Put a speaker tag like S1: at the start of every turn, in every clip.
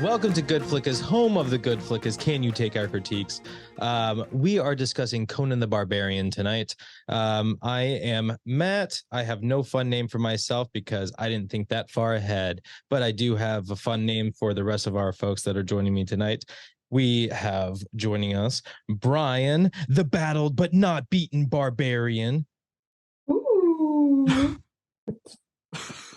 S1: Welcome to GoodFlickas, home of the GoodFlickas. Can you take our critiques? We are discussing Conan the Barbarian tonight. I am Matt. I have no fun name for myself because I didn't think that far ahead, but I do have a fun name for the rest of our folks that are joining me tonight. We have joining us Brian, the battled but not beaten barbarian.
S2: Ooh.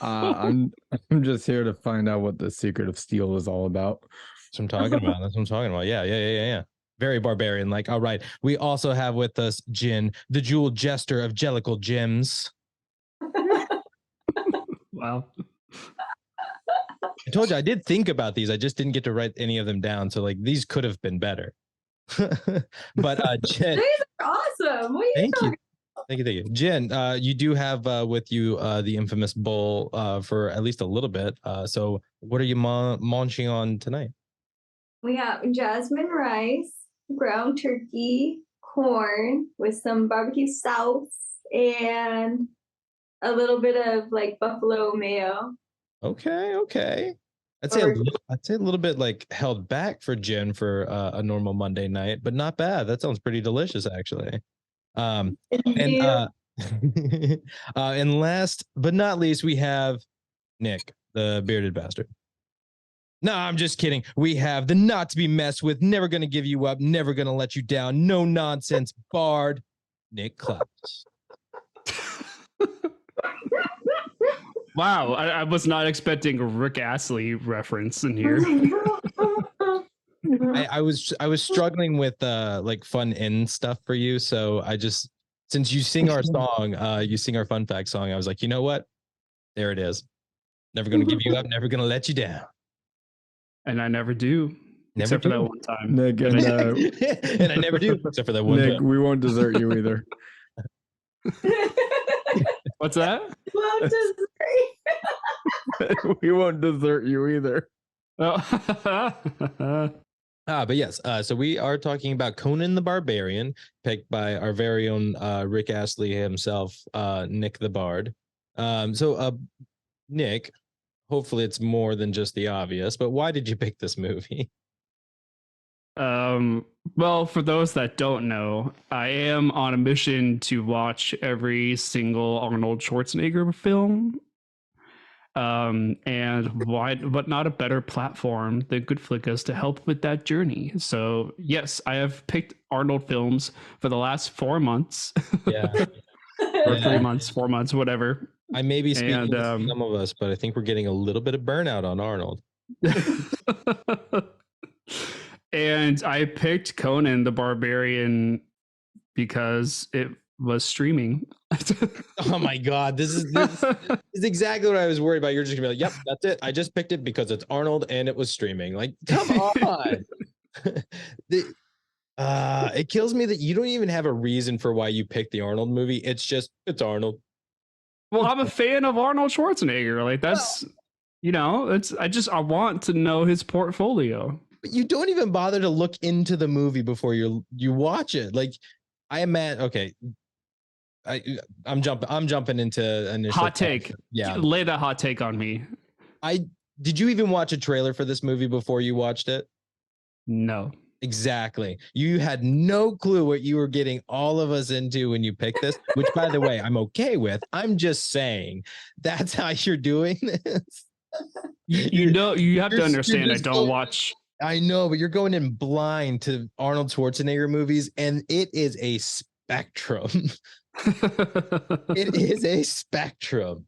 S3: I'm just here to find out what the secret of steel is all about.
S1: That's what I'm talking about. That's what I'm talking about. Yeah. Very barbarian. Like, all right. We also have with us Jin, the jeweled jester of Jellicle Gems.
S4: Wow.
S1: I told you I did think about these. I just didn't get to write any of them down. So like these could have been better. But Jen,
S2: These are awesome. What are you
S1: thank you.
S2: talking
S1: Thank you. Jen, you do have with you the infamous bowl for at least a little bit. So what are you munching on tonight?
S2: We have jasmine rice, ground turkey, corn with some barbecue sauce, and a little bit of like buffalo mayo.
S1: Okay. I'd say a little bit like held back for Jen for a normal Monday night, but not bad. That sounds pretty delicious, actually. And last but not least, we have Nick, the bearded bastard. No, I'm just kidding. We have the not to be messed with, never gonna give you up, never gonna let you down, no nonsense bard, Nick Klaus.
S4: Wow, I was not expecting a Rick Astley reference in here.
S1: I was struggling with like fun end stuff for you, so I just, since you sing our song, you sing our fun fact song, I was like, you know what? There it is. Never gonna give you up, never gonna let you down.
S4: And I never do.
S1: Never
S4: except
S1: do.
S4: for that one time.
S3: Nick,
S1: and I never do, except for that one
S3: Nick,
S1: time.
S3: we won't desert you either.
S4: What's that?
S3: We won't desert you either.
S4: Oh.
S1: But yes, so we are talking about Conan the Barbarian, picked by our very own Rick Astley himself, Nick the Bard. Nick, hopefully it's more than just the obvious, but why did you pick this movie?
S4: Well, for those that don't know, I am on a mission to watch every single Arnold Schwarzenegger film. But not a better platform than GoodFlickas to help with that journey. So yes, I have picked Arnold films for the last 4 months.
S1: Yeah.
S4: Or 3 months, 4 months, whatever.
S1: I may be speaking to some of us, but I think we're getting a little bit of burnout on Arnold.
S4: And I picked Conan the Barbarian because it was streaming.
S1: Oh my God, this is exactly what I was worried about. You're just gonna be like, yep, that's it. I just picked it because it's Arnold and it was streaming. Like, come on. It kills me that you don't even have a reason for why you picked the Arnold movie. It's Arnold.
S4: Well, I'm a fan of Arnold Schwarzenegger. Like that's, I want to know his portfolio.
S1: But you don't even bother to look into the movie before you watch it. Like, I am mad. Okay. I'm jumping into initial
S4: hot take.
S1: Yeah.
S4: Lay that hot take on me.
S1: Did you even watch a trailer for this movie before you watched it?
S4: No.
S1: Exactly. You had no clue what you were getting all of us into when you picked this, which by the way, I'm okay with. I'm just saying that's how you're doing this.
S4: You have to understand I don't watch.
S1: I know, but you're going in blind to Arnold Schwarzenegger movies, and it is a spectrum. It is a spectrum.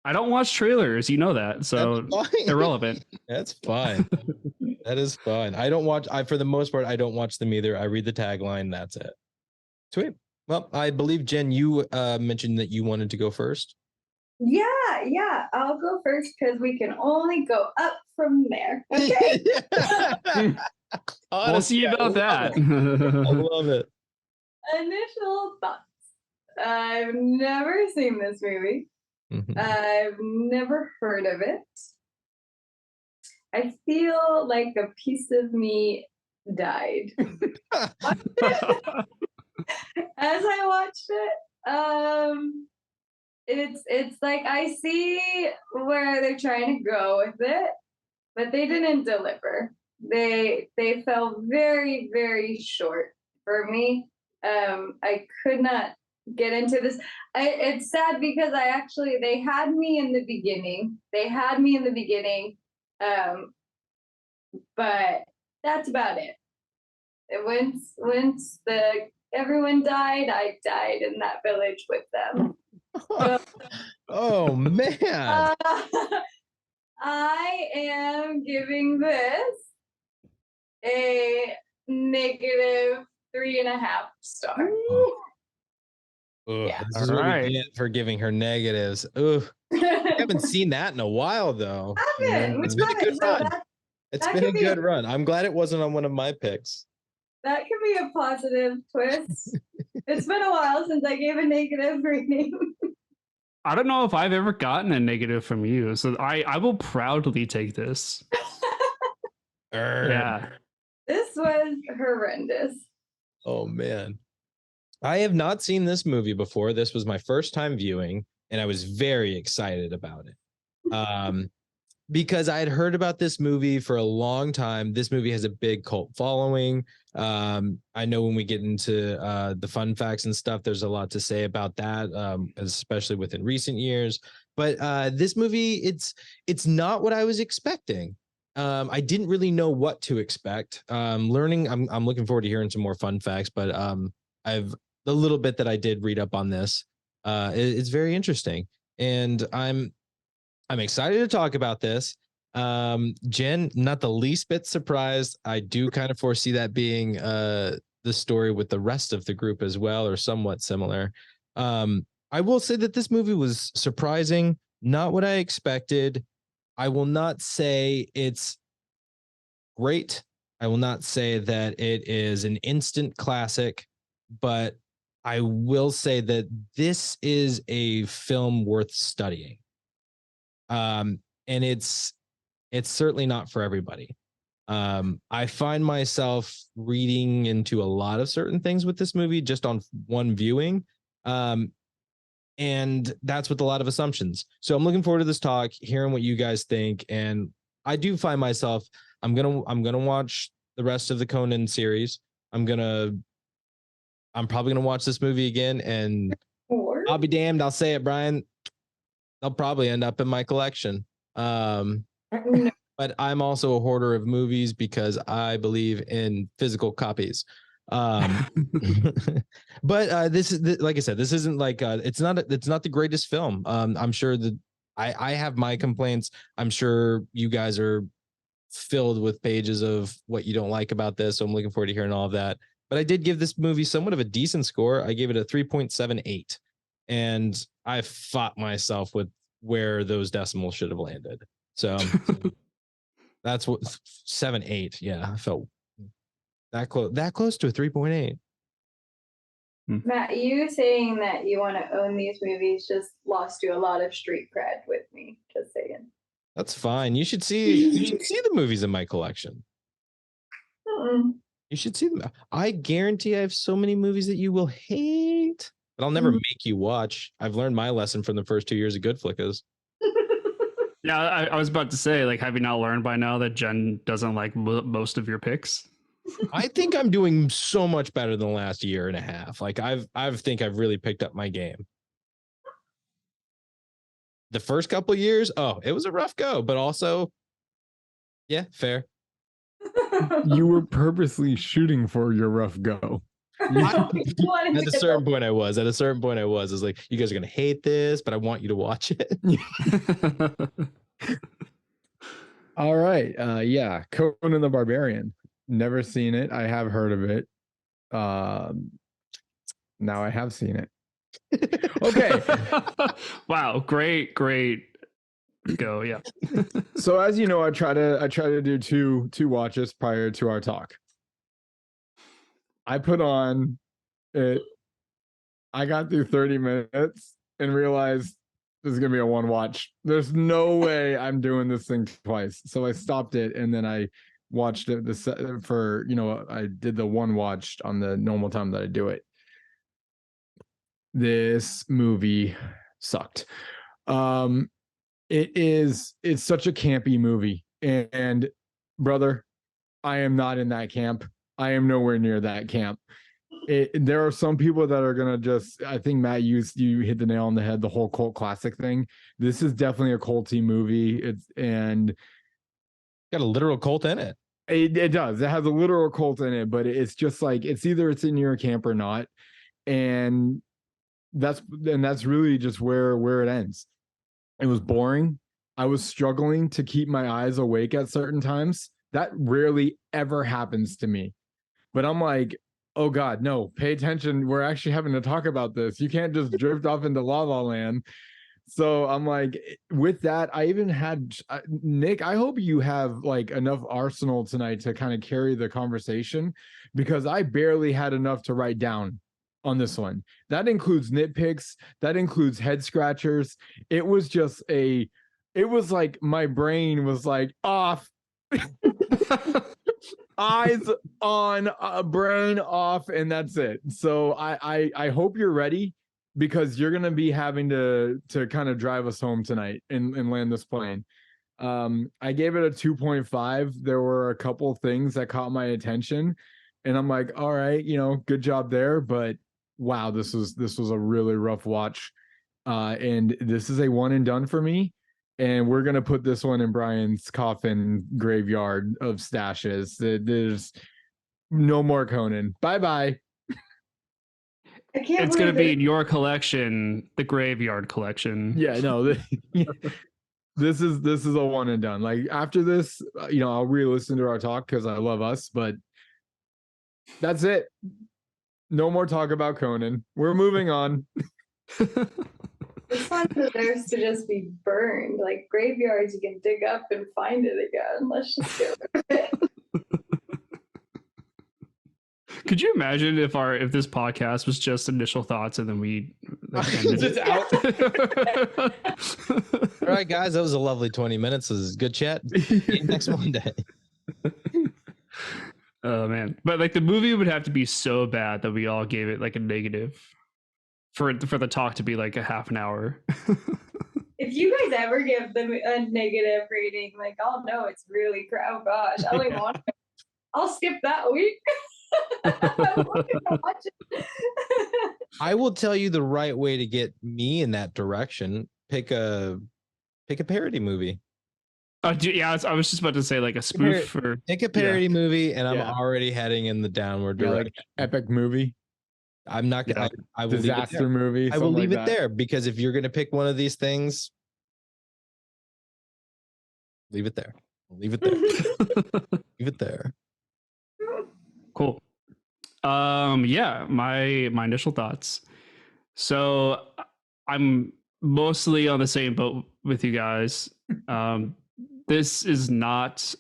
S4: I don't watch trailers, you know that, so irrelevant.
S1: That's fine. That is fine. I don't watch. For the most part, I don't watch them either. I read the tagline. That's it. Sweet. Well, I believe Jen, you mentioned that you wanted to go first.
S2: Yeah. I'll go first because we can only go up from there. Okay.
S4: We'll see about that.
S1: I love it.
S2: Initial thoughts. I've never seen this movie.
S1: Mm-hmm.
S2: I've never heard of it. I feel like a piece of me died as I watched it. It's like I see where they're trying to go with it, but they didn't deliver. They fell very, very short for me. I could not get into this. It's sad because they had me in the beginning. But that's about it. Once everyone died, I died in that village with them.
S1: Oh man.
S2: I am giving this a -3.5 stars. Yeah.
S1: This is what we get for giving her negatives. Ugh. I haven't seen that in a while though. It's been a good run. It's been a good run. I'm glad it wasn't on one of my picks.
S2: That could be a positive twist. It's been a while since I gave a negative rating.
S4: I don't know if I've ever gotten a negative from you, so I will proudly take this. Yeah.
S2: This was horrendous.
S1: Oh man. I have not seen this movie before. This was my first time viewing, and I was very excited about it. Because I had heard about this movie for a long time. This movie has a big cult following. I know when we get into the fun facts and stuff, there's a lot to say about that, especially within recent years. But this movie, it's not what I was expecting. I didn't really know what to expect. I'm looking forward to hearing some more fun facts, but I've the little bit that I did read up on this. It's very interesting, and I'm excited to talk about this. Jen, not the least bit surprised. I do kind of foresee that being the story with the rest of the group as well, or somewhat similar. I will say that this movie was surprising, not what I expected. I will not say it's great. I will not say that it is an instant classic, but I will say that this is a film worth studying. And it's certainly not for everybody. I find myself reading into a lot of certain things with this movie just on one viewing. And that's with a lot of assumptions. So I'm looking forward to this talk, hearing what you guys think. And I do find myself, I'm gonna watch the rest of the Conan series. I'm probably gonna watch this movie again, and I'll be damned, I'll say it, Brian, they'll probably end up in my collection. But I'm also a hoarder of movies because I believe in physical copies. But this is, like I said, this isn't like it's not the greatest film. I'm sure that I have my complaints. I'm sure you guys are filled with pages of what you don't like about this, so I'm looking forward to hearing all of that. But I did give this movie somewhat of a decent score. I gave it a 3.78, and I fought myself with where those decimals should have landed. So that's what 7.8. Yeah, I felt that close to a 3.8.
S2: Matt, you saying that you want to own these movies just lost you a lot of street cred with me. Just saying.
S1: That's fine. You should see the movies in my collection. You should see them. I guarantee I have so many movies that you will hate, but I'll never make you watch. I've learned my lesson from the first 2 years of GoodFlickas.
S4: Yeah, I was about to say, like, have you not learned by now that Jen doesn't like most of your picks?
S1: I think I'm doing so much better than the last year and a half. Like I think I've really picked up my game. The first couple of years, it was a rough go, but also, yeah, fair.
S3: You were purposely shooting for your rough go.
S1: At a certain point I was. I was like, you guys are gonna hate this, but I want you to watch it.
S3: All right. Yeah. Conan the Barbarian. Never seen it. I have heard of it. Now I have seen it. Okay.
S4: Wow. Great go. Yeah.
S3: So as you know, I try to do two watches prior to our talk. I put on it. I got through 30 minutes and realized this is gonna be a one watch. There's no way I'm doing this thing twice. So I stopped it, and then I watched it for, I did the one watch on the normal time that I do it. This movie sucked. It's such a campy movie. And brother, I am not in that camp. I am nowhere near that camp. There are some people that are gonna just. I think Matt, you hit the nail on the head. The whole cult classic thing. This is definitely a culty movie. It's
S1: got a literal cult in it.
S3: It does. It has a literal cult in it, but it's just like it's either it's in your camp or not, and that's really just where it ends. It was boring. I was struggling to keep my eyes awake at certain times. That rarely ever happens to me. But I'm like, oh God, no, pay attention. We're actually having to talk about this. You can't just drift off into La La Land. So I'm like, with that, I even had Nick. I hope you have like enough arsenal tonight to kind of carry the conversation, because I barely had enough to write down on this one. That includes nitpicks. That includes head scratchers. It was like my brain was like off. Eyes on, brain off, and that's it. So I hope you're ready, because you're gonna be having to kind of drive us home tonight and land this plane. I gave it a 2.5. There were a couple things that caught my attention, and I'm like, all right, good job there. But wow, this was a really rough watch, and this is a one and done for me. And we're gonna put this one in Brian's coffin graveyard of stashes. There's no more Conan. Bye bye.
S4: It's going to be in your collection, the graveyard collection.
S3: Yeah, no. This is a one and done. Like after this, I'll re-listen to our talk because I love us, but that's it. No more talk about Conan. We're moving on.
S2: This one deserves to just be burned. Like graveyards, you can dig up and find it again. Let's just get rid of it.
S4: Could you imagine if this podcast was just initial thoughts and then we ended
S3: just out?
S1: All right, guys, that was a lovely 20 minutes. This is good chat. See you next Monday.
S4: Oh man, but like the movie would have to be so bad that we all gave it like a negative for the talk to be like a half an hour.
S2: If you guys ever give them a negative rating, like I'll know it's really oh gosh, I don't even want to. I'll skip that week.
S1: I will tell you the right way to get me in that direction. Pick a parody movie.
S4: Yeah, I was just about to say like a spoof or
S1: pick a parody movie, and I'm already heading in the downward direction.
S3: Like epic movie.
S1: I'm not gonna. I will
S3: disaster movie.
S1: I will leave it there, because if you're gonna pick one of these things, leave it there. Leave it there. Leave it there.
S4: Cool. Yeah, my initial thoughts. So I'm mostly on the same boat with you guys. This is not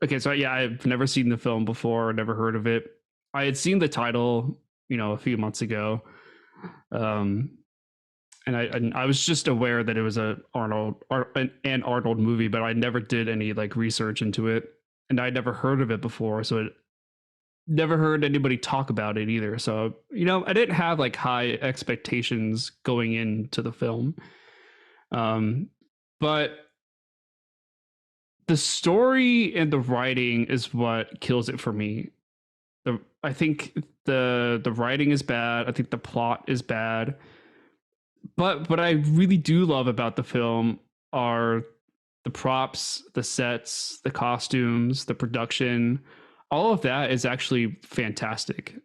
S4: okay. So yeah, I've never seen the film before, never heard of it. I had seen the title, a few months ago, and I was just aware that it was an Arnold movie, but I never did any like research into it, and I'd never heard of it before, so never heard anybody talk about it either. So I didn't have like high expectations going into the film, but the story and the writing is what kills it for me. I think the writing is bad. I think the plot is bad. But what I really do love about the film are the props, the sets, the costumes, the production. All of that is actually fantastic.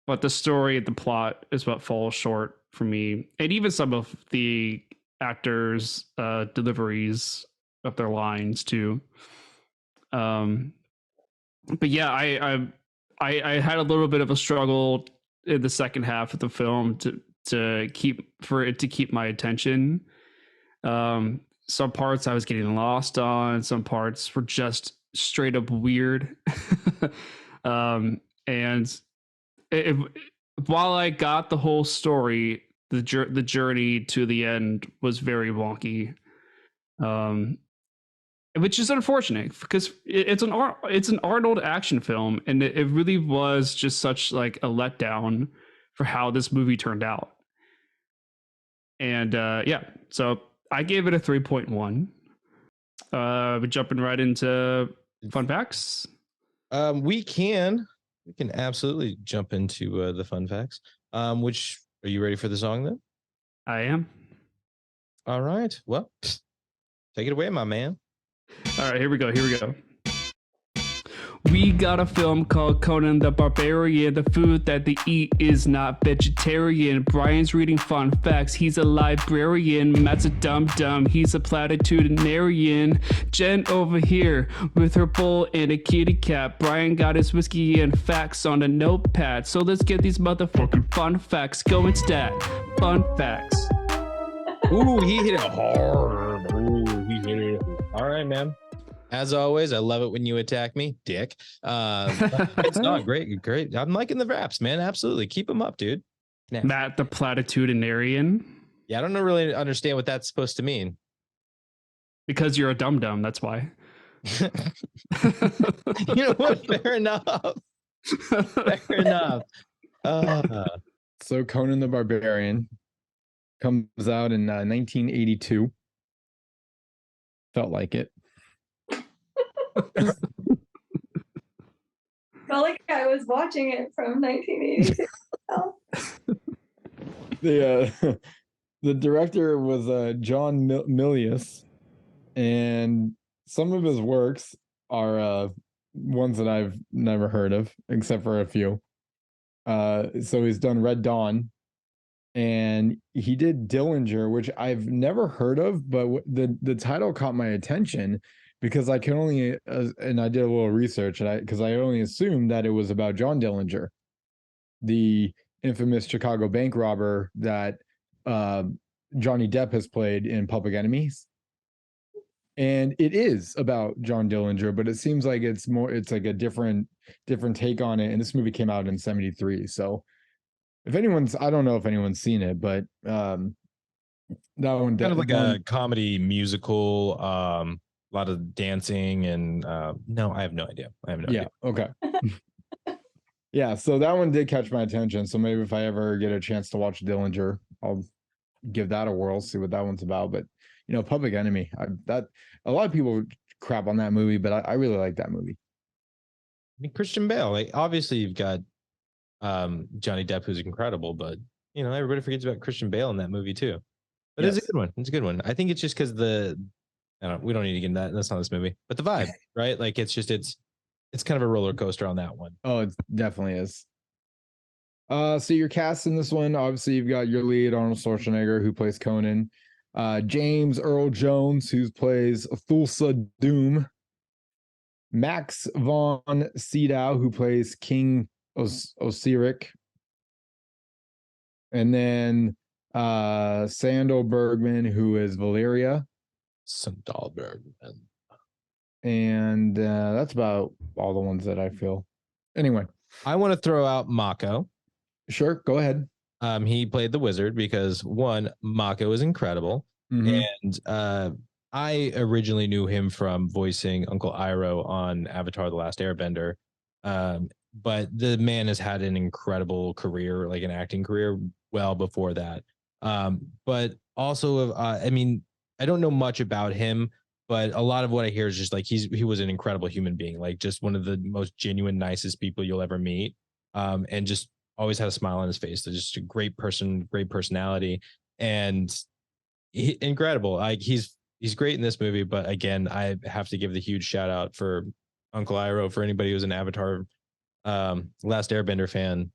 S4: But the story and the plot is what falls short for me. And even some of the actors' deliveries of their lines too. But yeah, I had a little bit of a struggle in the second half of the film to keep my attention. Some parts I was getting lost on. Some parts were just straight up weird. And while I got the whole story, the journey to the end was very wonky. Which is unfortunate because it's an Arnold action film, and it really was just such like a letdown for how this movie turned out. And yeah, so I gave it a 3.1. We're jumping right into fun facts.
S1: We can absolutely jump into the fun facts. Which are you ready for the song then?
S4: I am.
S1: All right. Well, take it away, my man.
S4: All right, here we go. We got a film called Conan the Barbarian. The food that they eat is not vegetarian. Brian's reading fun facts. He's a librarian. Matt's a dum-dum. He's a platitudinarian. Jen over here with her bowl and a kitty cat. Brian got his whiskey and facts on a notepad. So let's get these motherfucking fun facts going stat. Fun facts.
S1: Ooh, he hit it hard. Ooh, he hit it. All right, man. As always, I love it when you attack me, dick. It's not great. I'm liking the raps, man. Absolutely. Keep them up, dude.
S4: Yeah. Matt the platitudinarian.
S1: Yeah, I don't really understand what that's supposed to mean.
S4: Because you're a dum-dum, that's why.
S1: You know what? Fair enough. Fair enough.
S3: So Conan the Barbarian comes out in 1982. Felt like it.
S2: Felt like I was watching it from 1982.
S3: The director was John Milius, and some of his works are ones that I've never heard of, except for a few. So he's done Red Dawn, and he did Dillinger, which I've never heard of, but the title caught my attention because I can only and I did a little research, and because I only assumed that it was about John Dillinger, the infamous Chicago bank robber that Johnny Depp has played in Public Enemies. And it is about John Dillinger, but it seems like it's like a different take on it. And this movie came out in 1973. So if I don't know if anyone's seen it, but that one
S1: kind of like a comedy musical, a lot of dancing and no, I have no idea.
S3: Yeah. Okay. Yeah. So that one did catch my attention. So maybe if I ever get a chance to watch Dillinger, I'll give that a whirl, see what that one's about. But Public Enemy, that a lot of people crap on that movie, but I really like that movie.
S1: I mean, Christian Bale, like obviously you've got Johnny Depp, who's incredible, but everybody forgets about Christian Bale in that movie too. But yes. It's a good one. It's a good one. I think it's just because we don't need to get into that. That's not this movie, but the vibe, right? Like it's kind of a roller coaster on that one.
S3: Oh, it definitely is. So your cast in this one, obviously you've got your lead, Arnold Schwarzenegger, who plays Conan. James Earl Jones, who plays Thulsa Doom. Max von Sydow, who plays King Osiric. And then Sandal Bergman, who is Valeria.
S1: Sandal Bergman.
S3: And that's about all the ones that I feel. Anyway,
S1: I want to throw out Mako.
S3: Sure, go ahead.
S1: He played the wizard because one, Mako is incredible. Mm-hmm. And I originally knew him from voicing Uncle Iroh on Avatar: The Last Airbender. But the man has had an incredible career, like an acting career, well before that. But also, I mean, I don't know much about him, but a lot of what I hear is just like he was an incredible human being, like just one of the most genuine, nicest people you'll ever meet. And just always had a smile on his face. So just a great person, great personality, and incredible. Like he's great in this movie. But again, I have to give the huge shout out for Uncle Iroh for anybody who's an Avatar Last Airbender fan.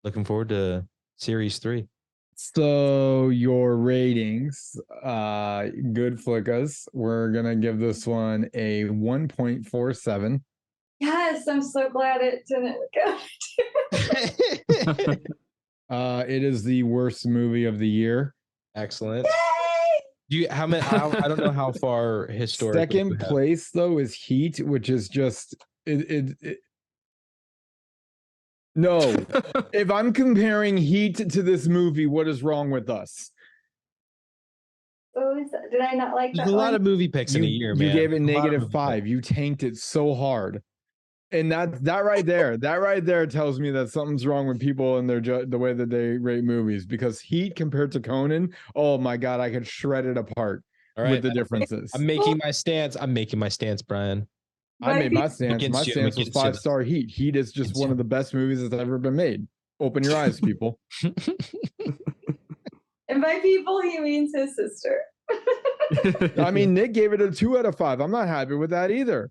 S1: Looking forward to series 3.
S3: So your ratings, GoodFlickas, we're gonna give this one a 1.47.
S2: Yes, I'm so glad it didn't go.
S3: It is the worst movie of the year.
S1: Excellent. Do you how many? I don't know how far historically.
S3: Second place though is Heat, which is just it. No, if I'm comparing Heat to this movie, what is wrong with us?
S2: Did I not like that?
S1: There's a lot of movie picks in a year, man.
S3: You gave it -5. You tanked it so hard. And that right there tells me that something's wrong with people and the way that they rate movies. Because Heat compared to Conan, oh my God, I could shred it apart.
S1: All right.
S3: with the differences.
S1: I'm making my stance. Brian.
S3: I made my stance.
S1: Against
S3: My
S1: you,
S3: stance was
S1: against you.
S3: 5-star Heat. Heat is just
S1: Against
S3: one
S1: you.
S3: of the best movies that's ever been made. Open your eyes, people.
S2: And by people, he means his sister.
S3: I mean, Nick gave it a 2 out of 5. I'm not happy with that either.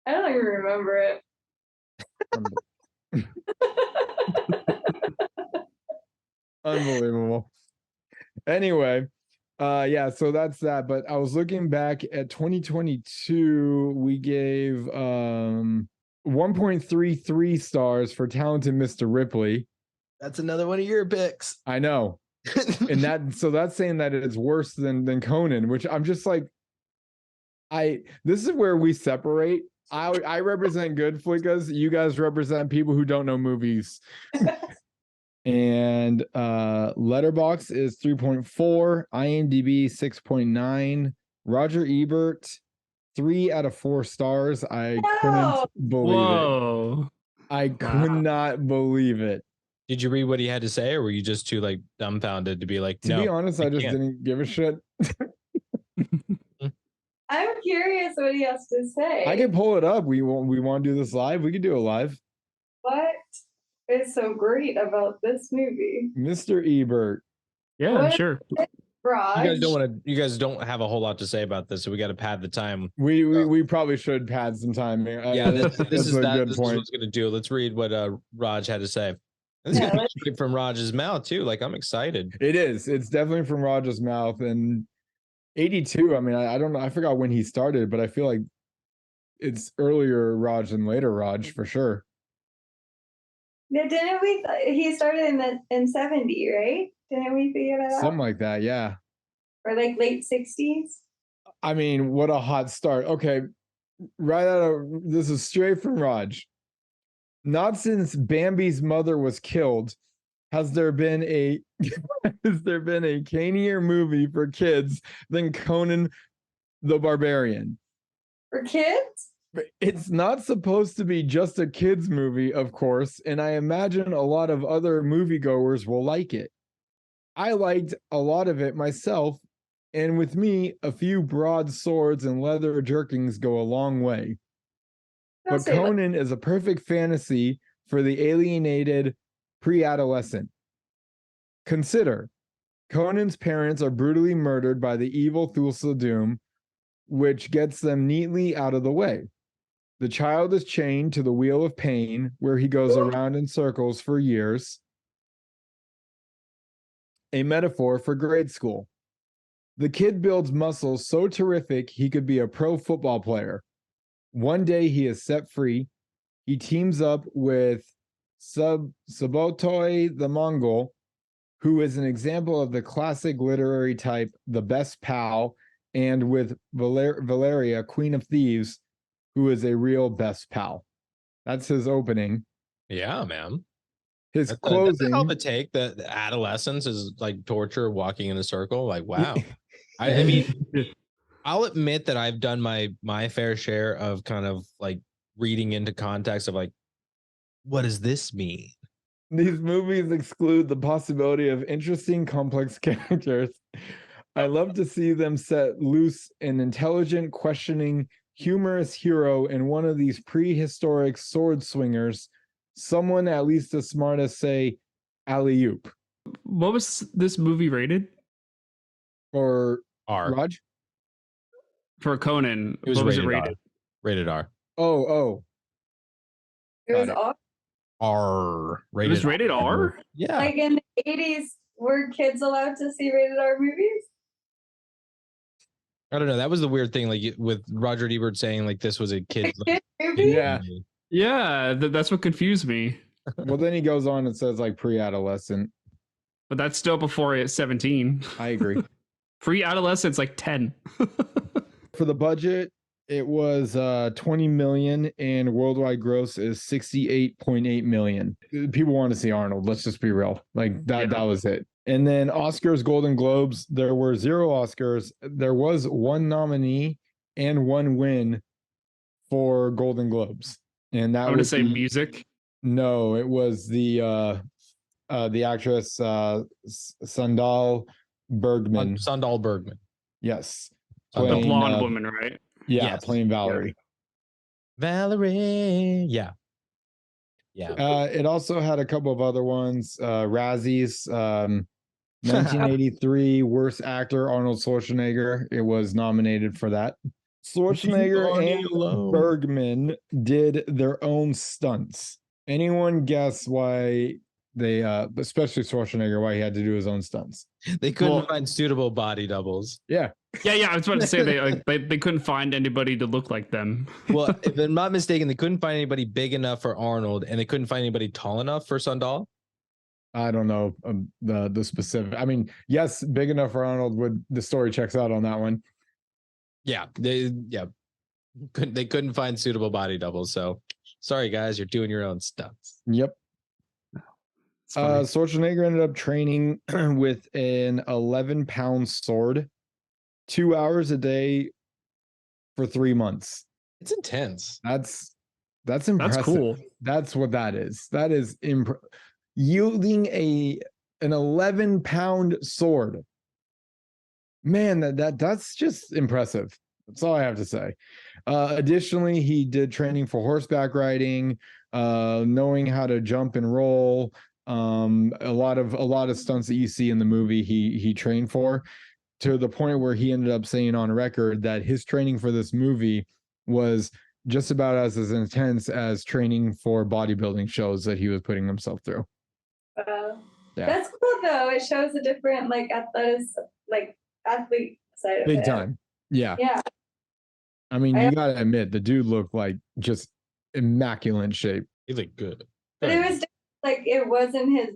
S2: I don't even remember it.
S3: Unbelievable. Anyway, yeah, so that's that. But I was looking back at 2022, we gave 1.33 stars for Talented Mr. Ripley.
S1: That's another one of your picks.
S3: I know. And that's saying that it's worse than Conan, which I'm just like, this is where we separate. I represent GoodFlickas. You guys represent people who don't know movies. And Letterboxd is 3.4, IMDb 6.9, Roger Ebert 3 out of 4 stars. I couldn't believe it. I could not believe it.
S1: Did you read what he had to say, or were you just too like dumbfounded to be like,
S3: to be honest, I just didn't give a shit.
S2: I'm curious what he has to say.
S3: I can pull it up. We want to do this live. We could do it live.
S2: What is so great about this movie?
S3: Mr. Ebert.
S4: Yeah, sure.
S2: Raj.
S1: You guys don't have a whole lot to say about this, so we got to pad the time.
S3: We probably should pad some time.
S1: Yeah, this is
S3: a good
S1: this
S3: point.
S1: is what's gonna do. Let's read what Raj had to say. This is gonna be straight from Raj's mouth too. Like, I'm excited.
S3: It is. It's definitely from Raj's mouth. And 82. I mean, I don't know. I forgot when he started, but I feel like it's earlier Raj than later Raj for sure.
S2: Yeah, didn't we? He started in 70, right? Didn't we figure that out?
S3: Something like that, yeah.
S2: Or like late 60s.
S3: I mean, what a hot start. Okay, this is straight from Raj. Not since Bambi's mother was killed has there been a canier movie for kids than Conan the Barbarian.
S2: For kids?
S3: It's not supposed to be just a kids movie, of course, and I imagine a lot of other moviegoers will like it. I liked a lot of it myself, and with me, a few broadswords and leather jerkins go a long way. But Conan is a perfect fantasy for the alienated pre-adolescent. Consider, Conan's parents are brutally murdered by the evil Thulsa Doom, which gets them neatly out of the way. The child is chained to the wheel of pain, where he goes around in circles for years. A metaphor for grade school. The kid builds muscles so terrific he could be a pro football player. One day he is set free. He teams up with Subotai the Mongol, who is an example of the classic literary type, the best pal, and with Valeria, Queen of Thieves, who is a real best pal. That's his opening.
S1: Yeah, man.
S3: His closing.
S1: That's a hell of a take. The adolescence is like torture, walking in a circle. Like, wow. I mean, I'll admit that I've done my fair share of kind of like reading into context of like, what does this mean?
S3: These movies exclude the possibility of interesting, complex characters. I love to see them set loose an intelligent, questioning, humorous hero in one of these prehistoric sword swingers, someone at least as smart as, say, alley-oop.
S4: What was this movie rated?
S3: Or
S1: R.
S3: Raj?
S4: For Conan,
S1: It was
S4: what was it
S1: rated
S4: rated?
S1: R. Rated R.
S3: Oh.
S2: It was
S3: Got it.
S2: all
S1: R.
S4: It was rated R?
S1: Yeah.
S2: like in the 80s. Were kids allowed to see rated R movies?
S1: I don't know. That was the weird thing, like with Roger Ebert saying like this was a kid's like,
S2: Movie?
S3: Yeah.
S4: Yeah, that's what confused me.
S3: Well, then he goes on and says like pre-adolescent.
S4: But that's still before it's 17.
S3: I agree.
S4: Pre-adolescent's like 10.
S3: For the budget, it was 20 million and worldwide gross is 68.8 million. People want to see Arnold. Let's just be real. Like that was it. And then Oscars, Golden Globes, there were 0 Oscars. There was 1 nominee and 1 win for Golden Globes. And that
S4: I'm gonna say music.
S3: No, it was the actress Sandal Bergman.
S1: Sundal Bergman.
S3: Yes.
S4: The
S3: Playing,
S4: blonde woman, right?
S3: Yeah,
S1: Yes.
S3: playing Valerie.
S1: Valerie. Yeah.
S3: It also had a couple of other ones. Razzies. 1983 Worst Actor, Arnold Schwarzenegger. It was nominated for that. Schwarzenegger and Bergman did their own stunts. Anyone guess why they, especially Schwarzenegger, why he had to do his own stunts?
S1: They couldn't find suitable body doubles.
S3: Yeah.
S4: Yeah. I was about to say they couldn't find anybody to look like them.
S1: Well, if I'm not mistaken, they couldn't find anybody big enough for Arnold, and they couldn't find anybody tall enough for Sundal.
S3: I don't know the specific. I mean, yes, big enough for Arnold. The story checks out on that one.
S1: Yeah, they couldn't find suitable body doubles. So sorry, guys, you're doing your own stunts.
S3: Yep. Schwarzenegger ended up training with an 11-pound sword, 2 hours a day for 3 months.
S1: It's intense.
S3: That's impressive.
S4: That's cool.
S3: That's what that is. That is yielding an 11-pound sword. Man, that's just impressive. That's all I have to say. Additionally, he did training for horseback riding, knowing how to jump and roll. A lot of stunts that you see in the movie he trained for, to the point where he ended up saying on record that his training for this movie was just about as intense as training for bodybuilding shows that he was putting himself through.
S2: Yeah. That's cool though. It shows a different athlete side of it.
S3: Big time. Yeah.
S2: Yeah.
S3: I mean, you gotta admit, the dude looked like just immaculate shape.
S1: He looked good.
S2: But it was it wasn't his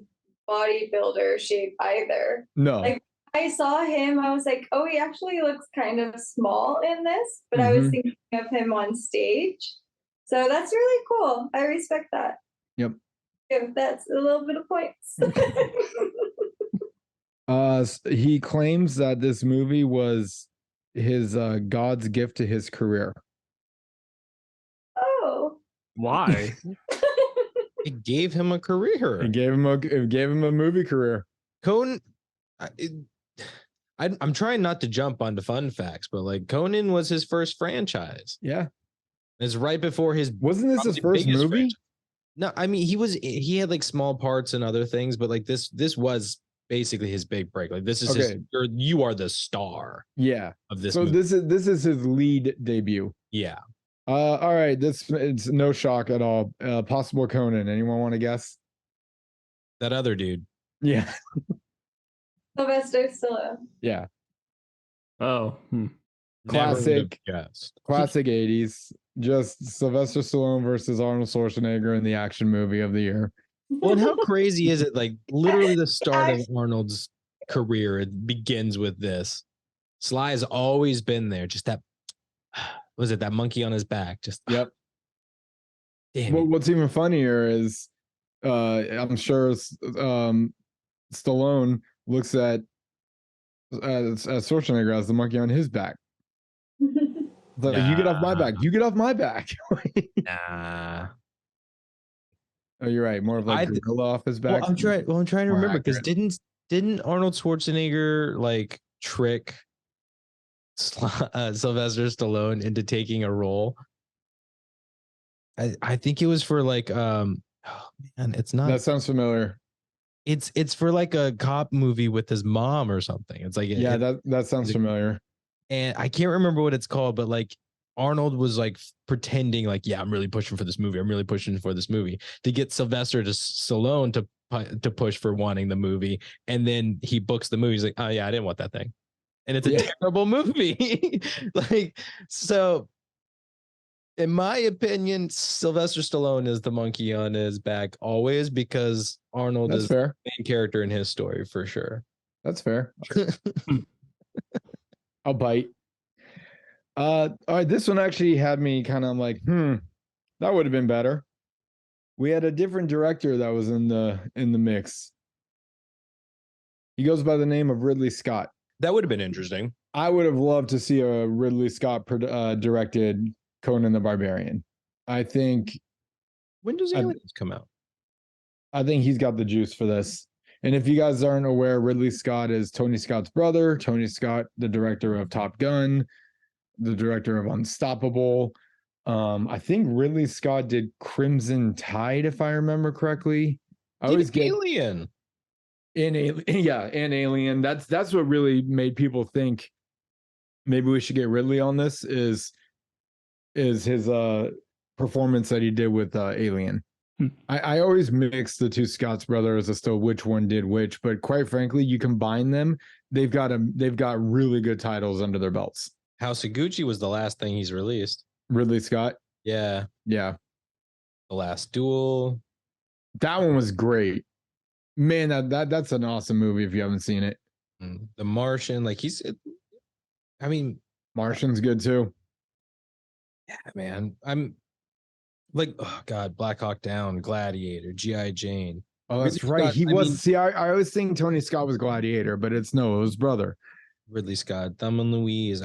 S2: bodybuilder shape either.
S3: No.
S2: Like I saw him, I was like, oh, he actually looks kind of small in this, but I was thinking of him on stage. So that's really cool. I respect that.
S3: Yep.
S2: Give that's a little bit of points.
S3: He claims that this movie was his God's gift to his career.
S2: Oh.
S4: Why?
S1: It gave him a career.
S3: It gave him a movie career.
S1: Conan. I'm trying not to jump onto fun facts, but Conan was his first franchise.
S3: Yeah.
S1: It's right before his.
S3: Wasn't this his first movie?
S1: Franchise. No, I mean he had small parts and other things, but this was basically his big break. This is you are the star.
S3: Yeah.
S1: Of this.
S3: So
S1: movie.
S3: this is his lead debut.
S1: Yeah.
S3: All right. It's no shock at all. Possible Conan. Anyone want to guess?
S1: That other dude.
S3: Yeah.
S2: Sylvester Stallone.
S3: Yeah.
S4: Oh.
S3: Classic 80s. Just Sylvester Stallone versus Arnold Schwarzenegger in the action movie of the year.
S1: Well, and how crazy is it? Literally the start of Arnold's career, it begins with this. Sly has always been there. Just that, was it that monkey on his back? Just
S3: yep.
S1: Damn.
S3: Well, what's even funnier is, I'm sure Stallone looks at Schwarzenegger as the monkey on his back. You get off my back. You get off my back.
S1: Nah.
S3: Oh, you're right. More of gorilla off his back.
S1: Well, I'm trying to remember, because
S3: accurate.
S1: didn't Arnold Schwarzenegger trick Sylvester Stallone into taking a role? I think it was for oh man, it's not.
S3: That sounds familiar.
S1: It's for a cop movie with his mom or something. It's
S3: that sounds familiar.
S1: And I can't remember what it's called, but Arnold was pretending yeah, I'm really pushing for this movie. I'm really pushing for this movie to get Sylvester Stallone to push for wanting the movie. And then he books the movie. He's like, oh yeah, I didn't want that thing. And it's a terrible movie. So in my opinion, Sylvester Stallone is the monkey on his back always, because Arnold is the main character in his story for sure.
S3: That's fair. I'll bite. All right, this one actually had me kind of that would have been better. We had a different director that was in the mix. He goes by the name of Ridley Scott.
S1: That would have been interesting.
S3: I would have loved to see a Ridley Scott directed Conan the Barbarian. I think.
S1: When does Aliens come out?
S3: I think he's got the juice for this. And if you guys aren't aware, Ridley Scott is Tony Scott's brother. Tony Scott, the director of Top Gun, the director of Unstoppable. I think Ridley Scott did Crimson Tide, if I remember correctly. I always get
S1: Alien.
S3: And Alien. That's what really made people think maybe we should get Ridley on this. Is his performance that he did with Alien. I always mix the two Scott's brothers as to which one did which, but quite frankly, you combine them, they've got really good titles under their belts.
S1: House of Gucci was the last thing he's released.
S3: Ridley Scott.
S1: Yeah.
S3: The
S1: Last Duel.
S3: That one was great. Man, that's an awesome movie if you haven't seen it.
S1: The Martian,
S3: Martian's good too.
S1: Yeah, man. I'm like, oh God, Black Hawk Down, Gladiator, G.I. Jane.
S3: Oh, that's right. I always think Tony Scott was Gladiator, but it was his brother.
S1: Ridley Scott, Thelma and Louise.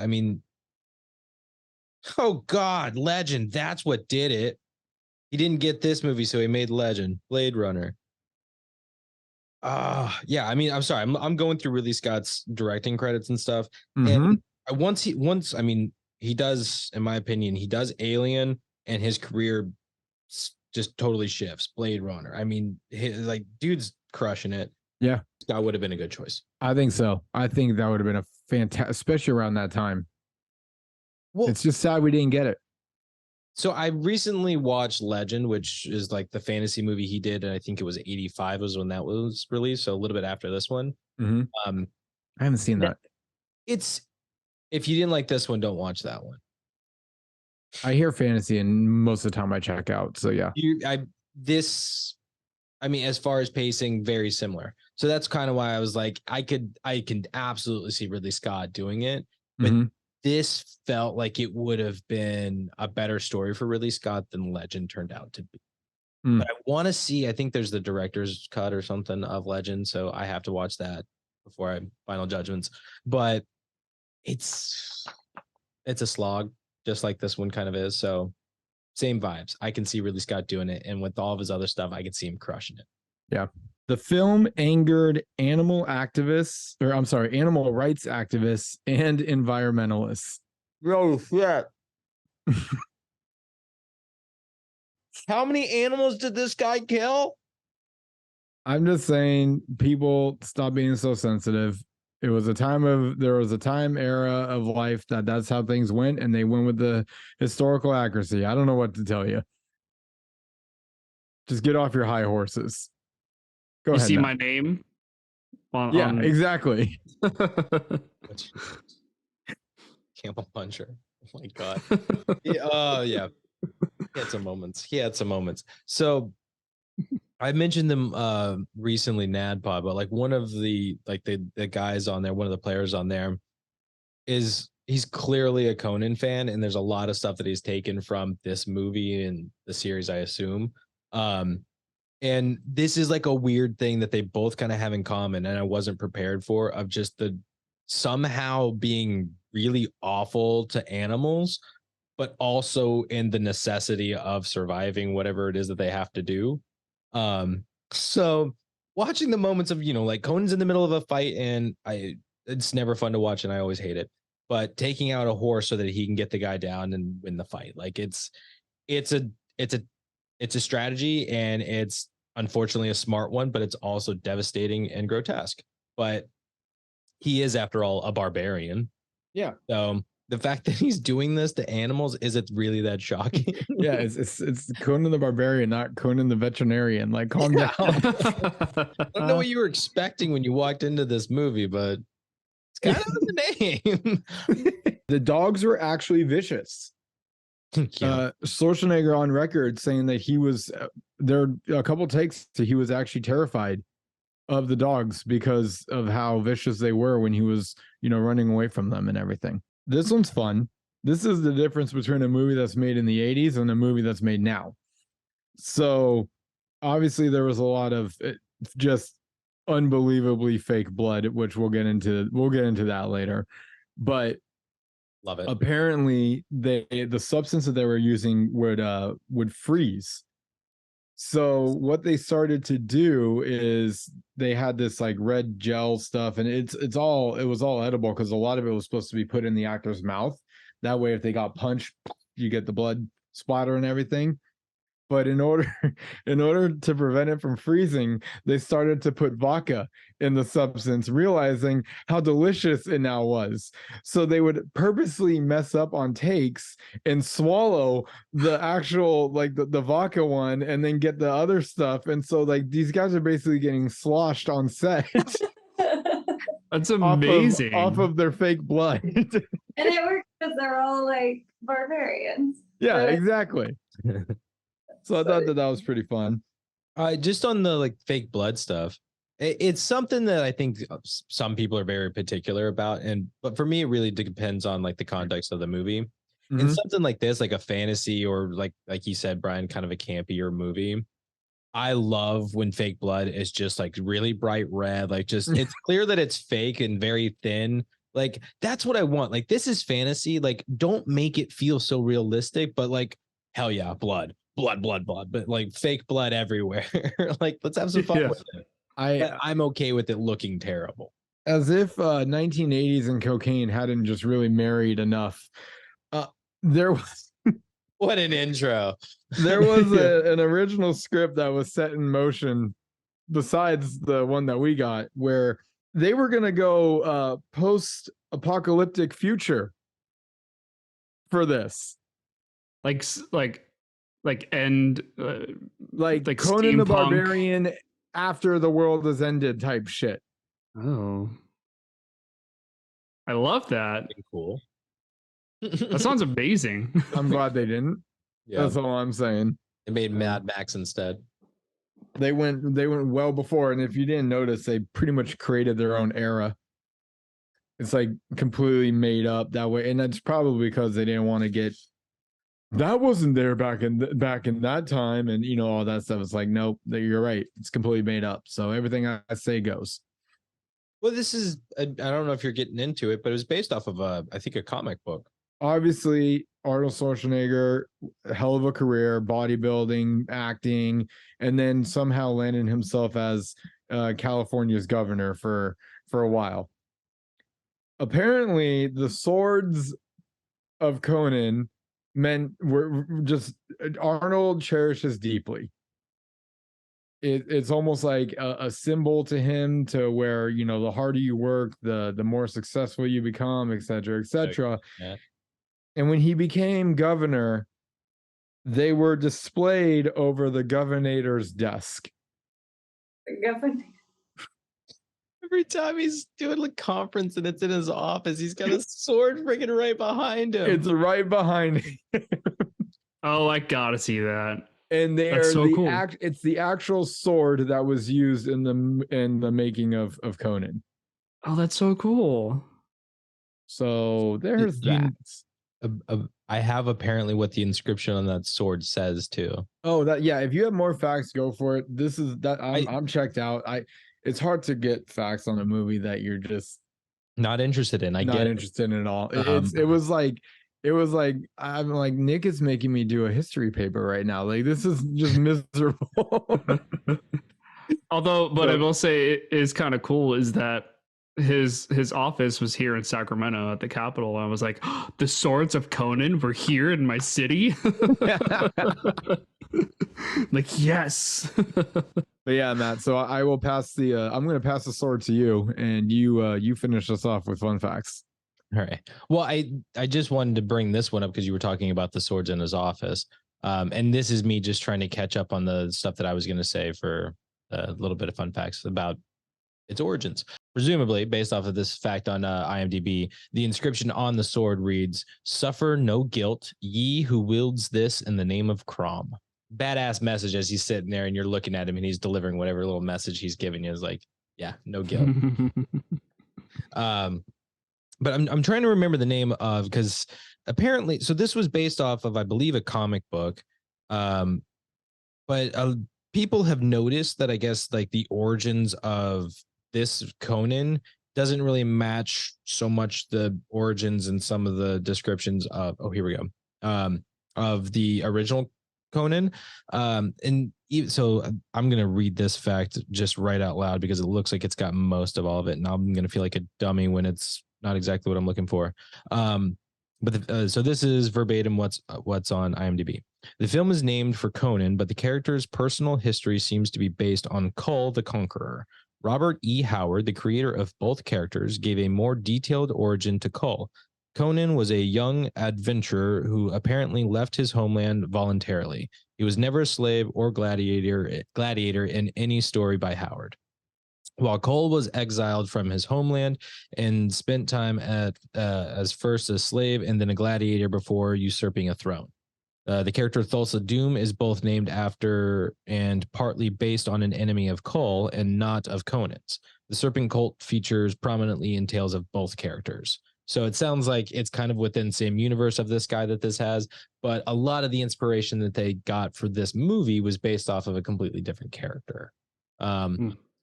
S1: Oh God, Legend. That's what did it. He didn't get this movie, so he made Legend, Blade Runner. Yeah. I'm sorry. I'm going through Ridley Scott's directing credits and stuff. And he does, in my opinion, he does Alien, and his career just totally shifts. Blade Runner. Dude's crushing it.
S3: Yeah.
S1: Scott would have been a good choice.
S3: I think so. I think that would have been a fantastic, especially around that time. Well, it's just sad we didn't get it.
S1: So I recently watched Legend, which is like the fantasy movie he did, and I think it was 85 was when that was released, so a little bit after this one.
S3: I haven't seen that.
S1: If you didn't like this one, don't watch that one.
S3: I hear fantasy, and most of the time I check out. So yeah,
S1: as far as pacing, very similar. So that's kind of why I was like, I can absolutely see Ridley Scott doing it, but this felt like it would have been a better story for Ridley Scott than Legend turned out to be. But I want to see, I think there's the director's cut or something of Legend, so I have to watch that before I final judgments. But it's a slog, just like this one kind of is. So same vibes. I can see Ridley Scott doing it, and with all of his other stuff, I can see him crushing it.
S3: Yeah. The film angered animal rights activists and environmentalists.
S1: Oh shit. How many animals did this guy kill?
S3: I'm just saying, people stop being so sensitive. There was a time era of life that's how things went, and they went with the historical accuracy. I don't know what to tell you. Just get off your high horses. Go ahead.
S4: You see my name?
S3: Exactly.
S1: Camel puncher. Oh my God. Yeah. He had some moments. So I mentioned them recently, NADPOD, but like one of the guys on there, one of the players on there he's clearly a Conan fan, and there's a lot of stuff that he's taken from this movie and the series, I assume. And this is like a weird thing that they both kind of have in common, and I wasn't prepared for, of just the somehow being really awful to animals, but also in the necessity of surviving whatever it is that they have to do. So watching the moments of, like Conan's in the middle of a fight, and it's never fun to watch, and I always hate it. But taking out a horse so that he can get the guy down and win the fight, like it's a strategy, and it's unfortunately a smart one, but it's also devastating and grotesque. But he is, after all, a barbarian.
S3: Yeah.
S1: So the fact that he's doing this to animals, is it really that shocking?
S3: Yeah, it's Conan the Barbarian, not Conan the Veterinarian. Like, calm down.
S1: I don't know what you were expecting when you walked into this movie, but it's kind of the name.
S3: The dogs were actually vicious.
S1: Yeah.
S3: Schwarzenegger on record saying that he was there a couple takes, so he was actually terrified of the dogs because of how vicious they were when he was, running away from them and everything. This one's fun. This is the difference between a movie that's made in the 80s and a movie that's made now. So obviously there was a lot of just unbelievably fake blood, which we'll get into that later. But
S1: love it.
S3: Apparently the substance that they were using would freeze. So what they started to do is they had this like red gel stuff, and it was all edible because a lot of it was supposed to be put in the actor's mouth. That way, if they got punched, you get the blood splatter and everything. But in order to prevent it from freezing, they started to put vodka in the substance, realizing how delicious it now was. So they would purposely mess up on takes and swallow the actual like the vodka one and then get the other stuff. And so like these guys are basically getting sloshed on set.
S4: That's amazing.
S3: Off of their fake blood.
S2: And it works because they're all like barbarians.
S3: Yeah, exactly. So I thought that was pretty fun.
S1: Just on the like fake blood stuff, it's something that I think some people are very particular about, but for me, it really depends on like the context of the movie.
S3: Mm-hmm.
S1: And something like this, like a fantasy or like you said, Brian, kind of a campier movie. I love when fake blood is just like really bright red, like just it's clear that it's fake and very thin. Like that's what I want. Like this is fantasy. Like don't make it feel so realistic, but like hell yeah, blood, but like fake blood everywhere. Like let's have some fun with it. I'm okay with it looking terrible.
S3: As if 1980s and cocaine hadn't just really married enough. There was
S1: what an intro.
S3: There was an original script that was set in motion besides the one that we got, where they were gonna go post-apocalyptic future for this.
S4: Like end
S3: like Conan the Barbarian after the world has ended type shit.
S4: Oh, I love that.
S1: Cool.
S4: That sounds amazing.
S3: I'm glad they didn't. Yeah. That's all I'm saying.
S1: They made Mad Max instead.
S3: They went well before, and if you didn't notice, they pretty much created their own era. It's like completely made up that way, and that's probably because they didn't want to get that wasn't there back in that time, and you know all that stuff. It's like, nope, you're right. It's completely made up. So everything I say goes.
S1: Well, this is I don't know if you're getting into it, but it was based off of I think a comic book.
S3: Obviously, Arnold Schwarzenegger, a hell of a career, bodybuilding, acting, and then somehow landed himself as California's governor for a while. Apparently, the swords of Conan were just Arnold cherishes deeply. It's almost like a symbol to him, to where, you know, the harder you work, the more successful you become, etc., etc. Yeah. And when he became governor, they were displayed over the governor's desk.
S2: The governor.
S1: Every time he's doing a conference and it's in his office, he's got a sword freaking right behind him.
S3: It's right behind him.
S4: Oh, I gotta see that.
S3: And
S4: That's so cool.
S3: It's the actual sword that was used in the making of Conan.
S4: Oh, that's so cool.
S3: So there's that.
S1: I have apparently what the inscription on that sword says too.
S3: Oh, that yeah. If you have more facts, go for it. This is that I'm checked out. It's hard to get facts on a movie that you're just
S1: not interested in.
S3: Not interested in at all. It was like I'm like, Nick is making me do a history paper right now. Like this is just miserable.
S4: Although, but I will say it is kind of cool is that his office was here in Sacramento at the Capitol. I was like, oh, the swords of Conan were here in my city. Like, yes.
S3: But yeah, Matt, so I will pass I'm going to pass the sword to you, and you finish us off with fun facts.
S1: All right. Well, I just wanted to bring this one up because you were talking about the swords in his office. And this is me just trying to catch up on the stuff that I was going to say for a little bit of fun facts about its origins. Presumably, based off of this fact on IMDb, the inscription on the sword reads, "Suffer no guilt, ye who wields this in the name of Crom." Badass message as he's sitting there and you're looking at him and he's delivering whatever little message he's giving you. Is like, yeah, no guilt. But I'm trying to remember the name of, because apparently, so this was based off of, I believe, a comic book. But people have noticed that I guess like the origins of this Conan doesn't really match so much the origins and some of the descriptions of, oh, here we go, of the original Conan. So I'm going to read this fact just right out loud because it looks like it's got most of all of it. And I'm going to feel like a dummy when it's not exactly what I'm looking for. So this is verbatim what's on IMDb. The film is named for Conan, but the character's personal history seems to be based on Kull the Conqueror. Robert E. Howard, the creator of both characters, gave a more detailed origin to Kull. Conan was a young adventurer who apparently left his homeland voluntarily. He was never a slave or gladiator in any story by Howard. While Kull was exiled from his homeland and spent time as first a slave and then a gladiator before usurping a throne. The character Thulsa Doom is both named after and partly based on an enemy of Kull and not of Conan's. The serpent cult features prominently in tales of both characters. So it sounds like it's kind of within the same universe of this guy that this has, but a lot of the inspiration that they got for this movie was based off of a completely different character,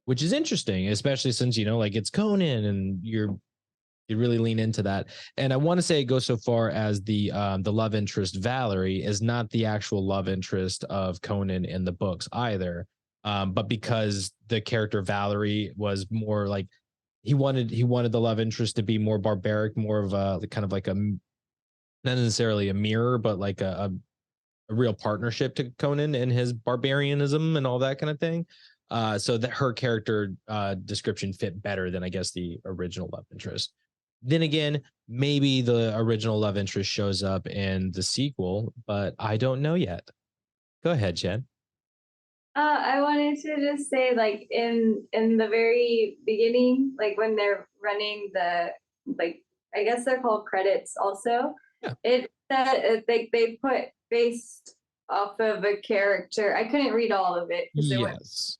S1: which is interesting, especially since, like it's Conan and you really lean into that. And I want to say it goes so far as the love interest Valerie is not the actual love interest of Conan in the books either, but because the character Valerie was more like he wanted the love interest to be more barbaric, more of a kind of like a not necessarily a mirror, but like a real partnership to Conan and his barbarianism and all that kind of thing. So that her character description fit better than I guess the original love interest. Then again, maybe the original love interest shows up in the sequel, but I don't know yet. Go ahead, Jen.
S2: I wanted to just say, like in the very beginning, like when they're running the, like, I guess they're called credits also. Yeah. It said they put based off of a character. I couldn't read all of it.
S1: Yes.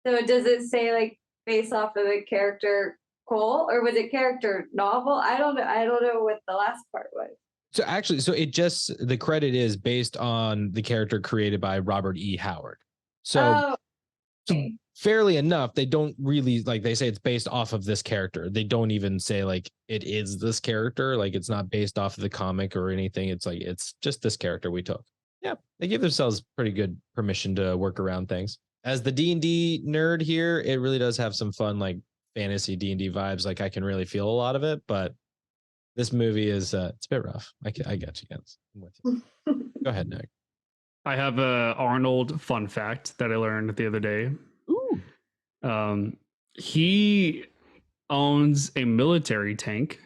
S2: So does it say like based off of a character Cole, or was it character novel? I don't know what the last part was.
S1: So actually, the credit is based on the character created by Robert E. Howard. So, okay. So fairly enough, they don't really, like, they say it's based off of this character. They don't even say like it is this character. Like it's not based off of the comic or anything. It's like it's just this character we took. Yeah, they give themselves pretty good permission to work around things. As the D&D nerd here, it really does have some fun like fantasy D&D vibes. Like I can really feel a lot of it, but this movie is it's a bit rough. I get you guys. I'm with you. Go ahead, Nick.
S4: I have a Arnold fun fact that I learned the other day.
S1: Ooh.
S4: He owns a military tank.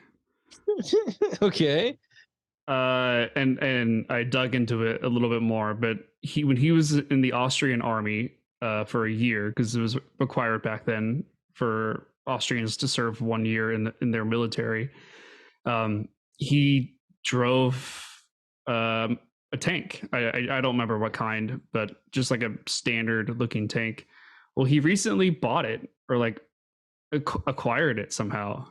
S1: Okay.
S4: And I dug into it a little bit more, but when he was in the Austrian army for a year, because it was required back then for Austrians to serve 1 year in their military, he drove a tank. I don't remember what kind, but just like a standard looking tank. Well, he recently bought it or like acquired it somehow.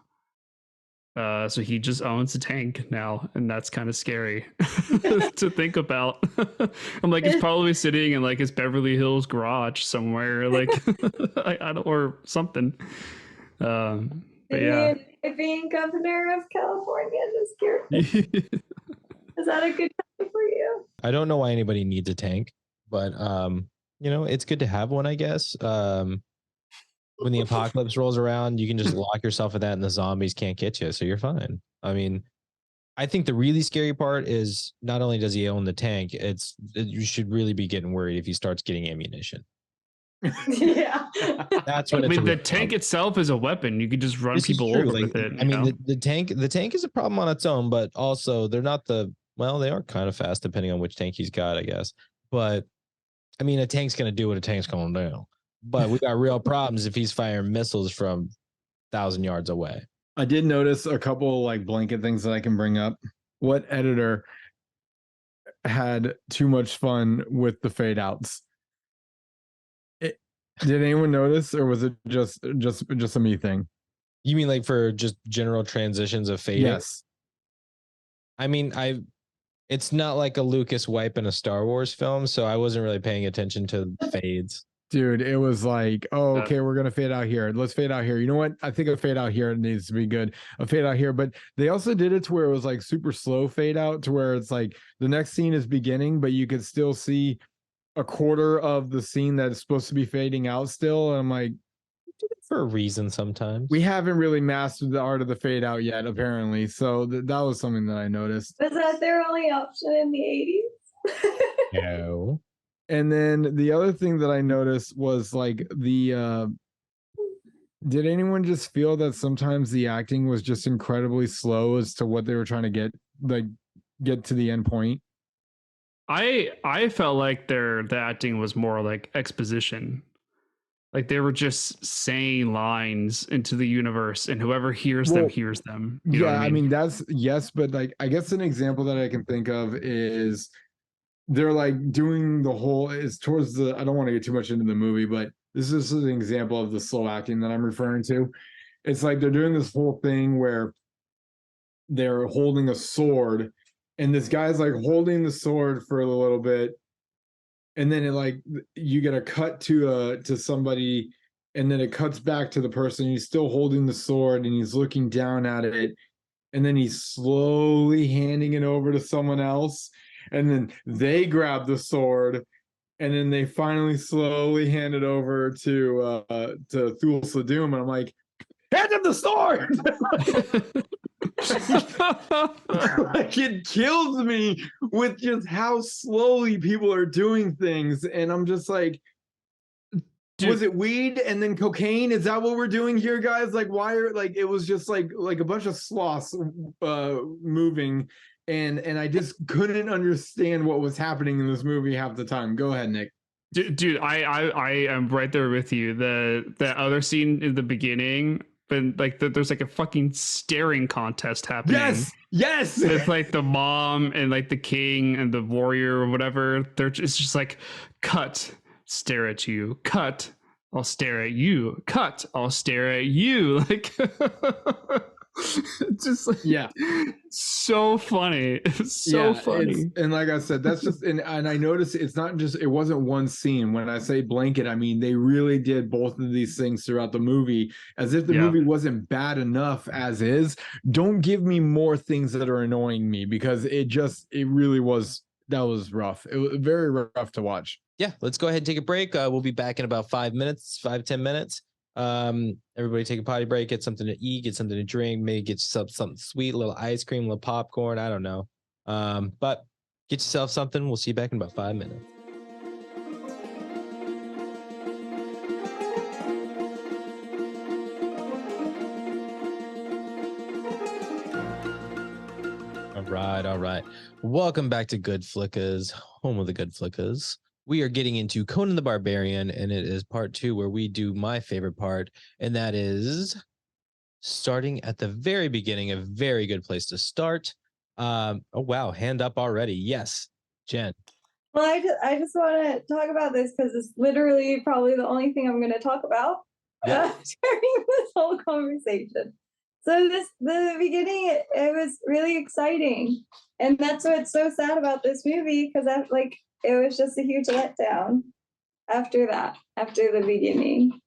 S4: So he just owns a tank now, and that's kind of scary to think about. I'm like, it's probably sitting in like his Beverly Hills garage somewhere, like I don't, or something. But yeah,
S2: being governor of California this year. Is that a good time for you?
S1: I don't know why anybody needs a tank, but it's good to have one, I guess. When the apocalypse rolls around, you can just lock yourself in that and the zombies can't get you, so you're fine. I mean, I think the really scary part is not only does he own the tank, you should really be getting worried if he starts getting ammunition.
S2: Yeah.
S1: That's when
S4: the tank itself is a weapon. You could just run people over with it.
S1: I mean, the tank is a problem on its own, but also they're not they are kind of fast depending on which tank he's got, I guess. But I mean, a tank's going to do what a tank's going to do. But we got real problems if he's firing missiles from 1,000 yards away.
S3: I did notice a couple like blanket things that I can bring up. What editor had too much fun with the fade outs? Did anyone notice, or was it just a me thing?
S1: You mean like for just general transitions of fading?
S3: Yes.
S1: I mean, it's not like a Lucas wipe in a Star Wars film, so I wasn't really paying attention to fades.
S3: Dude, it was like, oh,
S4: Yeah.
S3: okay, we're gonna fade out here. Let's fade out here. You know what? I think a fade out here needs to be good. A fade out here, but they also did it to where it was like super slow fade out, to where it's like the next scene is beginning, but you could still see a quarter of the scene that is supposed to be fading out still. And I'm like,
S1: For a reason sometimes.
S3: we haven't really mastered the art of the fade out yet, apparently. So that was something that I noticed.
S2: Was that their only option in the 80s?
S1: No.
S3: And then the other thing that I noticed was like the did anyone just feel that sometimes the acting was just incredibly slow as to what they were trying to get to the end point?
S4: I felt like the acting was more like exposition. Like they were just saying lines into the universe, and whoever hears them hears them. You know what
S3: I mean that's yes, but like I guess an example that I can think of is they're like doing the whole is towards the I don't want to get too much into the movie, but this is an example of the slow acting that I'm referring to. It's like they're doing this whole thing where they're holding a sword, and this guy's like holding the sword for a little bit, and then it like you get a cut to somebody, and then it cuts back to the person. He's still holding the sword and he's looking down at it, and then he's slowly handing it over to someone else, and then they grab the sword, and then they finally slowly hand it over to Thul Sadoom, and I'm like, hand him the sword. Like it kills me with just how slowly people are doing things, and I'm just like, dude, was it weed and then cocaine? Is that what we're doing here, guys? Like, why are like it was just like a bunch of sloths moving, and I just couldn't understand what was happening in this movie half the time. Go ahead, Nick.
S4: Dude, I am right there with you. The other scene in the beginning, but like there's like a fucking staring contest happening.
S3: Yes.
S4: With like the mom and like the king and the warrior or whatever. It's just like cut, stare at you. Cut, I'll stare at you. Cut, I'll stare at you. Like just like so funny. It's so funny.
S3: And like I said, that's just and I noticed it's not just it wasn't one scene. When I say blanket, I mean they really did both of these things throughout the movie, as if the movie wasn't bad enough as is. Don't give me more things that are annoying me, because it really was, that was rough. It was very rough to watch.
S1: Yeah, let's go ahead and take a break. We'll be back in about 10 minutes. Everybody take a potty break, get something to eat, get something to drink, maybe get yourself something sweet, a little ice cream, a little popcorn, I don't know. But get yourself something. We'll see you back in about 5 minutes. All right. Welcome back to GoodFlickas, home of the GoodFlickas. We are getting into Conan the Barbarian, and it is part 2 where we do my favorite part, and that is starting at the very beginning. A very good place to start. Oh wow, hand up already. Yes, Jen.
S2: Well, I just want to talk about this because it's literally probably the only thing I'm going to talk about during this whole conversation. So the beginning, it was really exciting, and that's what's so sad about this movie, because it was just a huge letdown after the beginning.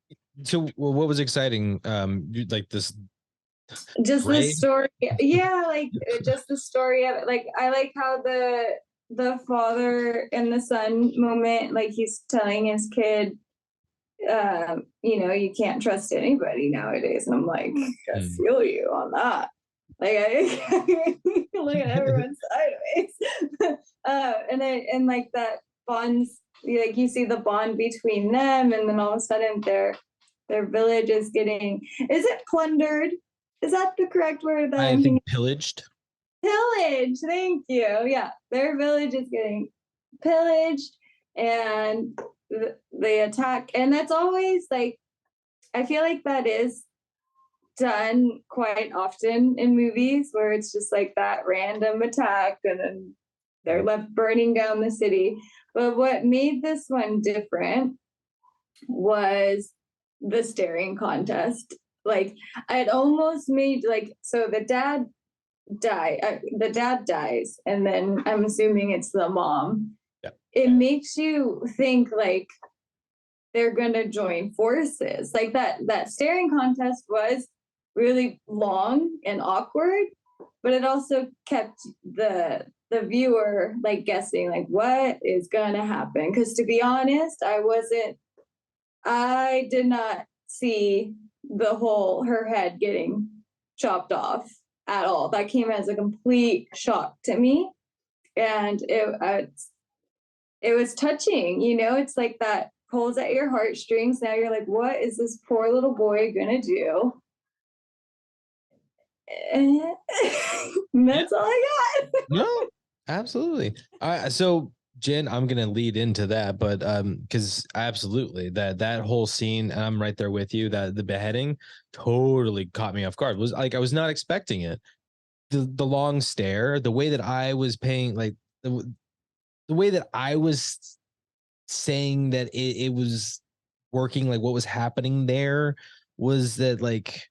S1: So what was exciting? Like this,
S2: just the story. Yeah, like just the story of it. Like I like how the father and the son moment, like he's telling his kid, you can't trust anybody nowadays. And I'm like, I feel you on that. Like I look at everyone sideways. And like that bonds, like you see the bond between them, and then all of a sudden their village is it plundered? Is that the correct word?
S1: I think pillaged.
S2: Pillaged, thank you. Yeah, their village is getting pillaged, and they attack, and that's always like, I feel like that is done quite often in movies, where it's just like that random attack, and then they're left burning down the city. But what made this one different was the staring contest. Like it almost made so the dad dies, and then I'm assuming it's the mom. It makes you think like they're gonna join forces. Like that staring contest was really long and awkward, but it also kept the viewer like guessing like what is gonna happen. Because to be honest, I did not see her head getting chopped off at all. That came as a complete shock to me, and it was touching. It's like that pulls at your heartstrings. Now you're like, what is this poor little boy gonna do? And that's all I got.
S1: No, absolutely. So Jen, I'm gonna lead into that, but because absolutely that whole scene, and I'm right there with you. That the beheading totally caught me off guard. Was like I was not expecting it. The long stare, the way that I was paying, like the way that I was saying that it was working, like what was happening there was that like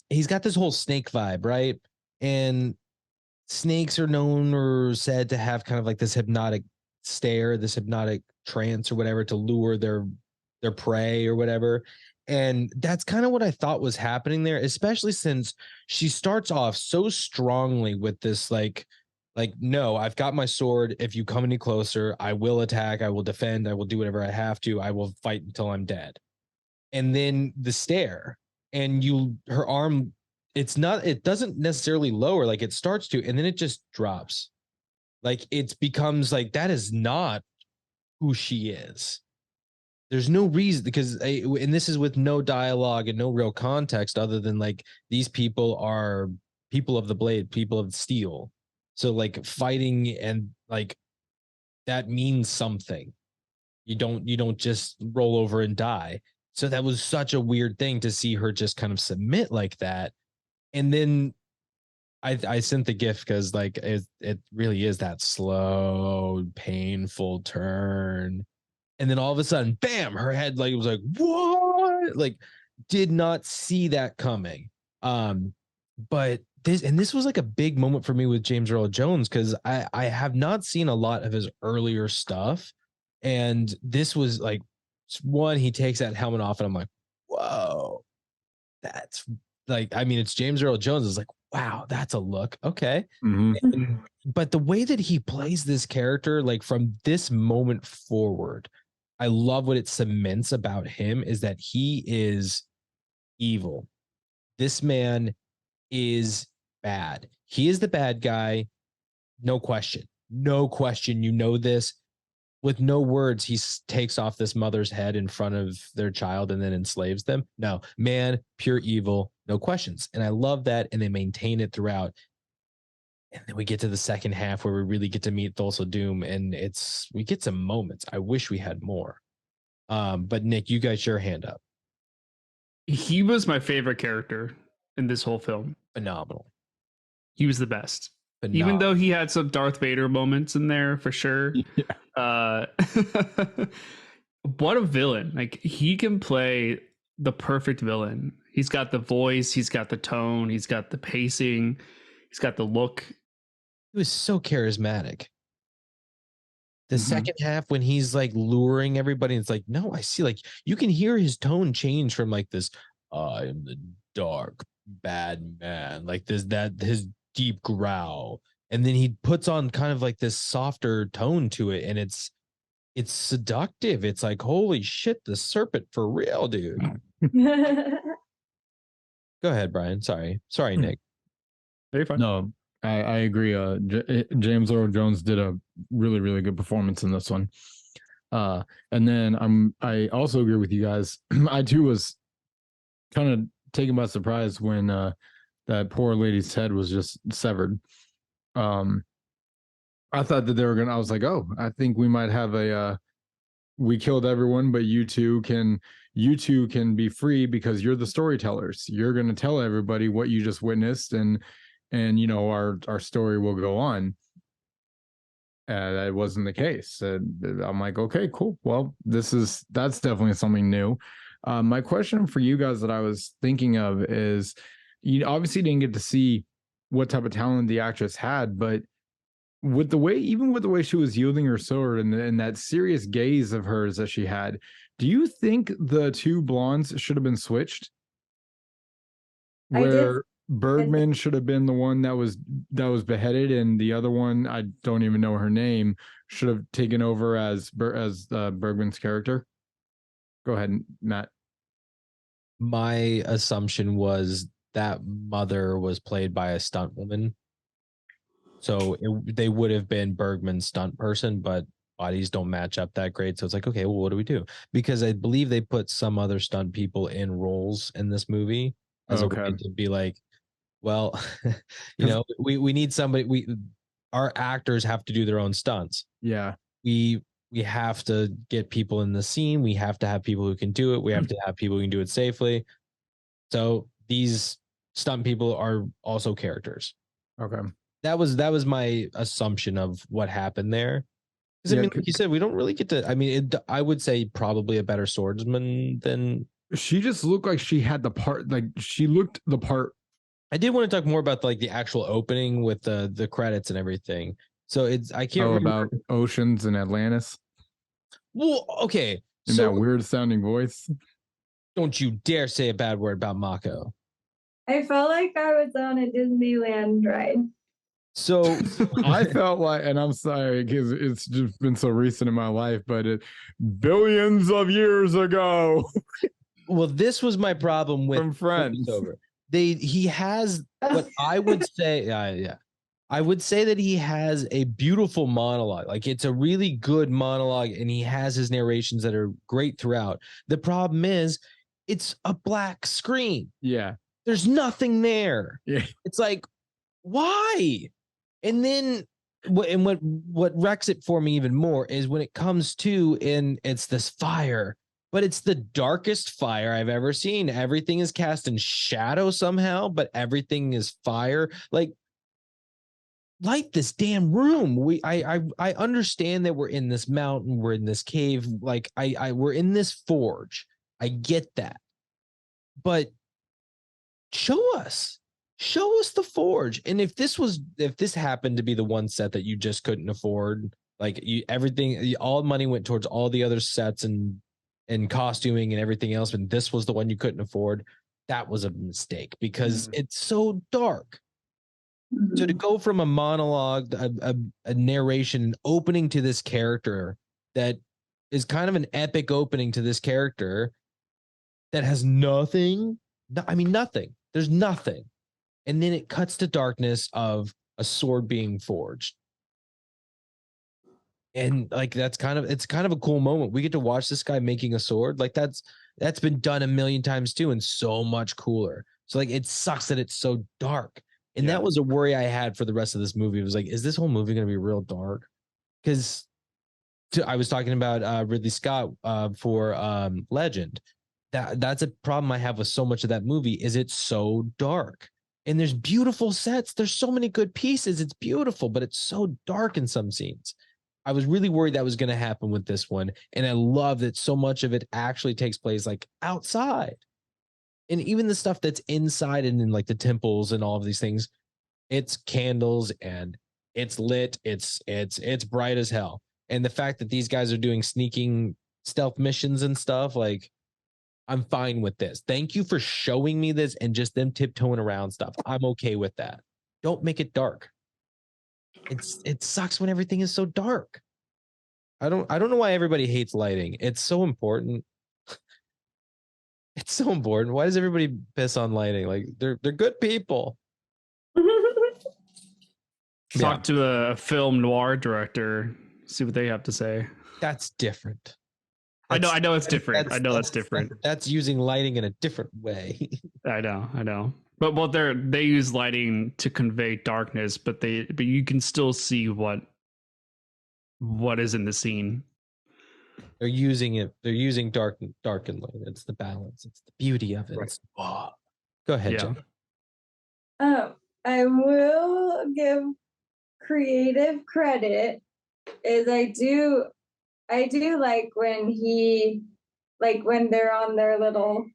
S1: he's got this whole snake vibe, right? And snakes are known or said to have kind of like this hypnotic stare, this hypnotic trance or whatever to lure their prey or whatever. And that's kind of what I thought was happening there, especially since she starts off so strongly with this like, no, I've got my sword. If you come any closer, I will attack, I will defend, I will do whatever I have to, I will fight until I'm dead. And then the stare, and her arm, it doesn't necessarily lower, like it starts to, and then it just drops. Like it becomes like that is not who she is. There's no reason, because and this is with no dialogue and no real context other than like these people are people of the blade, people of steel. So like fighting, and like that means something. You don't just roll over and die. So that was such a weird thing to see her just kind of submit like that. And then I sent the GIF because like it really is that slow, painful turn. And then all of a sudden, bam, her head like was like, what? Like, did not see that coming. But this was like a big moment for me with James Earl Jones, because I have not seen a lot of his earlier stuff. And this was like one, he takes that helmet off, and I'm like, whoa, that's like, I mean, it's James Earl Jones. It's like, wow, that's a look. Okay.
S3: Mm-hmm.
S1: But the way that he plays this character, like from this moment forward, I love what it cements about him is that he is evil. This man is bad. He is the bad guy. No question. No question. You know this. With no words, he takes off this mother's head in front of their child and then enslaves them. No, man, pure evil, no questions. And I love that. And they maintain it throughout. And then we get to the second half where we really get to meet Thulsa Doom, and we get some moments. I wish we had more. But Nick, you got your hand up.
S4: He was my favorite character in this whole film.
S1: Phenomenal.
S4: He was the best.
S1: Phenomenal.
S4: Even though he had some Darth Vader moments in there for sure. Yeah. What a villain. Like, he can play the perfect villain. He's got the voice, he's got the tone, he's got the pacing, he's got the look.
S1: He was so charismatic. The second half, when he's like luring everybody, it's like, no, I see, like you can hear his tone change from like this, I am the dark, bad man, like this, that his deep growl. And then he puts on kind of like this softer tone to it. And it's seductive. It's like, holy shit, the serpent for real, dude. Go ahead, Brian. Sorry, Nick.
S4: Very fun.
S3: No, I agree. James Earl Jones did a really, really good performance in this one. And then I also agree with you guys. I too was kind of taken by surprise when that poor lady's head was just severed. I thought that they were gonna. I was like, oh, I think we might have we killed everyone, but you two can be free because you're the storytellers. You're gonna tell everybody what you just witnessed, and you know our story will go on. That wasn't the case. I'm like, okay, cool. Well, that's definitely something new. My question for you guys that I was thinking of is, you obviously didn't get to see what type of talent the actress had, but with the way, even with the way she was wielding her sword and that serious gaze of hers that she had, do you think the two blondes should have been switched?
S2: I did.
S3: Where Bergman should have been the one that was beheaded, and the other one, I don't even know her name, should have taken over as Bergman's character. Go ahead, Matt.
S1: My assumption was that mother was played by a stunt woman. So they would have been Bergman's stunt person, but bodies don't match up that great. So it's like, okay, well, what do we do? Because I believe they put some other stunt people in roles in this movie as a way to be like, well, you know, we need somebody. Our actors have to do their own stunts.
S3: Yeah.
S1: We have to get people in the scene. We have to have people who can do it. We have to have people who can do it safely. So these stunt people are also characters.
S3: Okay.
S1: That was my assumption of what happened there. Because I mean, like you said, we don't really get to. I mean, I would say probably a better swordsman than.
S3: She just looked like she had the part. Like she looked the part.
S1: I did want to talk more about like the actual opening with the credits and everything. So I can't remember
S3: about oceans and Atlantis.
S1: Well, okay.
S3: In that weird sounding voice.
S1: Don't you dare say a bad word about Mako.
S2: I felt like I was on a Disneyland ride.
S1: So
S3: I felt like, and I'm sorry because it's just been so recent in my life, but billions of years ago.
S1: Well, this was my problem with
S3: From Friends.
S1: He has what I would say. Yeah. I would say that he has a beautiful monologue. Like it's a really good monologue, and he has his narrations that are great throughout. The problem is, it's a black screen.
S3: Yeah.
S1: There's nothing there.
S3: Yeah.
S1: It's like, why? And then what wrecks it for me even more is when it comes to, and it's this fire, but it's the darkest fire I've ever seen. Everything is cast in shadow somehow, but everything is fire. Like, light this damn room. I understand that we're in this mountain, we're in this cave, like we're in this forge. I get that. But show us the forge. And if this happened to be the one set that you just couldn't afford, like all money went towards all the other sets and costuming and everything else, and this was the one you couldn't afford, that was a mistake because it's so dark. So to go from a monologue, a narration, an opening to this character that is kind of an epic opening to this character that has nothing. I mean, nothing. There's nothing. And then it cuts to darkness of a sword being forged. And like, it's kind of a cool moment. We get to watch this guy making a sword. Like that's been done a million times too, and so much cooler. So like, it sucks that it's so dark. And that was a worry I had for the rest of this movie. It was like, is this whole movie going to be real dark? Because I was talking about Ridley Scott for Legend. That's a problem I have with so much of that movie is it's so dark. And there's beautiful sets. There's so many good pieces. It's beautiful, but it's so dark in some scenes. I was really worried that was going to happen with this one. And I love that so much of it actually takes place like outside. And even the stuff that's inside and in like the temples and all of these things, it's candles and it's lit. It's bright as hell. And the fact that these guys are doing sneaking stealth missions and stuff, like, I'm fine with this. Thank you for showing me this and just them tiptoeing around stuff. I'm okay with that. Don't make it dark. It sucks when everything is so dark. I don't know why everybody hates lighting. It's so important. It's so important. Why does everybody piss on lighting? Like they're good people.
S4: Talk to a film noir director, see what they have to say.
S1: That's different.
S4: I know it's different. I know that's different.
S1: That's using lighting in a different way.
S4: I know. But they use lighting to convey darkness, but you can still see what is in the scene.
S1: They're using dark and light. It's the balance. It's the beauty of it.
S4: Right.
S1: Go ahead, Jen.
S2: I will give creative credit is I do like when when they're on their little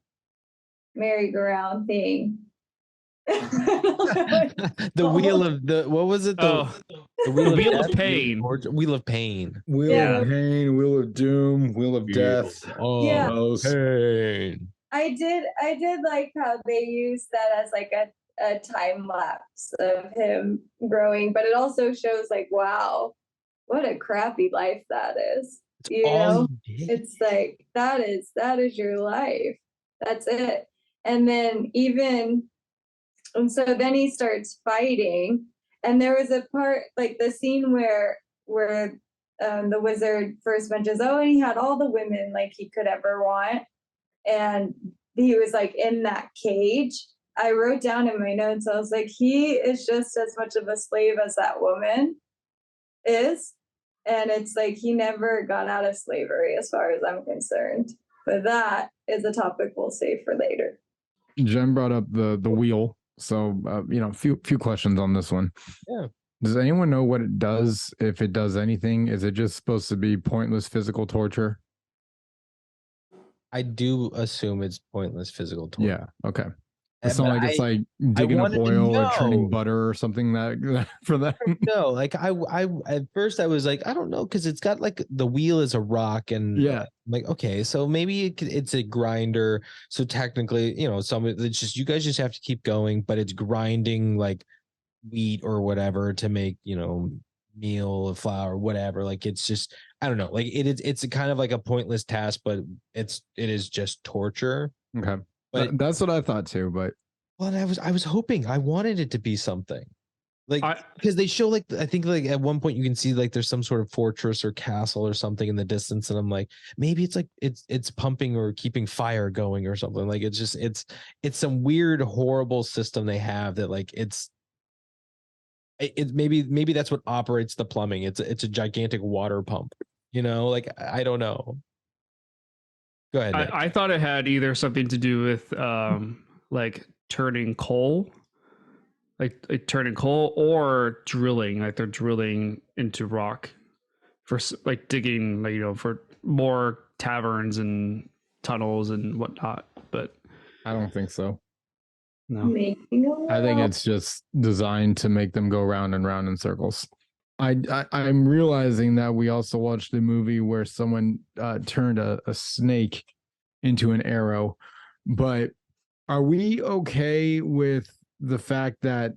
S2: merry-go-round thing
S1: The wheel of the what was it?
S4: Oh,
S1: The
S4: the wheel of
S1: death?
S4: pain.
S1: Wheel of pain.
S3: Wheel
S2: Yeah.
S3: of pain, wheel of doom, wheel of death.
S2: Yeah.
S3: Those.
S1: Pain.
S2: I did like how they used that as like a time lapse of him growing, but it also shows like, wow, what a crappy life that is. You know, it's like that is your life. That's it. And then and so then he starts fighting, and there was a part like the scene where the wizard first mentions, oh, and he had all the women like he could ever want, and he was like in that cage. I wrote down in my notes, I was like, he is just as much of a slave as that woman is. And it's like he never got out of slavery as far as I'm concerned. But that is a topic we'll save for later.
S3: Jen brought up the wheel. So, few questions on this one.
S1: Yeah.
S3: Does anyone know what it does? If it does anything, is it just supposed to be pointless physical torture?
S1: I do assume it's pointless physical torture.
S3: Yeah. Okay. It's not like it's like digging up oil or churning butter or something that for them.
S1: No, like I at first I was like, I don't know, because it's got like the wheel is a rock, and
S3: yeah,
S1: I'm like, okay, so maybe it's a grinder. So technically, it's just you guys just have to keep going, but it's grinding like wheat or whatever to make meal, flour, whatever. Like it's just, I don't know, like it's a kind of like a pointless task, but it is just torture.
S3: Okay.
S1: But
S3: that's what I thought too. But
S1: well, I was hoping, I wanted it to be something like, because they show like, I think like at one point you can see like there's some sort of fortress or castle or something in the distance, and I'm like, maybe it's like it's pumping or keeping fire going or something. Like it's just it's some weird horrible system they have that like maybe that's what operates the plumbing. It's a gigantic water pump. Like I don't know. Go ahead.
S4: I thought it had either something to do with like turning coal, like turning coal, or drilling, like they're drilling into rock for like digging, like, for more taverns and tunnels and whatnot. But
S3: I don't think so.
S4: No,
S3: I think it's just designed to make them go round and round in circles. I'm realizing that we also watched a movie where someone turned a snake into an arrow, but are we okay with the fact that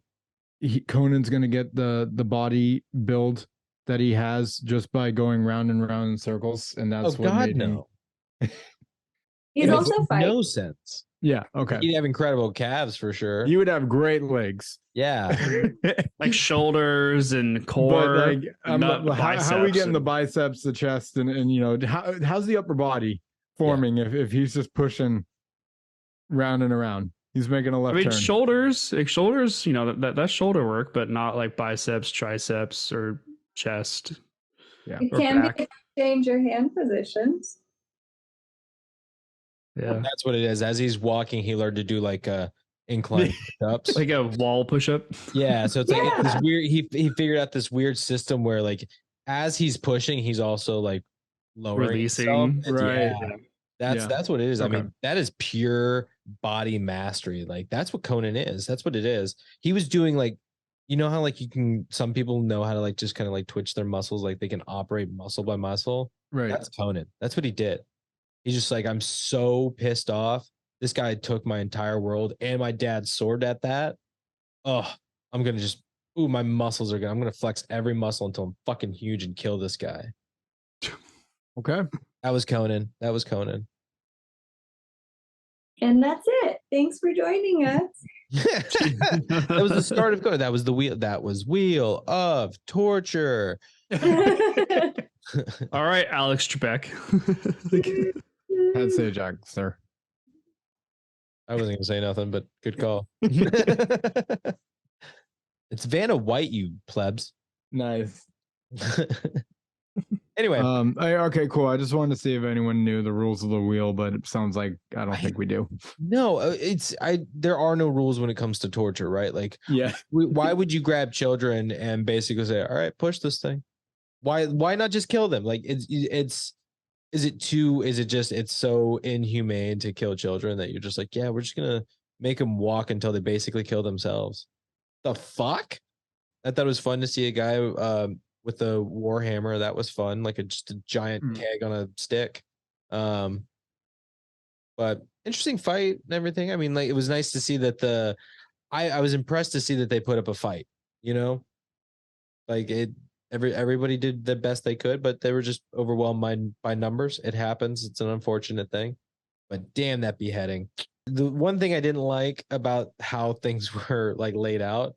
S3: Conan's going to get the body build that he has just by going round and round in circles, and that's what made him...
S2: He's also fighting.
S1: No sense.
S3: Yeah. Okay.
S1: He'd have incredible calves for sure.
S3: You would have great legs.
S1: Yeah.
S4: like shoulders and core.
S3: But like, how are we getting the biceps, the chest, and how's the upper body forming if he's just pushing round and around? He's making a left turn.
S4: Shoulders, that's shoulder work, but not like biceps, triceps, or chest.
S3: Yeah.
S2: It can be change your hand positions.
S4: Yeah,
S1: well, that's what it is. As he's walking, he learned to do like incline push-ups,
S4: like a wall push-up.
S1: Yeah, so it's like this weird. He figured out this weird system where like as he's pushing, he's also like lowering,
S4: releasing.
S1: Right. Yeah. That's what it is.
S3: Okay.
S1: I mean, that is pure body mastery. Like that's what Conan is. That's what it is. He was doing like, how like some people know how to like just kind of like twitch their muscles, like they can operate muscle by muscle.
S3: Right.
S1: That's Conan. That's what he did. He's just like, I'm so pissed off. This guy took my entire world and my dad's sword at that. Oh, I'm going to my muscles I'm going to flex every muscle until I'm fucking huge and kill this guy.
S3: Okay.
S1: That was Conan.
S2: And that's it. Thanks for joining us.
S1: That was the start of Conan. That was the wheel. That was Wheel of Torture.
S4: All right, Alex Trebek.
S3: I'd say Jack, sir.
S1: I wasn't gonna say nothing, but good call. It's Vanna White, you plebs.
S3: Nice.
S1: Anyway.
S3: Okay, cool. I just wanted to see if anyone knew the rules of the wheel, but it sounds like I don't think we do.
S1: No, there are no rules when it comes to torture, right? Like,
S3: yeah.
S1: Why would you grab children and basically say, all right, push this thing? Why not just kill them? Like it's so inhumane to kill children that you're just like, yeah, we're just gonna make them walk until they basically kill themselves. The fuck? I thought it was fun to see a guy with a warhammer. That was fun, like just a giant keg on a stick. But interesting fight and everything. I mean, like it was nice to see that I was impressed to see that they put up a fight. You know, like everybody did the best they could, but they were just overwhelmed by numbers. It happens. It's an unfortunate thing. But damn, that beheading. The one thing I didn't like about how things were like laid out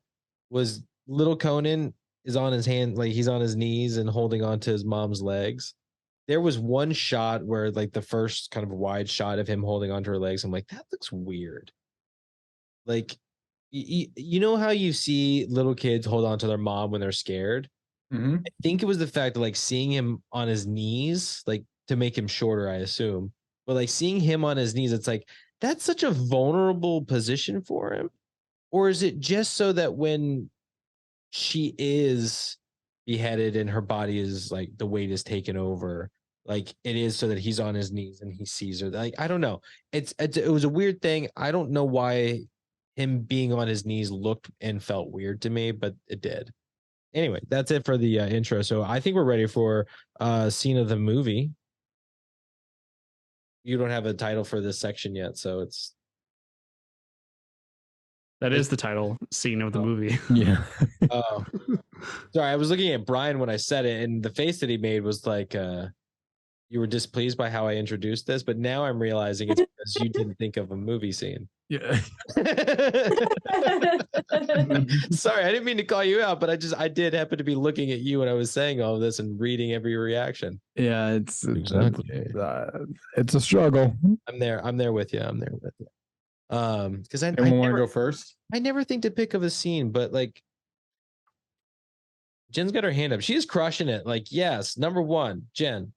S1: was little Conan is on his hand, like he's on his knees and holding onto his mom's legs. There was one shot where like the first kind of wide shot of him holding onto her legs. I'm like, that looks weird. Like, you know how you see little kids hold on to their mom when they're scared?
S3: Mm-hmm.
S1: I think it was the fact of like seeing him on his knees, like to make him shorter, I assume. But like seeing him on his knees, it's like, that's such a vulnerable position for him. Or is it just so that when she is beheaded and her body is like the weight is taken over, like it is so that he's on his knees and he sees her? Like, I don't know. It was a weird thing. I don't know why him being on his knees looked and felt weird to me, but it did. Anyway, that's it for the intro. So I think we're ready for scene of the movie. You don't have a title for this section yet, so
S4: that is the title, scene of the movie.
S3: Yeah.
S1: Oh, sorry. I was looking at Brian when I said it, and the face that he made was like, you were displeased by how I introduced this, but now I'm realizing it's because you didn't think of a movie scene.
S3: Yeah.
S1: Sorry, I didn't mean to call you out, but I did happen to be looking at you when I was saying all of this and reading every reaction.
S3: Yeah, it's
S1: Exactly.
S3: it's a struggle.
S1: I'm there with you. Because I
S3: Anyone want to go first?
S1: I never think to pick of a scene, but like Jen's got her hand up. She's crushing it. Like, yes, number one, Jen.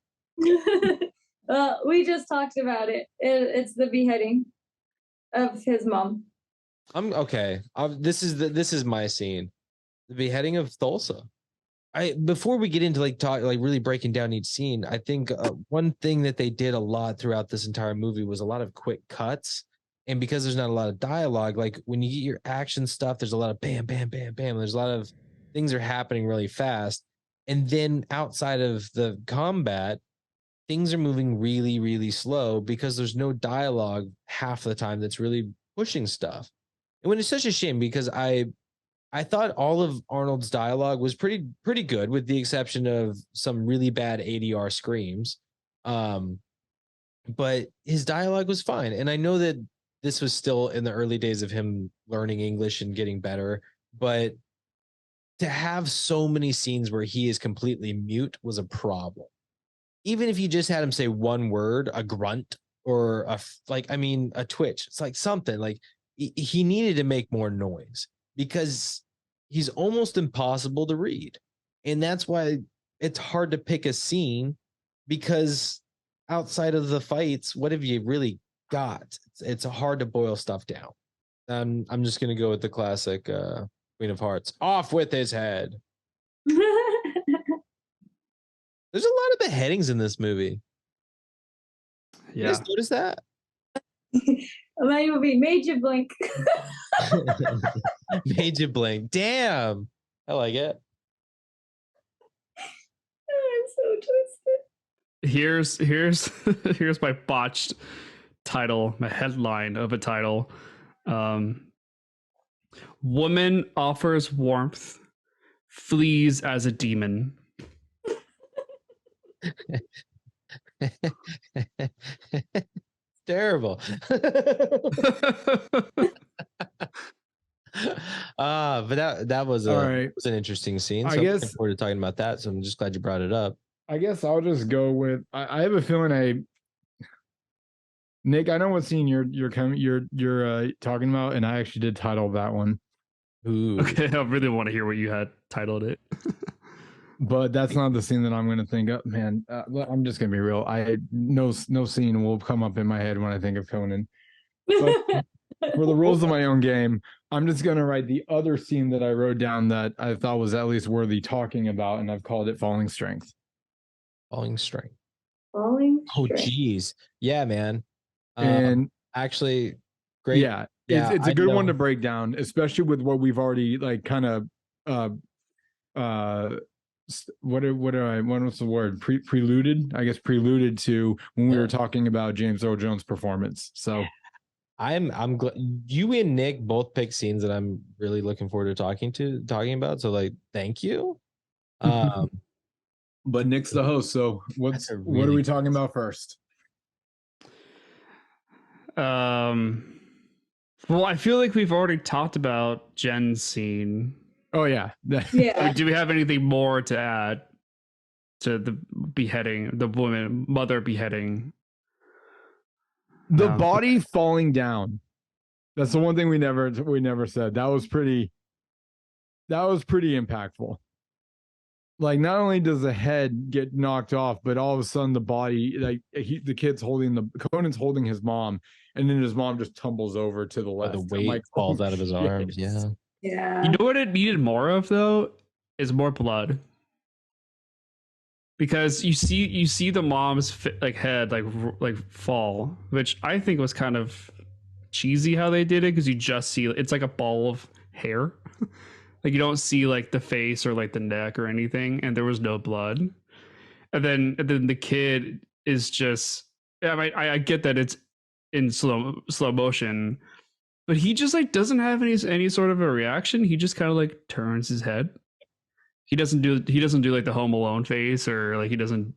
S2: Well, we just talked about it. It's the beheading of his mom.
S1: I'm okay. This is my scene, the beheading of Thulsa. Before we get into like talk, like really breaking down each scene, I think one thing that they did a lot throughout this entire movie was a lot of quick cuts. And because there's not a lot of dialogue, like when you get your action stuff, there's a lot of bam, bam, bam, bam. There's a lot of things are happening really fast. And then outside of the combat, things are moving really, really slow because there's no dialogue half the time that's really pushing stuff. And when it's such a shame, because I thought all of Arnold's dialogue was pretty good, with the exception of some really bad ADR screams. But his dialogue was fine. And I know that this was still in the early days of him learning English and getting better, but to have so many scenes where he is completely mute was a problem. Even if you just had him say one word, a grunt or a twitch, it's like something like he needed to make more noise because he's almost impossible to read. And that's why it's hard to pick a scene, because outside of the fights, what have you really got? It's hard to boil stuff down. I'm just going to go with the classic Queen of Hearts. Off with his head. There's a lot of beheadings in this movie.
S4: Yeah.
S1: You guys notice that?
S2: My movie made you blink.
S1: Made you blink. Damn. I like it.
S2: I'm so twisted.
S4: Here's my botched title, my headline of a title. Woman offers warmth, flees as a demon.
S1: Terrible. But that was was an interesting scene. So
S3: I
S1: I'm
S3: guess
S1: looking forward to talking about that. So I'm just glad you brought it up.
S3: I guess I'll just go with. I have a feeling Nick, I know what scene you're talking about, and I actually did title that one.
S1: Ooh.
S4: Okay, I really want to hear what you had titled it.
S3: But that's not the scene that I'm going to think of, man. I'm just going to be real. No scene will come up in my head when I think of Conan. But for the rules of my own game, I'm just going to write the other scene that I wrote down that I thought was at least worthy talking about, and I've called it Falling Strength.
S1: Falling Strength.
S2: Falling
S1: Oh,
S2: Strength.
S1: geez. Yeah, man.
S3: And
S1: actually, great.
S3: Yeah,
S1: Yeah,
S3: it's a
S1: I
S3: good one
S1: know.
S3: to break down, especially with what we've already like kind of uh what was the word preluded, I guess, preluded to when we were talking about James Earl Jones' performance. So
S1: I'm glad you and Nick both picked scenes that I'm really looking forward to talking about. So like, thank you.
S3: but Nick's the host, so
S1: That's a
S3: what are
S1: really
S3: we talking about first?
S4: Well, I feel like we've already talked about Jen's scene.
S3: Oh yeah.
S2: Yeah.
S4: Do we have anything more to add to the beheading, the mother beheading?
S3: The body falling down. That's the one thing we never said. That was pretty impactful. Like, not only does the head get knocked off, but all of a sudden the body, like the kid's Conan's holding his mom, and then his mom just tumbles over to the left.
S1: the weight falls out of his arms. Yeah.
S2: Yeah.
S4: You know what it needed more of though is more blood. Because you see the mom's head like fall, which I think was kind of cheesy how they did it, because you just see it's like a ball of hair. Like you don't see like the face or like the neck or anything, and there was no blood. And then the kid is just, I get that it's in slow motion, but he just like doesn't have any sort of a reaction. He just kind of like turns his head. He doesn't do like the Home Alone face, or like he doesn't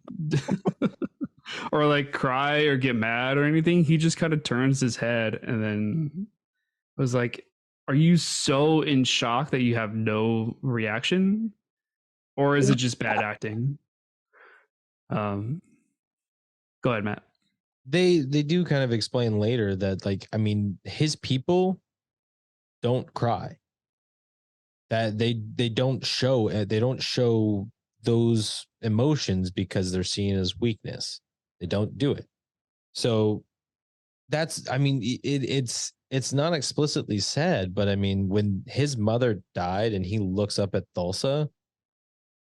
S4: or like cry or get mad or anything. He just kind of turns his head, and then was like, are you so in shock that you have no reaction, or is it just bad acting? Go ahead, Matt.
S1: They do kind of explain later that, like, I mean, his people don't cry. That they don't show those emotions because they're seen as weakness. They don't do it. So that's, I mean, it's not explicitly said, but I mean, when his mother died and he looks up at Thulsa,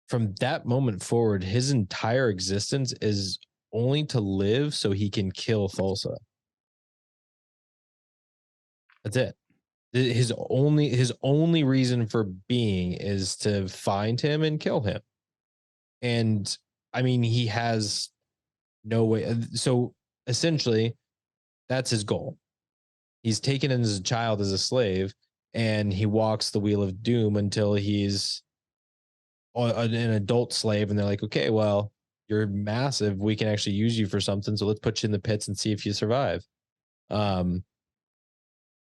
S1: from that moment forward, his entire existence is only to live so he can kill Thulsa. That's it. His only reason for being is to find him and kill him. And I mean, he has no way. So essentially, that's his goal. He's taken in as a child, as a slave, and he walks the wheel of doom until he's an adult slave. And they're like, okay, well, you're massive. We can actually use you for something. So let's put you in the pits and see if you survive.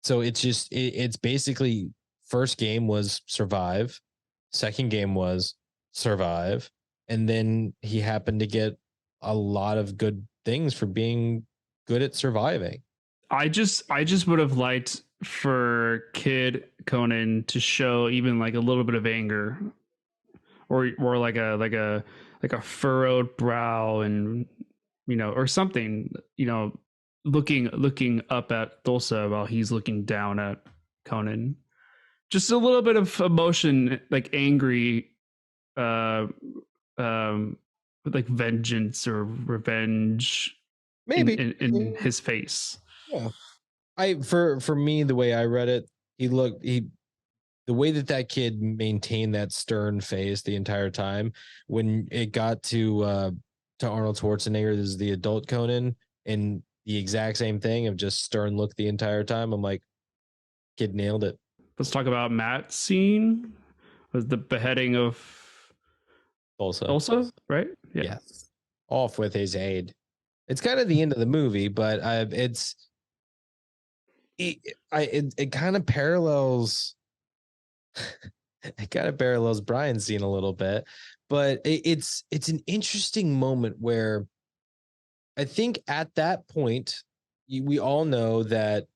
S1: So it's just, it's basically, first game was survive. Second game was survive. And then he happened to get a lot of good things for being good at surviving. I just
S4: would have liked for Kid Conan to show even like a little bit of anger, or like a furrowed brow, and or something, looking up at Thulsa while he's looking down at Conan. Just a little bit of emotion, like angry, like vengeance or revenge,
S1: maybe
S4: in his face.
S1: Yeah. For me, the way I read it, the way that kid maintained that stern face the entire time, when it got to Arnold Schwarzenegger, this is the adult Conan, and the exact same thing of just stern look the entire time. I'm like, kid nailed it.
S4: Let's talk about Matt's scene. Was the beheading of Thulsa, right?
S1: Yeah. Yes. Off with his aid. It's kind of the end of the movie, but it kind of parallels Brian's scene a little bit, but it's an interesting moment where I think at that point we all know that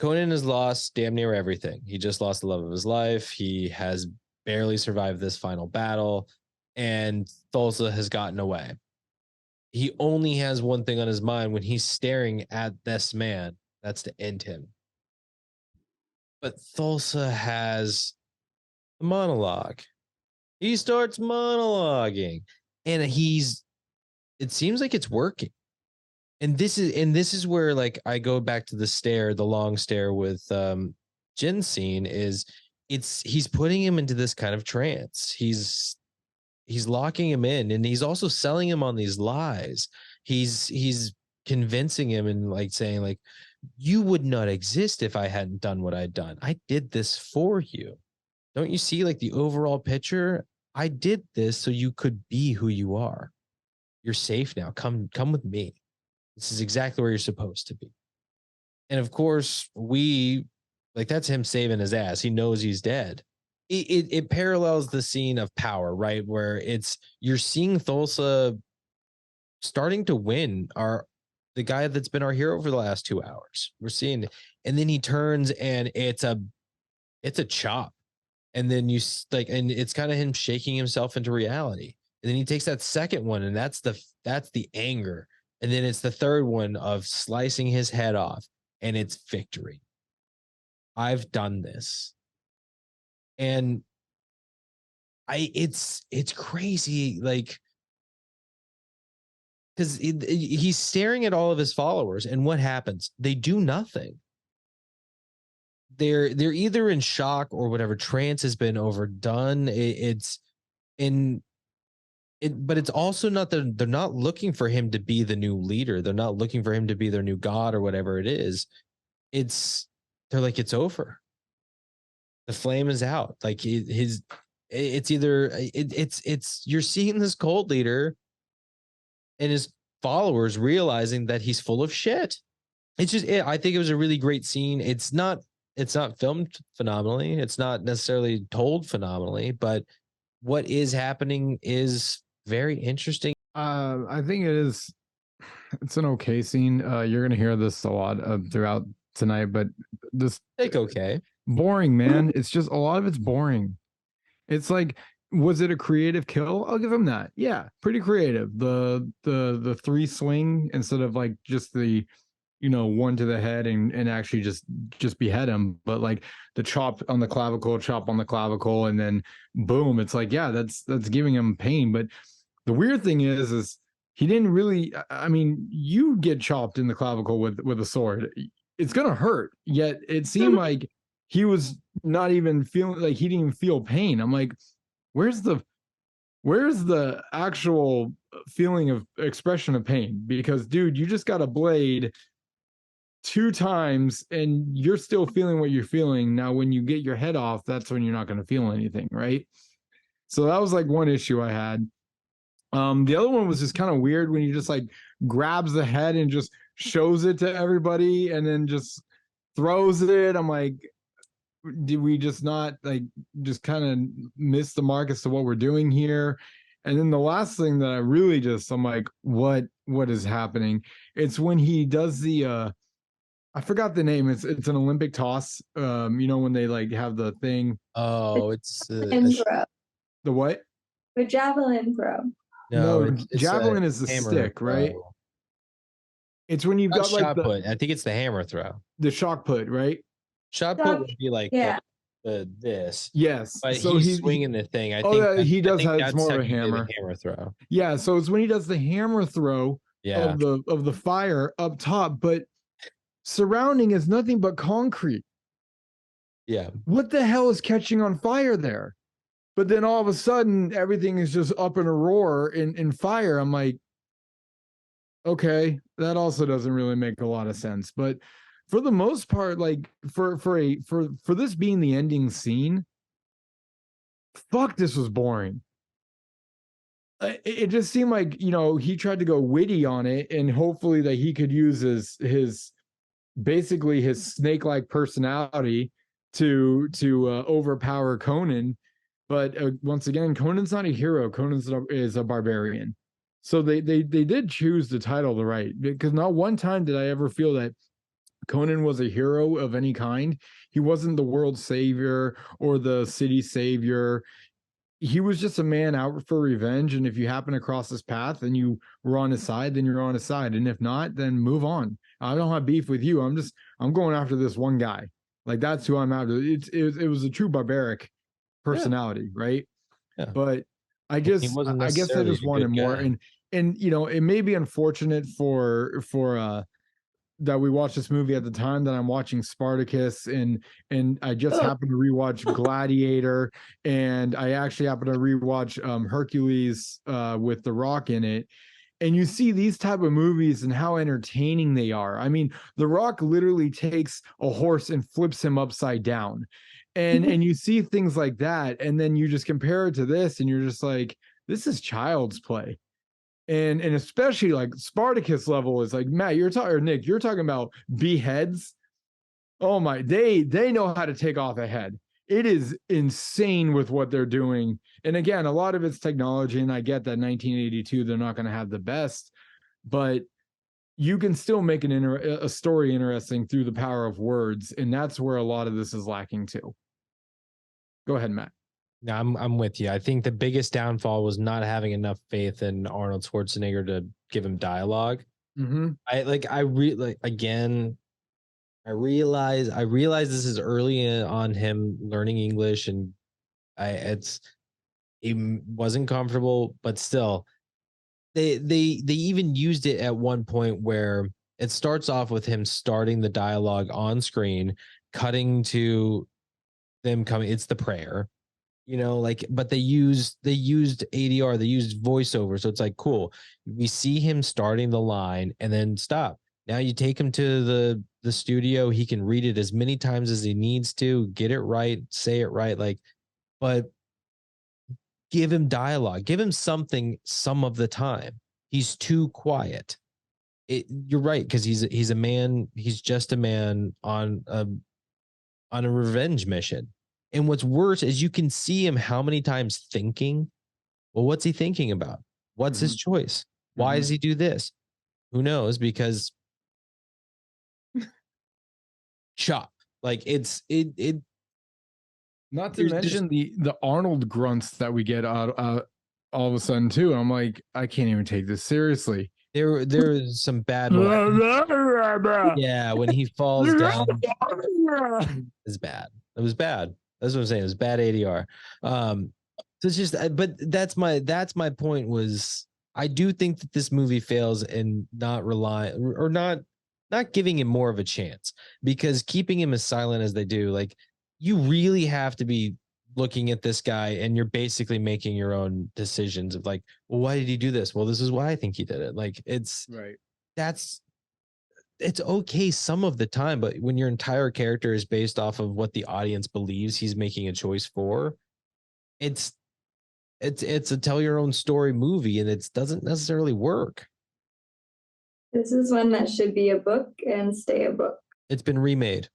S1: Conan has lost damn near everything. He just lost the love of his life. He has barely survived this final battle, and Thulsa has gotten away. He only has one thing on his mind when he's staring at this man. That's to end him. But Thulsa has a monologue. He starts monologuing, and it seems like it's working. And this is where like I go back to the long stare with Jin's scene is he's putting him into this kind of trance. He's locking him in, and he's also selling him on these lies. He's convincing him and like saying like, you would not exist if I hadn't done what I'd done. I did this for you. Don't you see like the overall picture? I did this so you could be who you are. You're safe now. Come with me. This is exactly where you're supposed to be. And of course, that's him saving his ass. He knows he's dead. It parallels the scene of Power, right? Where you're seeing Thulsa starting to win the guy that's been our hero for the last 2 hours. We're seeing, and then he turns and it's a chop. And then and it's kind of him shaking himself into reality. And then he takes that second one, and that's the anger. And then it's the third one of slicing his head off, and it's victory. I've done this. And it's crazy, like, because he's staring at all of his followers, and what happens? They do nothing. They're either in shock or whatever. Trance has been overdone. But it's also not that they're not looking for him to be the new leader. They're not looking for him to be their new god or whatever it is. They're like, it's over. The flame is out. Like you're seeing this cult leader and his followers realizing that he's full of shit. I think it was a really great scene. It's not filmed phenomenally. It's not necessarily told phenomenally, but what is happening is very interesting.
S3: I think it's an okay scene. You're gonna hear this a lot throughout tonight, but this
S1: okay.
S3: Boring, man. It's just a lot of it's boring. It's like, was it a creative kill? I'll give him that. Yeah, pretty creative. The 3 swing instead of like just the one to the head and actually just behead him, but like the chop on the clavicle, and then boom, it's like, yeah, that's giving him pain. But the weird thing is he didn't really, I mean, you get chopped in the clavicle with a sword, it's gonna hurt, yet it seemed like he was not even feeling, like he didn't even feel pain. I'm like, where's the actual feeling of expression of pain? Because dude, you just got a blade 2 times and you're still feeling what you're feeling. Now, when you get your head off, that's when you're not going to feel anything, right? So that was like one issue I had. The other one was just kind of weird when he just like grabs the head and just shows it to everybody and then just throws it. I'm like, did we just not like just kind of miss the mark as to what we're doing here? And then the last thing that I really I'm like, what is happening? It's when he does the I forgot the name. It's an Olympic toss. When they like have the thing.
S1: Oh, it's
S3: the what?
S2: The javelin throw.
S3: No, it's javelin is the stick,
S1: throw.
S3: Right? It's when you've got like
S1: shot put. I think it's the hammer throw.
S3: The shot put, right?
S1: Shot put would be like this.
S3: Yes.
S1: But
S3: so
S1: he's swinging the thing.
S3: He does have it's more of a hammer.
S1: Hammer throw.
S3: Yeah. So it's when he does the hammer throw of the fire up top, but surrounding is nothing but concrete.
S1: Yeah.
S3: What the hell is catching on fire there? But then all of a sudden, everything is just up in a roar in fire. I'm like, okay, that also doesn't really make a lot of sense. But for the most part, like for this being the ending scene, fuck, this was boring. It just seemed like, he tried to go witty on it, and hopefully that he could use his basically his snake-like personality to overpower Conan. But once again, Conan's not a hero. Conan is a barbarian. So they did choose the title right, because not one time did I ever feel that Conan was a hero of any kind. He wasn't the world savior or the city savior. He was just a man out for revenge. And if you happen to cross his path and you were on his side, then you're on his side. And if not, then move on. I don't have beef with you. I'm going after this one guy. Like, that's who I'm after. It was a true barbaric personality, right?
S1: Yeah.
S3: But I guess I just wanted more. And and you know, it may be unfortunate for that we watched this movie at the time that I'm watching Spartacus, and I just happened to rewatch Gladiator, and I actually happened to rewatch Hercules with The Rock in it. And you see these type of movies and how entertaining they are. I mean, The Rock literally takes a horse and flips him upside down. And you see things like that, and then you just compare it to this, and you're just like, this is child's play. And especially like Spartacus level is like, Matt, you're talking, or Nick, you're talking about beheads. Oh my, they know how to take off a head. It is insane with what they're doing. And again, a lot of it's technology, and I get that 1982 they're not going to have the best, but you can still make a story interesting through the power of words, and that's where a lot of this is lacking too. Go ahead, Matt.
S1: No, I'm with you. I think the biggest downfall was not having enough faith in Arnold Schwarzenegger to give him dialogue.
S3: Mm-hmm.
S1: I realize this is early on him learning English, and he wasn't comfortable, but still, they even used it at one point where it starts off with him starting the dialogue on screen, cutting to them coming. It's the prayer, you know, like, but they used ADR, they used voiceover, so it's like, cool. We see him starting the line and then stop. Now you take him to the studio, he can read it as many times as he needs to, get it right, say it right, like, but give him dialogue, give him something some of the time. He's too quiet. You're right, because he's a man, he's just a man on a revenge mission. And what's worse is you can see him how many times thinking, well, what's he thinking about? What's his choice? Why does he do this? Who knows? Because chop. Like it
S3: not to mention the Arnold grunts that we get out all of a sudden too. I'm like, I can't even take this seriously.
S1: There is some bad yeah, when he falls down, it's bad. It was bad. That's what I'm saying. It was bad ADR. So it's just, but that's my point. Was I do think that this movie fails in not giving him more of a chance, because keeping him as silent as they do, like, you really have to be looking at this guy and you're basically making your own decisions of like, well, why did he do this? Well, this is why I think he did it. Like, it's right. It's okay some of the time, but when your entire character is based off of what the audience believes he's making a choice for, it's a tell your own story movie, and it doesn't necessarily work.
S2: This is one that should be a book and stay a book.
S1: It's been remade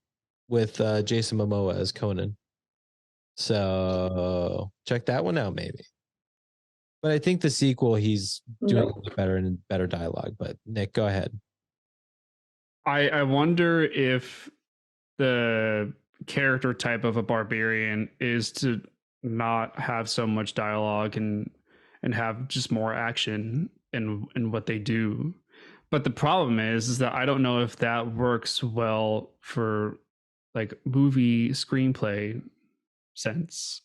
S1: with Jason Momoa as Conan. So check that one out, maybe. But I think the sequel, he's doing better and better dialogue. But Nick, go ahead.
S4: I wonder if the character type of a barbarian is to not have so much dialogue and have just more action in what they do. But the problem is that I don't know if that works well for like movie screenplay sense.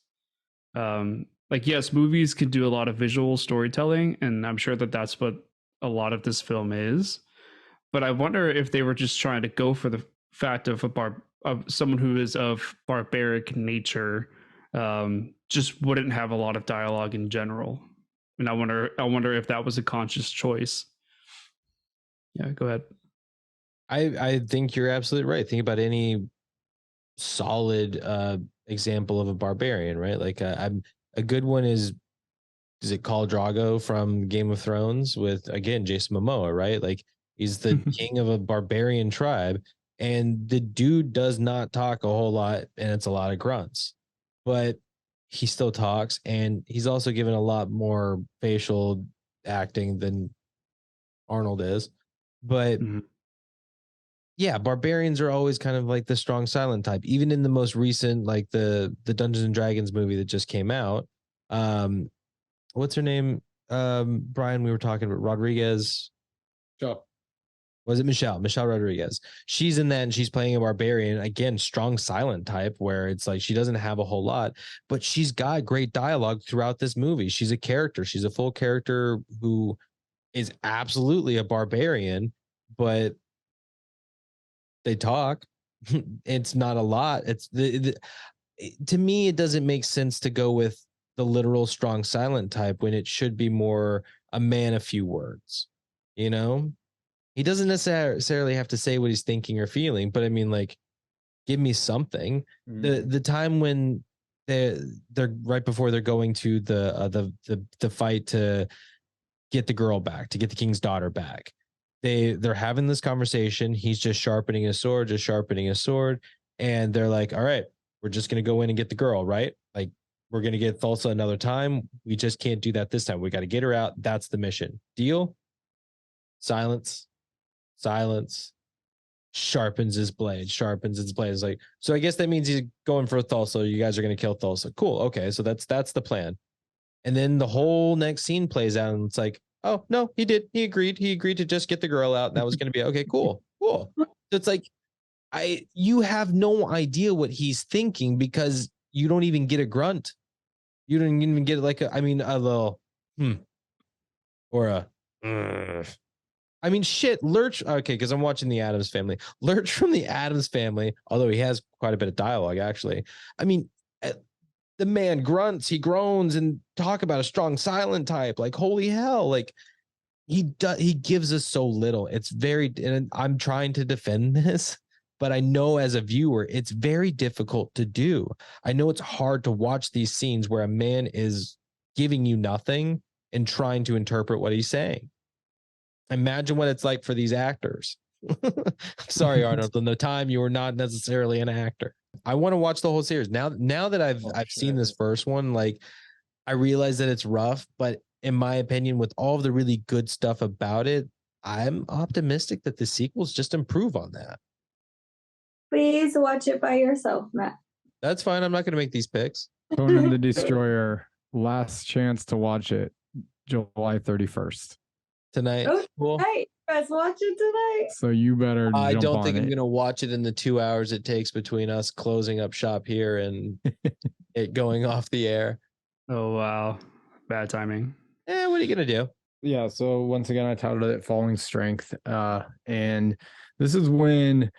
S4: Like, yes, movies can do a lot of visual storytelling, and I'm sure that that's what a lot of this film is. But I wonder if they were just trying to go for the fact of someone who is of barbaric nature, just wouldn't have a lot of dialogue in general. And I wonder if that was a conscious choice. Yeah, go ahead.
S1: I think you're absolutely right. Think about any solid example of a barbarian, right? Like a good one is it Khal Drogo from Game of Thrones with, again, Jason Momoa, right? Like, he's the king of a barbarian tribe, and the dude does not talk a whole lot, and it's a lot of grunts, but he still talks, and he's also given a lot more facial acting than Arnold is. But yeah, barbarians are always kind of like the strong silent type. Even in the most recent, like the Dungeons and Dragons movie that just came out, what's her name? Brian, we were talking about Rodriguez.
S3: Sure.
S1: Was it Michelle Rodriguez? She's in that, and she's playing a barbarian, again, strong silent type, where it's like she doesn't have a whole lot, but she's got great dialogue throughout this movie. She's a character. She's a full character who is absolutely a barbarian, but they talk. It's not a lot. It's to me, it doesn't make sense to go with the literal strong silent type when it should be more a man of few words. You know, he doesn't necessarily have to say what he's thinking or feeling, but I mean, like, give me something. The time when they're right before they're going to the fight to get the girl back, to get the king's daughter back. They're having this conversation. He's just sharpening his sword, and they're like, all right, we're just gonna go in and get the girl, right? Like, we're gonna get Thulsa another time. We just can't do that this time. We got to get her out. That's the mission. Deal? Silence. Sharpens his blade. It's like, so I guess that means he's going for Thulsa. You guys are gonna kill Thulsa. Cool. Okay, so that's the plan. And then the whole next scene plays out, and it's like, oh no, he did. He agreed to just get the girl out. And that was going to be okay. Cool. So it's like, you have no idea what he's thinking because you don't even get a grunt. You don't even get like a little or a. I mean, shit, Lurch. Okay, because I'm watching the Addams Family. Lurch from the Addams Family, although he has quite a bit of dialogue, actually. I mean, the man grunts, he groans, and talk about a strong silent type. Like, holy hell! Like, he gives us so little. It's very, and I'm trying to defend this, but I know as a viewer, it's very difficult to do. I know it's hard to watch these scenes where a man is giving you nothing and trying to interpret what he's saying. Imagine what it's like for these actors. Sorry, Arnold. In the time you were not necessarily an actor. I want to watch the whole series now that I've seen this first one. Like, I realize that it's rough, but in my opinion, with all of the really good stuff about it, I'm optimistic that the sequels just improve on that.
S2: Please watch it by yourself, Matt.
S1: That's fine. I'm not going to make these picks.
S3: Conan the Destroyer, last chance to watch it, July 31st.
S1: Tonight.
S2: Oh,
S1: cool.
S2: Hey, let's watch it tonight.
S3: So you better.
S1: I don't think I'm
S3: it.
S1: going to watch it in the 2 hours it takes between us closing up shop here and it going off the air.
S4: Oh, wow. Bad timing.
S1: What are you going to do?
S3: Yeah. So once again, I titled it Falling Strength. And this is when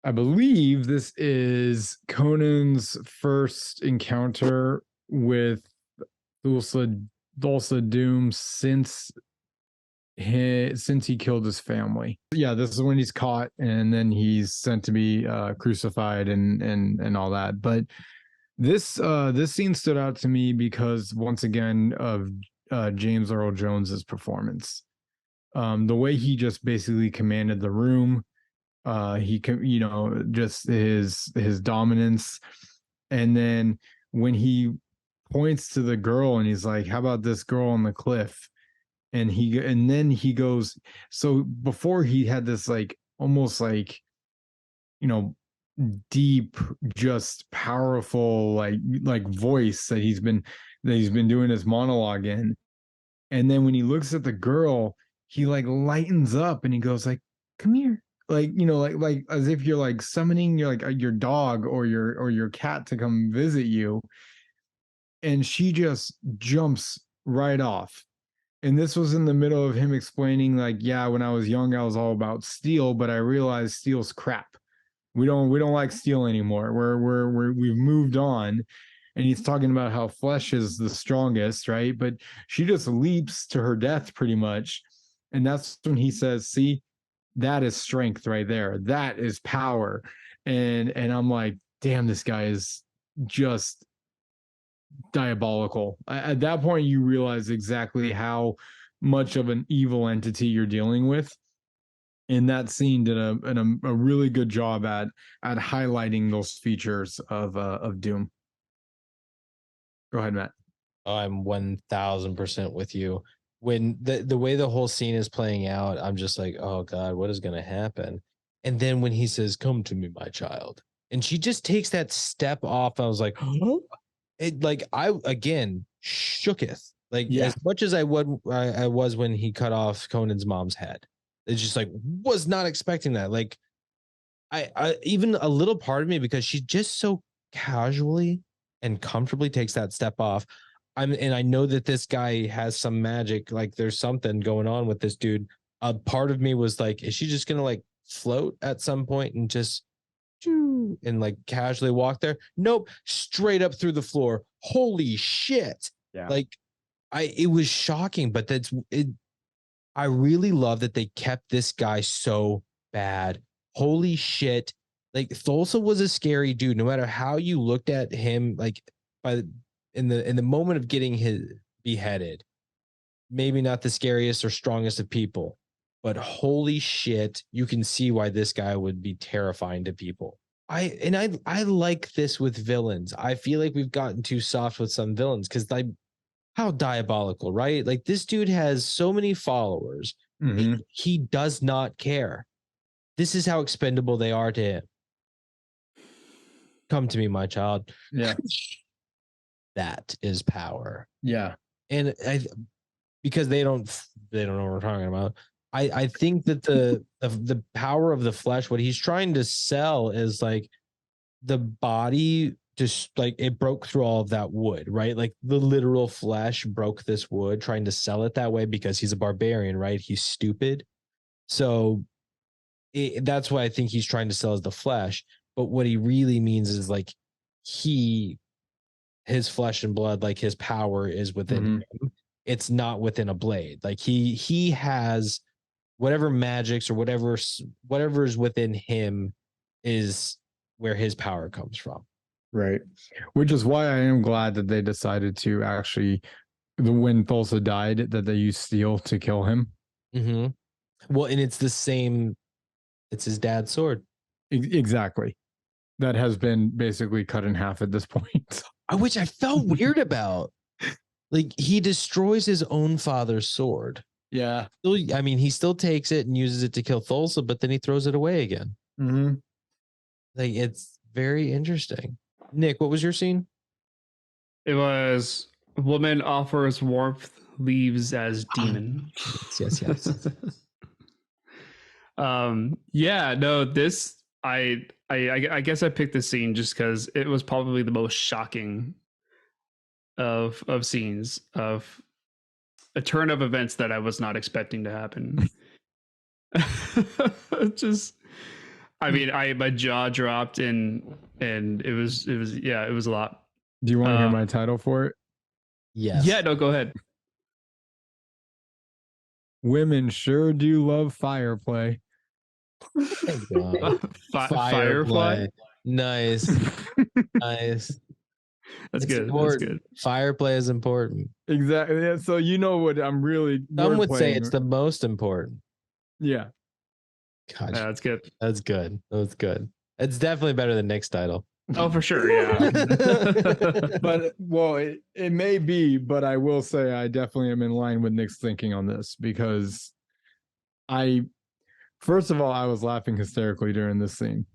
S3: I believe this is Conan's first encounter with Thulsa Doom since he killed his family. Yeah, this is when he's caught and then he's sent to be crucified and all that. But this scene stood out to me because once again of James Earl Jones's performance. The way he just basically commanded the room, just his dominance. And then when he points to the girl and he's like, how about this girl on the cliff? And then he goes, so before he had this like almost like, deep, just powerful like voice that he's been doing his monologue in. And then when he looks at the girl, he like lightens up and he goes like, come here. Like, like as if you're like summoning your dog or your cat to come visit you. And she just jumps right off. And this was in the middle of him explaining, like, yeah, when I was young, I was all about steel, but I realized steel's crap. We don't like steel anymore. We've moved on. And he's talking about how flesh is the strongest, right? But she just leaps to her death pretty much. And that's when he says, see, that is strength right there. That is power. And I'm like, damn, this guy is just diabolical. At that point, you realize exactly how much of an evil entity you're dealing with. And that scene did a really good job at highlighting those features of Doom. Go ahead, Matt.
S1: I'm 1000% with you. When the way the whole scene is playing out, I'm just like, oh God, what is going to happen? And then when he says, come to me, my child, and she just takes that step off, I was like, oh. It like I again shooketh. Like as much as I was when he cut off Conan's mom's head. It's just like was not expecting that. Like I even a little part of me, because she just so casually and comfortably takes that step off. I know that this guy has some magic, like there's something going on with this dude. A part of me was like, is she just gonna like float at some point and just and like casually walk there? Nope, straight up through the floor. Holy shit.
S3: Yeah.
S1: Like it was shocking, but I really love that they kept this guy so bad. Holy shit. Like Thulsa was a scary dude, no matter how you looked at him, like in the moment of getting his beheaded. Maybe not the scariest or strongest of people, but holy shit, you can see why this guy would be terrifying to people. I like this with villains. I feel like we've gotten too soft with some villains because like how diabolical, right? Like this dude has so many followers.
S3: Mhm.
S1: He does not care. This is how expendable they are to him. Come to me, my child.
S3: Yeah.
S1: That is power.
S3: Yeah.
S1: And because they don't know what we're talking about. I think that the power of the flesh, what he's trying to sell is like the body just like it broke through all of that wood, right? Like the literal flesh broke this wood, trying to sell it that way because he's a barbarian, right? He's stupid. So that's why I think he's trying to sell as the flesh. But what he really means is like his flesh and blood, like his power is within him. It's not within a blade. Like he has whatever magics or whatever is within him is where his power comes from.
S3: Right. Which is why I am glad that they decided to actually, when Thulsa died, that they used steel to kill him.
S1: Mm-hmm. Well, and it's the same. It's his dad's sword.
S3: Exactly. That has been basically cut in half at this point.
S1: Which I felt weird about. Like he destroys his own father's sword.
S3: Yeah.
S1: I mean, he still takes it and uses it to kill Thulsa, but then he throws it away again.
S3: Mm-hmm.
S1: Like it's very interesting. Nick, what was your scene?
S4: It was woman offers warmth, leaves as demon.
S1: Yes.
S4: Yeah, no, this I guess I picked this scene just because it was probably the most shocking of scenes of a turn of events that I was not expecting to happen. Just, I mean, my jaw dropped and it was a lot.
S3: Do you want to hear my title for it?
S1: Yes.
S4: Yeah, no, go ahead.
S3: Women sure do love fire play.
S4: Firefly.
S1: Nice. Nice.
S4: That's
S1: It's
S4: good.
S1: important.
S4: That's good.
S1: Fireplay is important.
S3: Exactly. Yeah, so you know what I'm really.
S1: Some would say it's the most important.
S3: Yeah.
S1: Gosh,
S4: Yeah, that's good.
S1: that's good. That's good. It's definitely better than Nick's title.
S4: Oh, for sure. Yeah.
S3: But well, it may be, but I will say I definitely am in line with Nick's thinking on this because first of all, I was laughing hysterically during this scene.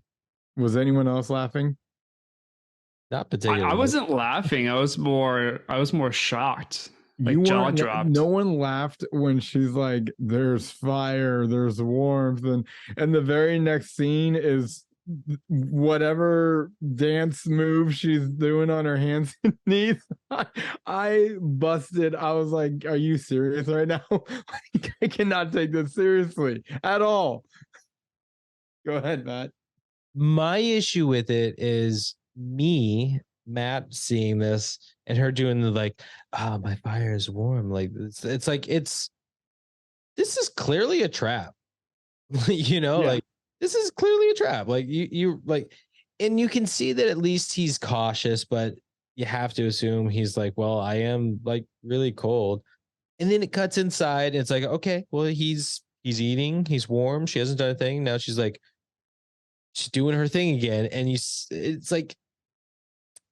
S3: Was anyone else laughing?
S1: Not particularly.
S4: I wasn't laughing. I was more shocked. Like
S3: You
S4: jaw
S3: weren't-
S4: dropped.
S3: No one laughed when she's like, "There's fire, there's warmth," and the very next scene is whatever dance move she's doing on her hands and knees. I busted. I was like, "Are you serious right now?" Like, I cannot take this seriously at all. Go ahead, Matt.
S1: My issue with it is Matt, seeing this and her doing the like, my fire is warm. Like it's like this is clearly a trap. Like this is clearly a trap. Like you like, and you can see that at least he's cautious, but you have to assume he's like, well, I am like really cold. And then it cuts inside and it's like, okay, well, he's eating, he's warm. She hasn't done a thing. Now she's doing her thing again. And it's like,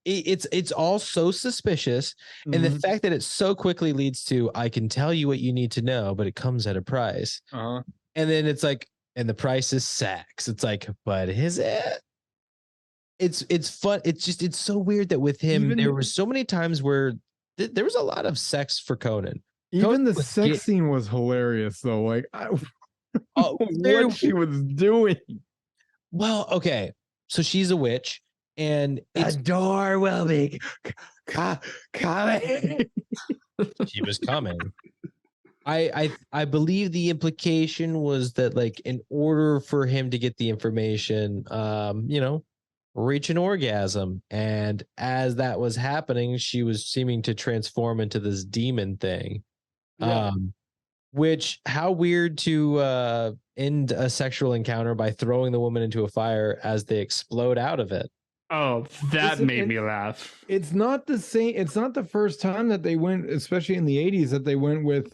S1: it's all so suspicious. And the fact that it so quickly leads to, I can tell you what you need to know, but it comes at a price.
S3: Uh-huh.
S1: And then it's like, and the price is sex. It's like, but is it? It's fun. It's so weird that with him, there were so many times where there was a lot of sex for Conan.
S3: Even the sex scene was hilarious, though. Like, what she was doing.
S1: Well, okay. So she's a witch, And
S3: The door will be coming.
S1: she was coming. I believe the implication was that, like, in order for him to get the information, reach an orgasm, and as that was happening, she was seeming to transform into this demon thing.
S3: Yeah.
S1: Which, how weird to end a sexual encounter by throwing the woman into a fire as they explode out of it.
S4: Oh, that
S3: Listen,
S4: made me laugh.
S3: It's not the same. It's not the first time that they went, especially in the 80s, that they went with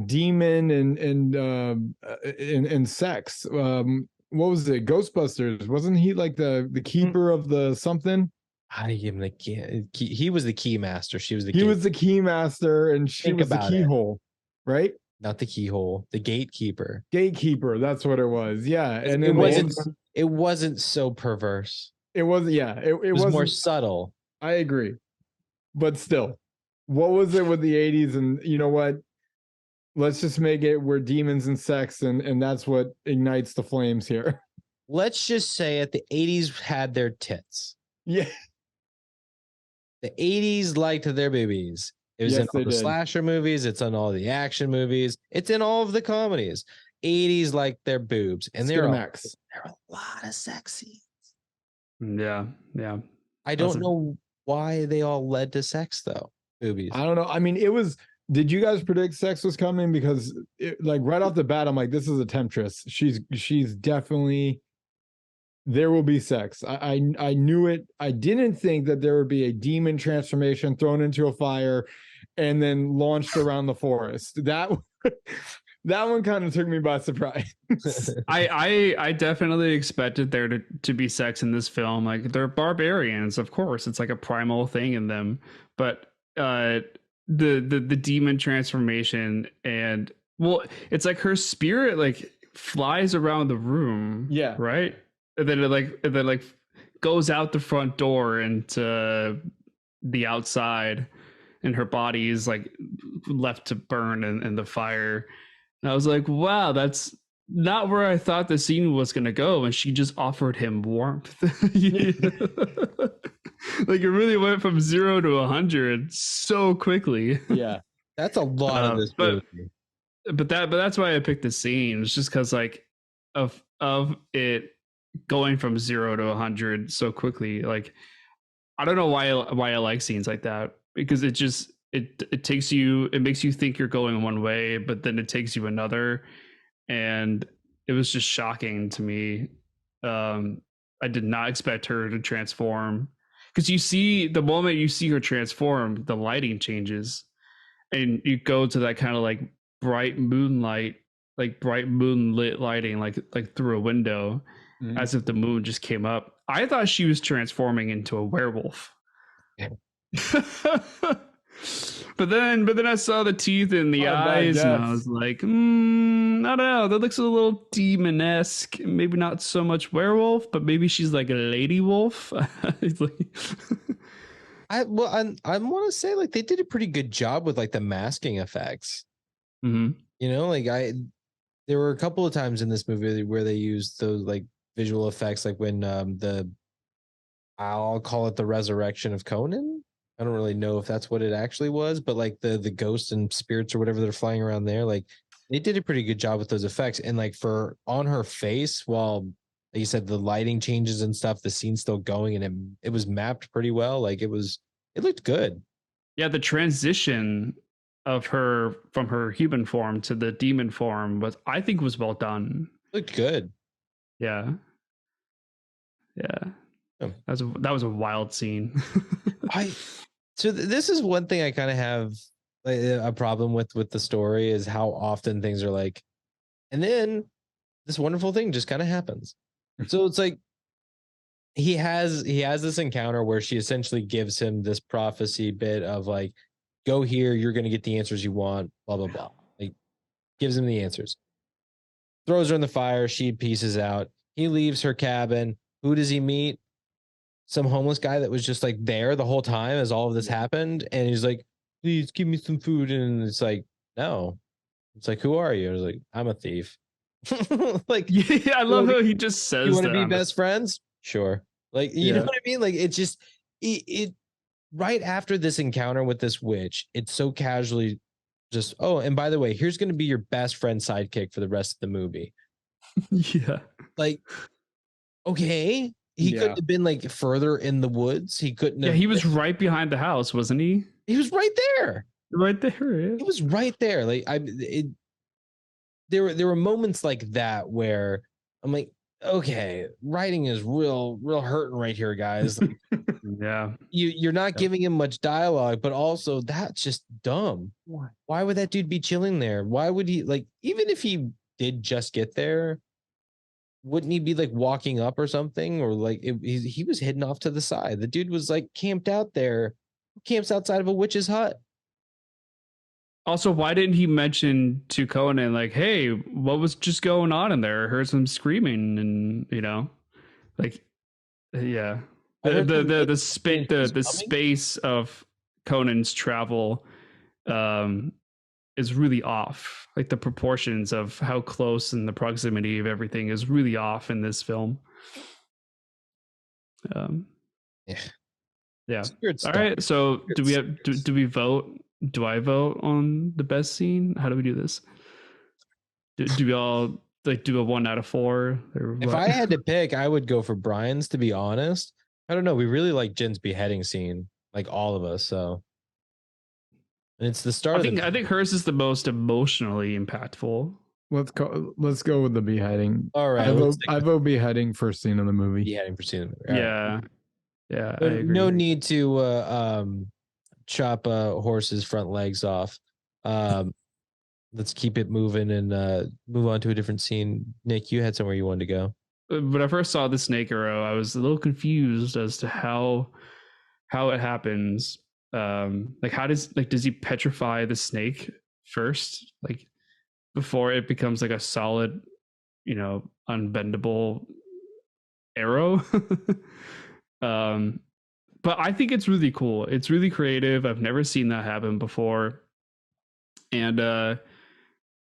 S3: demon and sex. What was it? Ghostbusters. Wasn't he like the keeper of the something?
S1: How do you give him the key? He was the key master. She was the
S3: He was the key master, and she
S1: Think
S3: was the
S1: about it.
S3: keyhole, right?
S1: not the keyhole, the gatekeeper.
S3: Gatekeeper. That's what it was. Yeah, and
S1: It
S3: then
S1: wasn't. It wasn't so perverse.
S3: It was. Yeah,
S1: It was more subtle.
S3: I agree, but still, what was it with the 80s? And you know what? Let's just make it where demons and sex, and that's what ignites the flames here.
S1: Let's just say it. The 80s had their tits.
S3: Yeah.
S1: The 80s liked their boobies. It was
S3: Yes,
S1: in all
S3: they
S1: the
S3: did.
S1: slasher movies. It's in all the action movies. It's in all of the comedies. 80s like their boobs, and there are a lot of sexy.
S4: Yeah, yeah.
S1: I don't know why they all led to sex though. Boobies.
S3: I don't know. I mean, it was. Did you guys predict sex was coming? Because like right off the bat, I'm like, this is a temptress. She's definitely. There will be sex. I knew it. I didn't think that there would be a demon transformation thrown into a fire and then launched around the forest. That one kind of took me by surprise.
S4: I definitely expected there to be sex in this film. Like, they're barbarians, of course. It's like a primal thing in them. But the demon transformation, and well, it's like her spirit like flies around the room.
S3: Yeah.
S4: Right? And then it goes out the front door into the outside, and her body is like left to burn in the fire. And I was like, wow, that's not where I thought the scene was going to go. And she just offered him warmth. Like, it really went from 0 to 100 so quickly.
S3: Yeah.
S1: That's a lot of this movie.
S4: But that's why I picked the scene. It's just because like of it going from 0 to 100 so quickly. Like, I don't know why I like scenes like that, because it just it takes you, it makes you think you're going one way, but then it takes you another, and it was just shocking to me. I did not expect her to transform, because you see, the moment you see her transform, the lighting changes, and you go to that kind of like bright moonlight, like bright moonlit lighting, like through a window. Mm-hmm. As if the moon just came up. I thought she was transforming into a werewolf. But then I saw the teeth in the eyes, and I was like, I don't know. That looks a little demon-esque. Maybe not so much werewolf, but maybe she's like a lady wolf.
S1: I want to say, like, they did a pretty good job with like the masking effects.
S4: Mm-hmm.
S1: You know, like there were a couple of times in this movie where they used those like visual effects, like when I'll call it the resurrection of Conan. I don't really know if that's what it actually was, but like the ghosts and spirits or whatever that are flying around there, like they did a pretty good job with those effects. And like for on her face, while like you said, the lighting changes and stuff, the scene's still going, and it was mapped pretty well. Like it looked good.
S4: Yeah, the transition of her from her human form to the demon form I think was well done.
S1: Looked good.
S4: Yeah. That was a wild scene.
S1: This is one thing I kind of have a problem with the story, is how often things are like, and then this wonderful thing just kind of happens. So it's like he has this encounter where she essentially gives him this prophecy bit of like, go here, you're going to get the answers you want, blah blah blah. Like, gives him the answers, throws her in the fire, she pieces out. He leaves her cabin. Who does he meet? Some homeless guy that was just like there the whole time as all of this happened. And he's like, please give me some food. And it's like, no. It's like, who are you? I was like, I'm a thief. Like,
S4: yeah, I love how he just says,
S1: you want to be best friends? Sure. Like, you know what I mean? Like, it's just it right after this encounter with this witch, it's so casually just, oh, and by the way, here's going to be your best friend sidekick for the rest of the movie.
S4: Yeah.
S1: Like, okay, he couldn't have been like further in the woods. He couldn't have.
S4: Yeah, he was right behind the house, wasn't he?
S1: He was right there.
S4: Right there. Yeah.
S1: He was right there. Like, there were moments like that where I'm like, okay, writing is real hurting right here, guys. Like,
S4: yeah.
S1: You're not giving him much dialogue, but also that's just dumb. Why would that dude be chilling there? Why would he, like, even if he did just get there, wouldn't he be like walking up or something? Or like he was hidden off to the side. The dude was like camped out there, camps outside of a witch's hut.
S4: Also, why didn't he mention to Conan, like, hey, what was just going on in there? I heard some screaming, and like, yeah. The space of Conan's travel is really off. Like the proportions of how close and the proximity of everything is really off in this film. Yeah. All right. So do we vote? Do I vote on the best scene? How do we do this? Do we all like do a 1 out of 4?
S1: If I had to pick, I would go for Brian's, to be honest. I don't know. We really like Jen's beheading scene, like all of us. So, and it's the start.
S4: I think hers is the most emotionally impactful.
S3: Let's go with the beheading.
S1: All right.
S3: I vote beheading for scene of the movie.
S1: Beheading for scene of the movie.
S4: Yeah. Yeah. I agree.
S1: No need to chop a horse's front legs off. Let's keep it moving and move on to a different scene. Nick, you had somewhere you wanted to go.
S4: When I first saw the snake arrow, I was a little confused as to how it happens. Like, does he petrify the snake first, like before it becomes like a solid, unbendable arrow? But I think it's really cool. It's really creative. I've never seen that happen before. And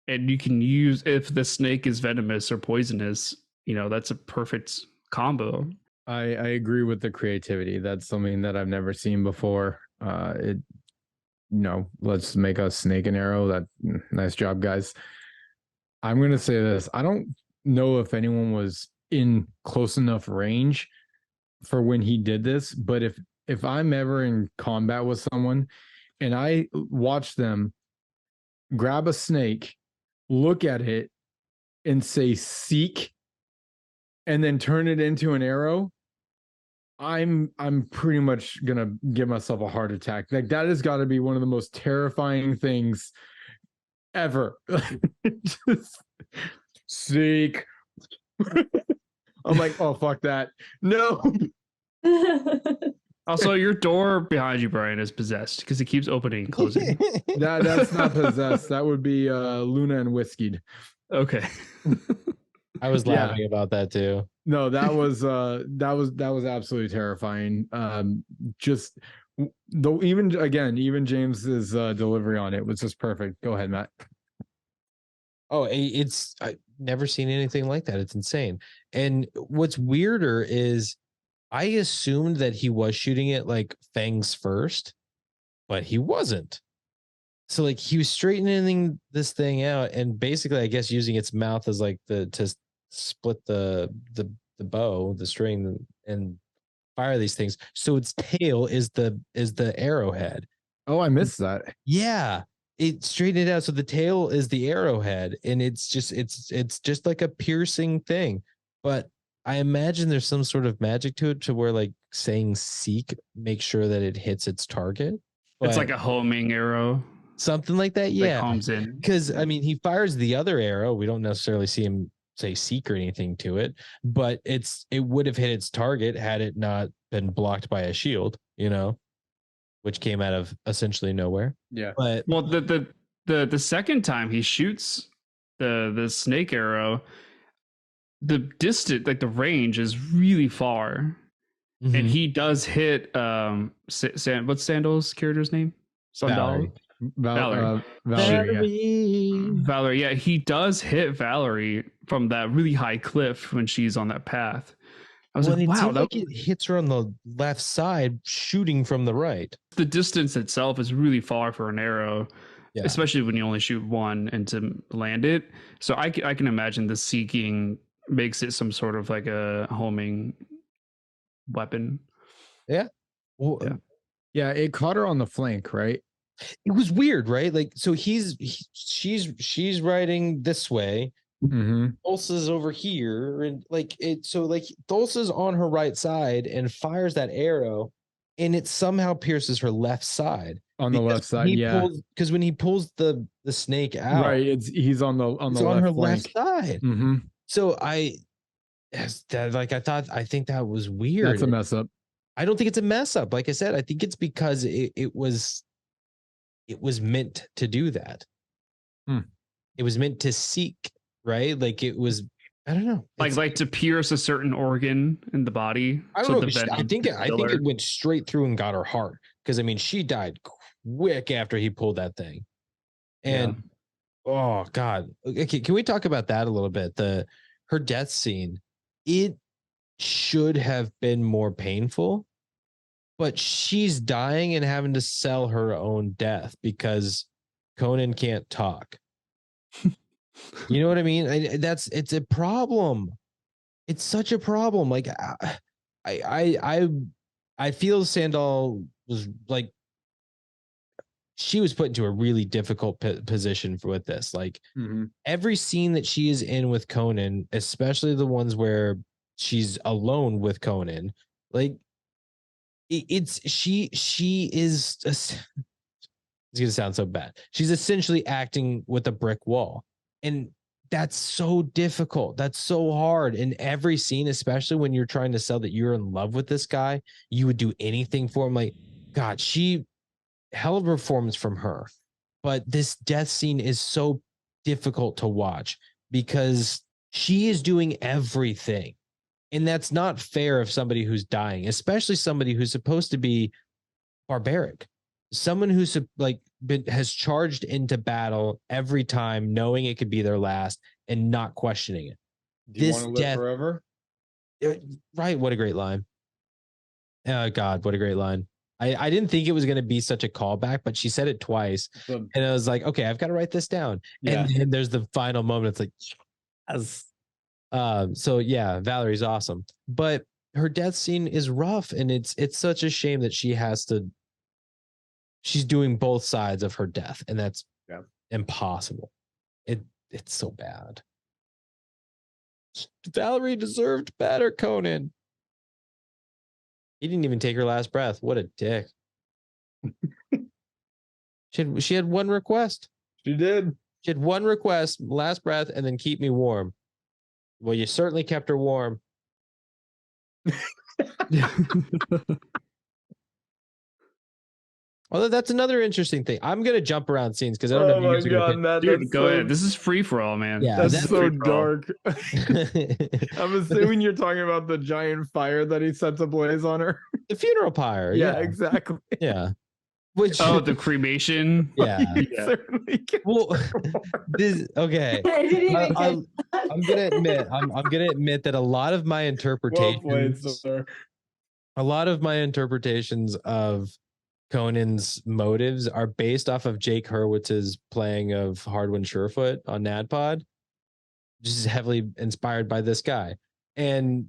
S4: you can use, if the snake is venomous or poisonous, that's a perfect combo.
S3: I agree with the creativity. That's something that I've never seen before. Let's make a snake and arrow. Nice job, guys. I'm going to say this. I don't know if anyone was in close enough range for when he did this, but if I'm ever in combat with someone and I watch them grab a snake, look at it and say seek, and then turn it into an arrow, I'm pretty much gonna give myself a heart attack. Like, that has got to be one of the most terrifying things ever. Just seek. I'm like, oh, fuck that. No.
S4: Also, your door behind you, Brian, is possessed because it keeps opening and closing.
S3: That's not possessed. That would be Luna and Whiskied.
S4: Okay.
S1: I was laughing about that too.
S3: No, that was absolutely terrifying. Just though, even James's delivery on it was just perfect. Go ahead, Matt.
S1: Oh, I've never seen anything like that. It's insane. And what's weirder is I assumed that he was shooting it like fangs first, but he wasn't. So like he was straightening this thing out and basically, I guess, using its mouth as like to split the bow, the string, and fire these things. So its tail is the arrowhead.
S3: Oh, I missed that.
S1: Yeah. It straightened it out. So the tail is the arrowhead, and it's just like a piercing thing. But I imagine there's some sort of magic to it, to where like saying seek makes sure that it hits its target.
S4: It's like a homing arrow.
S1: Something like that. Yeah.
S4: Homes in.
S1: Because I mean, he fires the other arrow. We don't necessarily see him say seek or anything to it, but it would have hit its target had it not been blocked by a shield, which came out of essentially nowhere.
S3: Yeah.
S4: But well, the second time he shoots the snake arrow, the distance, like the range, is really far, and he does hit what's Sandal's character's name?
S1: Valerie.
S4: Valerie. Yeah, he does hit Valerie from that really high cliff when she's on that path. I I was
S1: Well,
S4: like,
S1: it
S4: wow,
S1: seemed like it hits her on the left side, shooting from the right.
S4: the distance itself is really far for an arrow,
S1: Yeah.
S4: especially when you only shoot one and to land it. So I can imagine the seeking makes it some sort of like a homing weapon.
S1: Well,
S4: Yeah.
S3: Yeah, it caught her on the flank, right?
S1: it was weird, right? Like, so she's riding this way.
S3: Mm-hmm.
S1: Tulsa's over here, and like it. So like Tulsa's on her right side and fires that arrow, and it somehow pierces her left side.
S3: On the left side, yeah.
S1: Because when he pulls the snake out,
S3: Right, he's on the
S1: it's
S3: left
S1: on her
S3: flank.
S1: left side.
S3: Mm-hmm.
S1: So I think that was weird.
S3: That's a mess up.
S1: I don't think it's a mess up. Like I said, I think it's because it was meant to do that. It was meant to seek, right? Like it was, I don't know.
S4: Like to pierce a certain organ in the body.
S1: I don't know. I think it went straight through and got her heart. Because I mean, she died quick after he pulled that thing. And oh God. Okay, can we talk about that a little bit? Her death scene. It should have been more painful, but she's dying and having to sell her own death because Conan can't talk. You know what I mean? It's a problem. It's such a problem. Like I feel Sandal was like, she was put into a really difficult position with this. Like every scene that she is in with Conan, especially the ones where she's alone with Conan, like she is. It's gonna sound so bad. She's essentially acting with a brick wall, and that's so difficult. That's so hard in every scene, especially when you're trying to sell that you're in love with this guy. You would do anything for him. Like, God, hell of a performance from her. But this death scene is so difficult to watch because she is doing everything. And that's not fair of somebody who's dying, especially somebody who's supposed to be barbaric. Someone who's like has charged into battle every time, knowing it could be their last and not questioning it.
S3: Do you want to live forever?
S1: Right. What a great line. Oh God, what a great line. I didn't think it was going to be such a callback, but she said it twice. And I was like, okay, I've got to write this down. Yeah. And then there's the final moment. It's like, yes. So yeah, Valerie's awesome. But her death scene is rough. And it's such a shame that she's doing both sides of her death. And that's impossible. It's so bad. Valerie deserved better, Conan. He didn't even take her last breath. What a dick. She had one request.
S3: She did.
S1: She had one request, last breath, and then keep me warm. Well, you certainly kept her warm. Although that's another interesting thing. I'm gonna jump around scenes because I don't know.
S3: Oh my God, Matt,
S4: dude, go ahead. This is free for all, man.
S1: Yeah,
S3: that's so dark. I'm assuming you're talking about the giant fire that he sets ablaze on her.
S1: The funeral pyre.
S3: Yeah, exactly.
S1: Yeah.
S4: The cremation.
S1: Yeah.
S3: Certainly
S1: well, okay. I'm gonna admit that a lot of my interpretations, of Conan's motives are based off of Jake Hurwitz's playing of Hardwin Surefoot on NADPOD, which is heavily inspired by this guy. And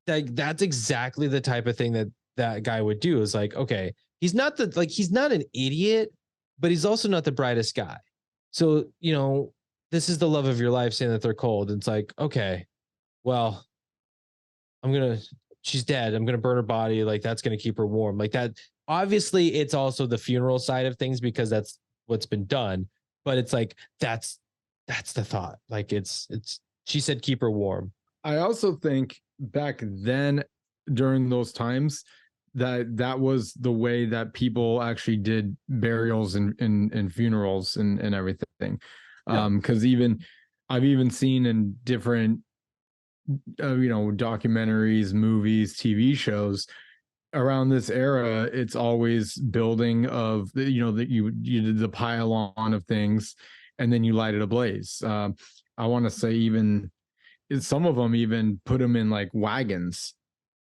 S1: that's exactly the type of thing that guy would do. Is like, okay, he's not an idiot, but he's also not the brightest guy. So, you know, this is the love of your life saying that they're cold. And it's like, okay, well, she's dead. I'm going to burn her body. Like, that's going to keep her warm. Like that. Obviously, it's also the funeral side of things because that's what's been done. But it's like, that's the thought. Like she said, keep her warm.
S3: I also think back then during those times that was the way that people actually did burials and funerals and everything. Because I've even seen in different, documentaries, movies, TV shows around this era, it's always building of that you did the pile-on of things and then you light it ablaze. I want to say even some of them even put them in like wagons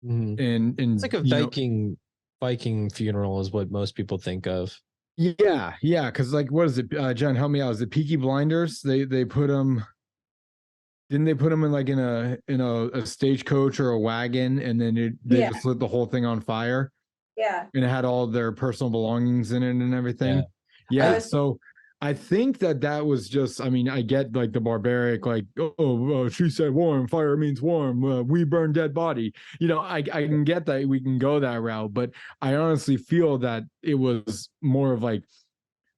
S3: And
S1: It's like a Viking funeral is what most people think of.
S3: Yeah, because like, what is it? John, help me out. Is it Peaky Blinders? They put him. Didn't they put him in like in a stagecoach or a wagon, and then they just lit the whole thing on fire?
S2: Yeah.
S3: And it had all their personal belongings in it and everything. Yeah. So I think that was just, I mean, I get like the barbaric, like, she said warm, fire means warm. We burn dead body. I can get that we can go that route, but I honestly feel that it was more of like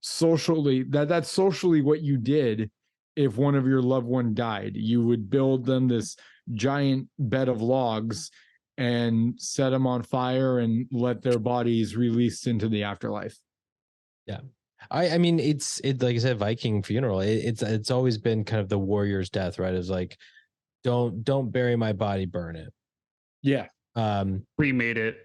S3: socially, that's socially what you did. If one of your loved one died, you would build them this giant bed of logs and set them on fire and let their bodies release into the afterlife.
S1: Yeah. I mean, it's like I said, Viking funeral. It's always been kind of the warrior's death, right? It's like, don't bury my body, burn it.
S3: Yeah.
S4: Remade it.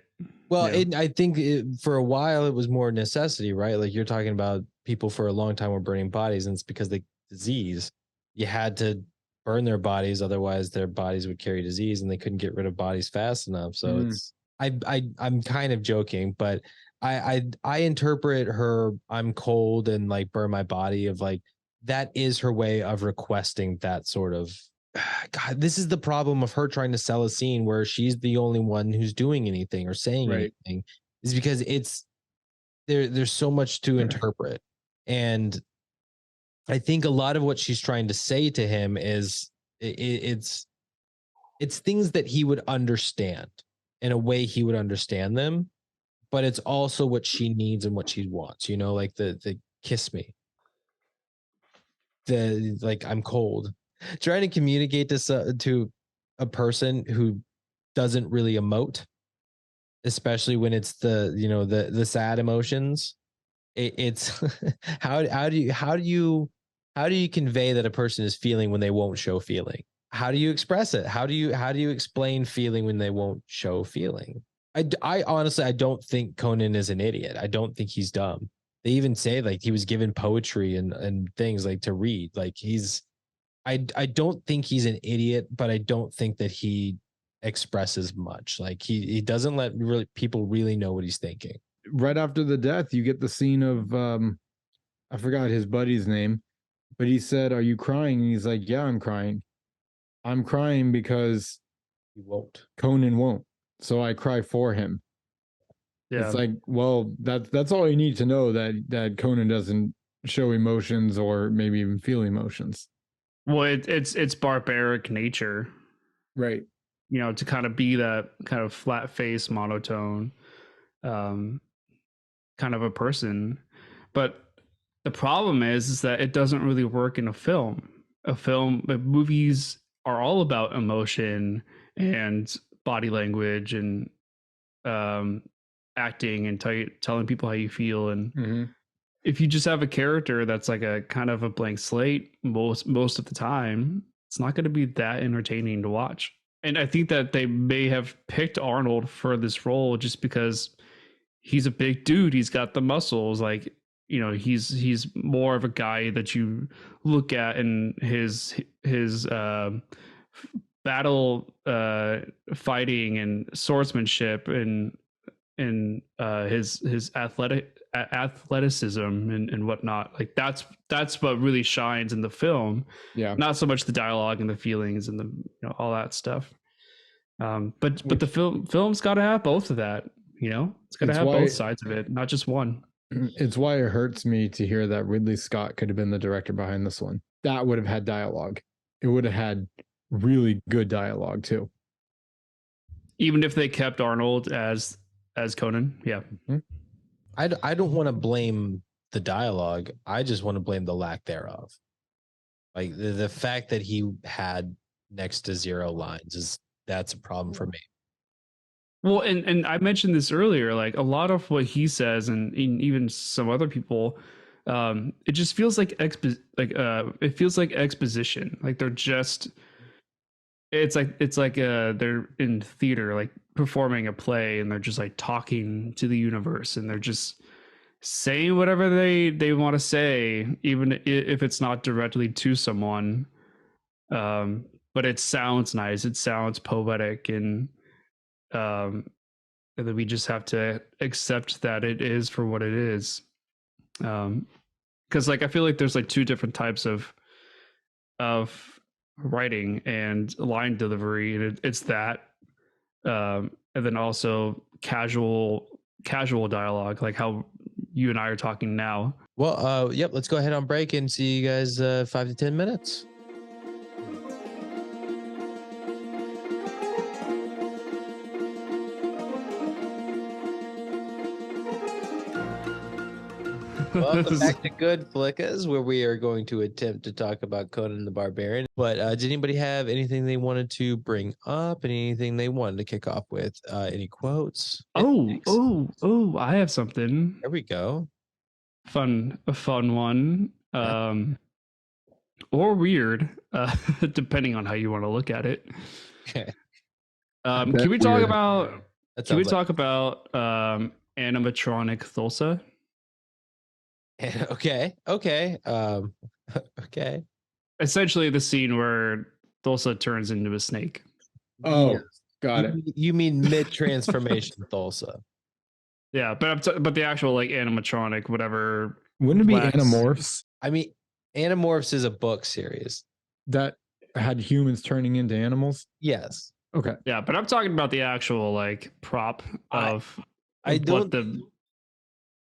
S1: Well, I think for a while it was more necessity, right? Like you're talking about people for a long time were burning bodies, and it's because the disease, you had to burn their bodies, otherwise their bodies would carry disease, and they couldn't get rid of bodies fast enough. So it's I'm kind of joking, but I interpret her I'm cold and like burn my body of like that is her way of requesting that sort of God, this is the problem of her trying to sell a scene where she's the only one who's doing anything or saying anything, is because it's there's so much to interpret. And I think a lot of what she's trying to say to him is it's things that he would understand in a way he would understand them, but it's also what she needs and what she wants, like the kiss me, the like I'm cold, trying to communicate this to a person who doesn't really emote, especially when it's the sad emotions. It's how do you convey that a person is feeling when they won't show feeling? How do you express it? How do you explain feeling when they won't show feeling? I honestly, I don't think Conan is an idiot. I don't think he's dumb. They even say like he was given poetry and things like to read. Like I don't think he's an idiot, but I don't think that he expresses much. Like he doesn't let people really know what he's thinking.
S3: Right after the death, you get the scene of I forgot his buddy's name, but he said, "Are you crying?" And he's like, "Yeah, I'm crying. I'm crying because
S1: He won't.
S3: Conan won't. So I cry for him." Yeah. It's like, well, that's all you need to know, that Conan doesn't show emotions or maybe even feel emotions.
S4: Well, it's barbaric nature,
S3: right?
S4: To kind of be that kind of flat face, monotone, kind of a person. But the problem is that it doesn't really work in a film. Movies are all about emotion and body language and acting and telling people how you feel. And if you just have a character that's like a kind of a blank slate most of the time, it's not going to be that entertaining to watch. And I think that they may have picked Arnold for this role just because he's a big dude. He's got the muscles. Like, he's more of a guy that you look at in his battle fighting and swordsmanship and his athleticism and whatnot. Like that's what really shines in the film. Yeah, not so much the dialogue and the feelings and the all that stuff. But the film's got to have both of that. It's got to have both sides of it, not just one.
S3: It's why it hurts me to hear that Ridley Scott could have been the director behind this one. That would have had dialogue. It would have had really good dialogue too.
S4: Even if they kept Arnold as Conan, yeah.
S1: I don't want to blame the dialogue. I just want to blame the lack thereof. Like the fact that he had next to zero lines that's a problem for me.
S4: Well, and I mentioned this earlier, like a lot of what he says and even some other people, it just feels like it feels like exposition. Like they're just, it's like they're in theater, like performing a play, and they're just like talking to the universe, and they're just saying whatever they want to say, even if it's not directly to someone. But it sounds nice. It sounds poetic, and and then we just have to accept that it is for what it is. Because like I feel like there's like two different types of writing and line delivery, and it's that, and then also casual dialogue, like how you and I are talking now.
S1: Well, yep. Let's go ahead on break and see you guys 5 to 10 minutes. Welcome back to GoodFlickas, where we are going to attempt to talk about Conan the Barbarian. But did anybody have anything they wanted to bring up? Anything they wanted to kick off with? Any quotes?
S4: Oh! I have something.
S1: There we go.
S4: A fun one, or weird, depending on how you want to look at it.
S1: Okay.
S4: Can we talk about? Can we talk about animatronic Thulsa?
S1: Okay. Okay.
S4: Essentially, the scene where Thulsa turns into a snake.
S3: Oh,
S1: Yes.
S3: got it.
S1: You mean mid-transformation Thulsa?
S4: Yeah, but the actual like animatronic, whatever.
S3: Wouldn't it be
S4: Wax.
S3: Animorphs
S1: I mean, Animorphs is a book series.
S3: that had humans turning into animals?
S1: Yes.
S3: Okay.
S4: Yeah, but I'm talking about the actual like prop of.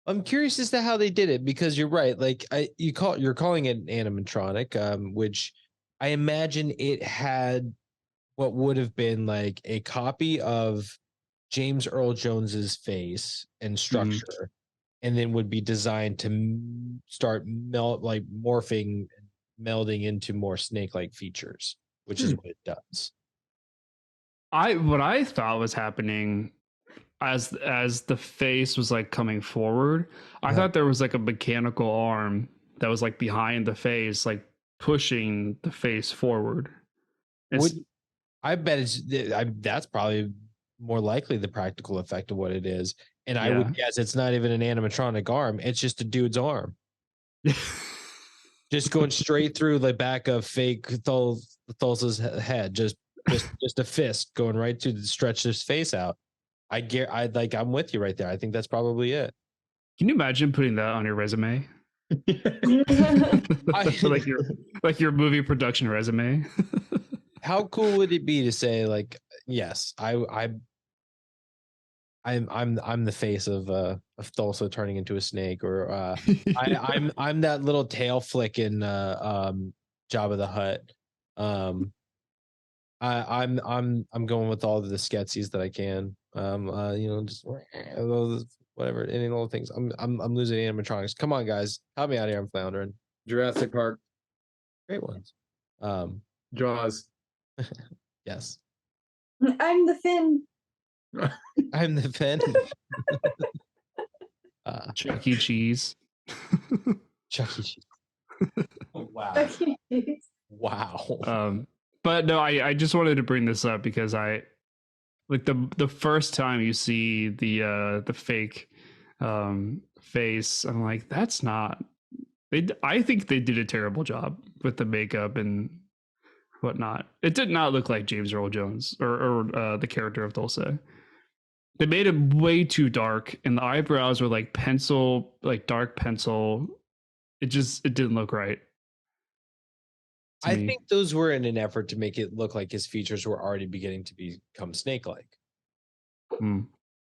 S1: I'm curious as to how they did it, because you're right. Like you're calling it an animatronic, which I imagine it had what would have been like a copy of James Earl Jones's face and structure, and then would be designed to start morphing, melding into more snake-like features, which is what it does.
S4: What I thought was happening as the face was like coming forward, I thought there was like a mechanical arm that was like behind the face, like pushing the face forward.
S1: I bet that's probably more likely the practical effect of what it is. And I would guess it's not even an animatronic arm. It's just a dude's arm. Just going straight through the back of fake Thulsa's head. Just a fist going right to stretch his face out. I'm with you right there. I think that's probably it.
S4: Can you imagine putting that on your resume? like your movie production resume.
S1: How cool would it be to say, like, yes, I'm the face of Thulsa turning into a snake, or I'm that little tail flick in Jabba the Hutt. I'm going with all the sketches that I can. Just whatever, any little things. I'm losing animatronics. Come on, guys, help me out here. I'm floundering.
S3: Jurassic Park.
S1: Great ones.
S3: Jaws.
S1: Yes.
S2: I'm the Finn.
S1: I'm the Finn.
S4: Chuck E. Cheese.
S1: Chuck E. Cheese. Oh, wow. Wow.
S4: But no, I just wanted to bring this up because I like the first time you see the fake face, I'm like, that's not. I think they did a terrible job with the makeup and whatnot. It did not look like James Earl Jones or the character of Thulsa. They made it way too dark, and the eyebrows were like pencil, like dark pencil. It didn't look right.
S1: I think those were in an effort to make it look like his features were already beginning to become snake-like.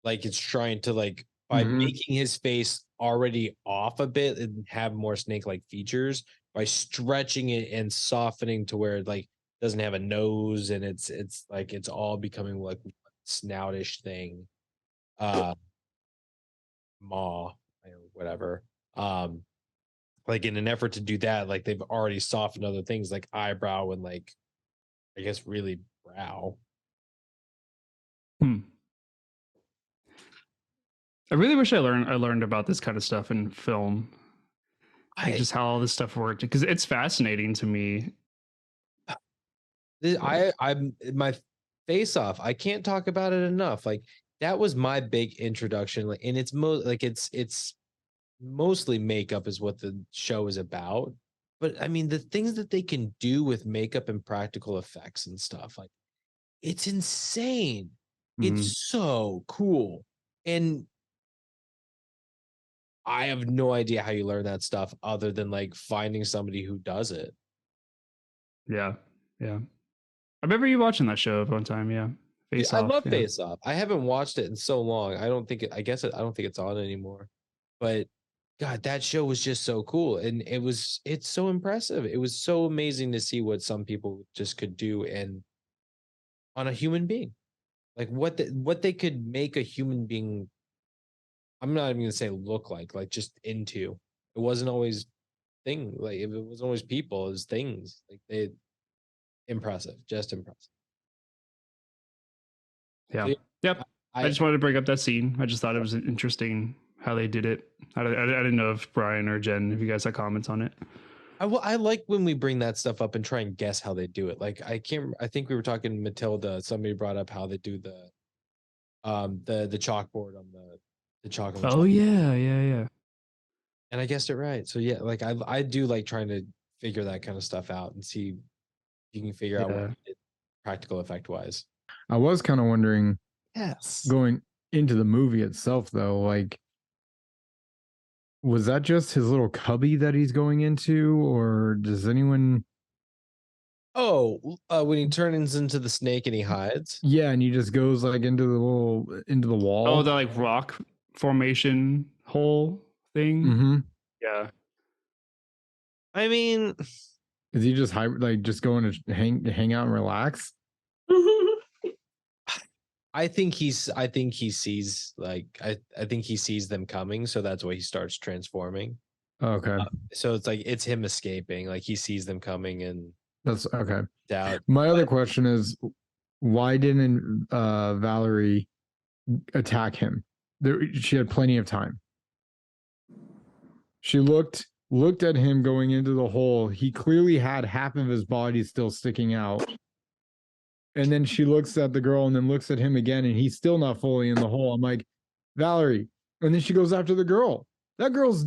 S1: Like it's trying to, like, by making his face already off a bit and have more snake-like features, by stretching it and softening to where it like doesn't have a nose, and it's like it's all becoming like a snoutish thing. Maw, whatever. Like in an effort to do that, like they've already softened other things like eyebrow and like, I guess, really brow.
S4: I really wish I learned about this kind of stuff in film. Just how all this stuff worked, because it's fascinating to me.
S1: I'm my face off. I can't talk about it enough. Like that was my big introduction. Like, and it's it's mostly makeup is what the show is about. But I mean, the things that they can do with makeup and practical effects and stuff, like it's insane. It's so cool. And I have no idea how you learn that stuff other than like finding somebody who does it.
S4: Yeah. I remember you watching that show one time. Yeah. Face
S1: I
S4: Off.
S1: love
S4: Yeah.
S1: Face Off. I haven't watched it in so long. I don't think I don't think it's on anymore. But God, that show was just so cool. And it's so impressive. It was so amazing to see what some people just could do and on a human being. Like what they could make a human being, I'm not even gonna say look like just into. It wasn't always like if it wasn't always people, it was things. Like they impressive, just impressive.
S4: Yeah.
S1: So, yeah,
S4: Yep. I just wanted to bring up that scene. I just thought it was interesting how they did it. I didn't know if Brian or Jen, if you guys had comments on it.
S1: I like when we bring that stuff up and try and guess how they do it. Like I think we were talking Matilda. Somebody brought up how they do the chalkboard on the chocolate.
S4: Oh yeah.
S1: And I guessed it right. So yeah, like I do like trying to figure that kind of stuff out and see if you can figure out what it, practical effect wise.
S3: I was kind of wondering,
S1: Yes,
S3: going into the movie itself though, like, was that just his little cubby that he's going into, or does anyone?
S1: Oh, when he turns into the snake and he hides.
S3: Yeah, and he just goes like into the wall.
S4: Oh, the like rock formation hole thing.
S3: Mm-hmm.
S4: Yeah.
S1: I mean,
S3: is he just just going to hang out and relax?
S1: I think he sees like I think he sees them coming, so that's why he starts transforming.
S3: Okay.
S1: So it's like it's him escaping, like he sees them coming and
S3: That's okay.
S1: Doubt.
S3: My other question is, why didn't Valerie attack him? She had plenty of time. She looked at him going into the hole. He clearly had half of his body still sticking out. And then she looks at the girl and then looks at him again, and he's still not fully in the hole. I'm like, Valerie. And then she goes after the girl. That girl's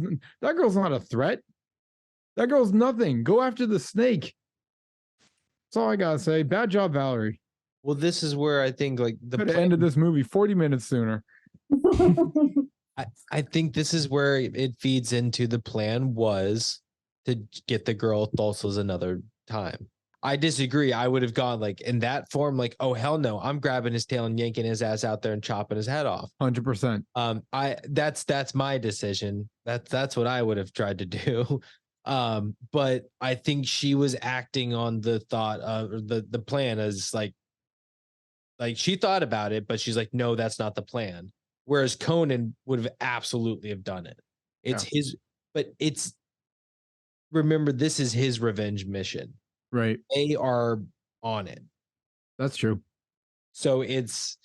S3: not a threat. That girl's nothing. Go after the snake. That's all I gotta say. Bad job, Valerie.
S1: Well, this is where I think like the
S3: could have ended this movie 40 minutes sooner.
S1: I think this is where it feeds into the plan was to get the girl Thulsa's another time. I disagree. I would have gone like in that form, like, oh hell no, I'm grabbing his tail and yanking his ass out there and chopping his head off.
S3: 100%.
S1: That's my decision. That's what I would have tried to do. But I think she was acting on the thought of the plan as like she thought about it, but she's like, no, that's not the plan. Whereas Conan would have absolutely have done it. It's his, but it's, remember, this is his revenge mission.
S3: Right.
S1: They are on it.
S3: That's true.
S1: So it's,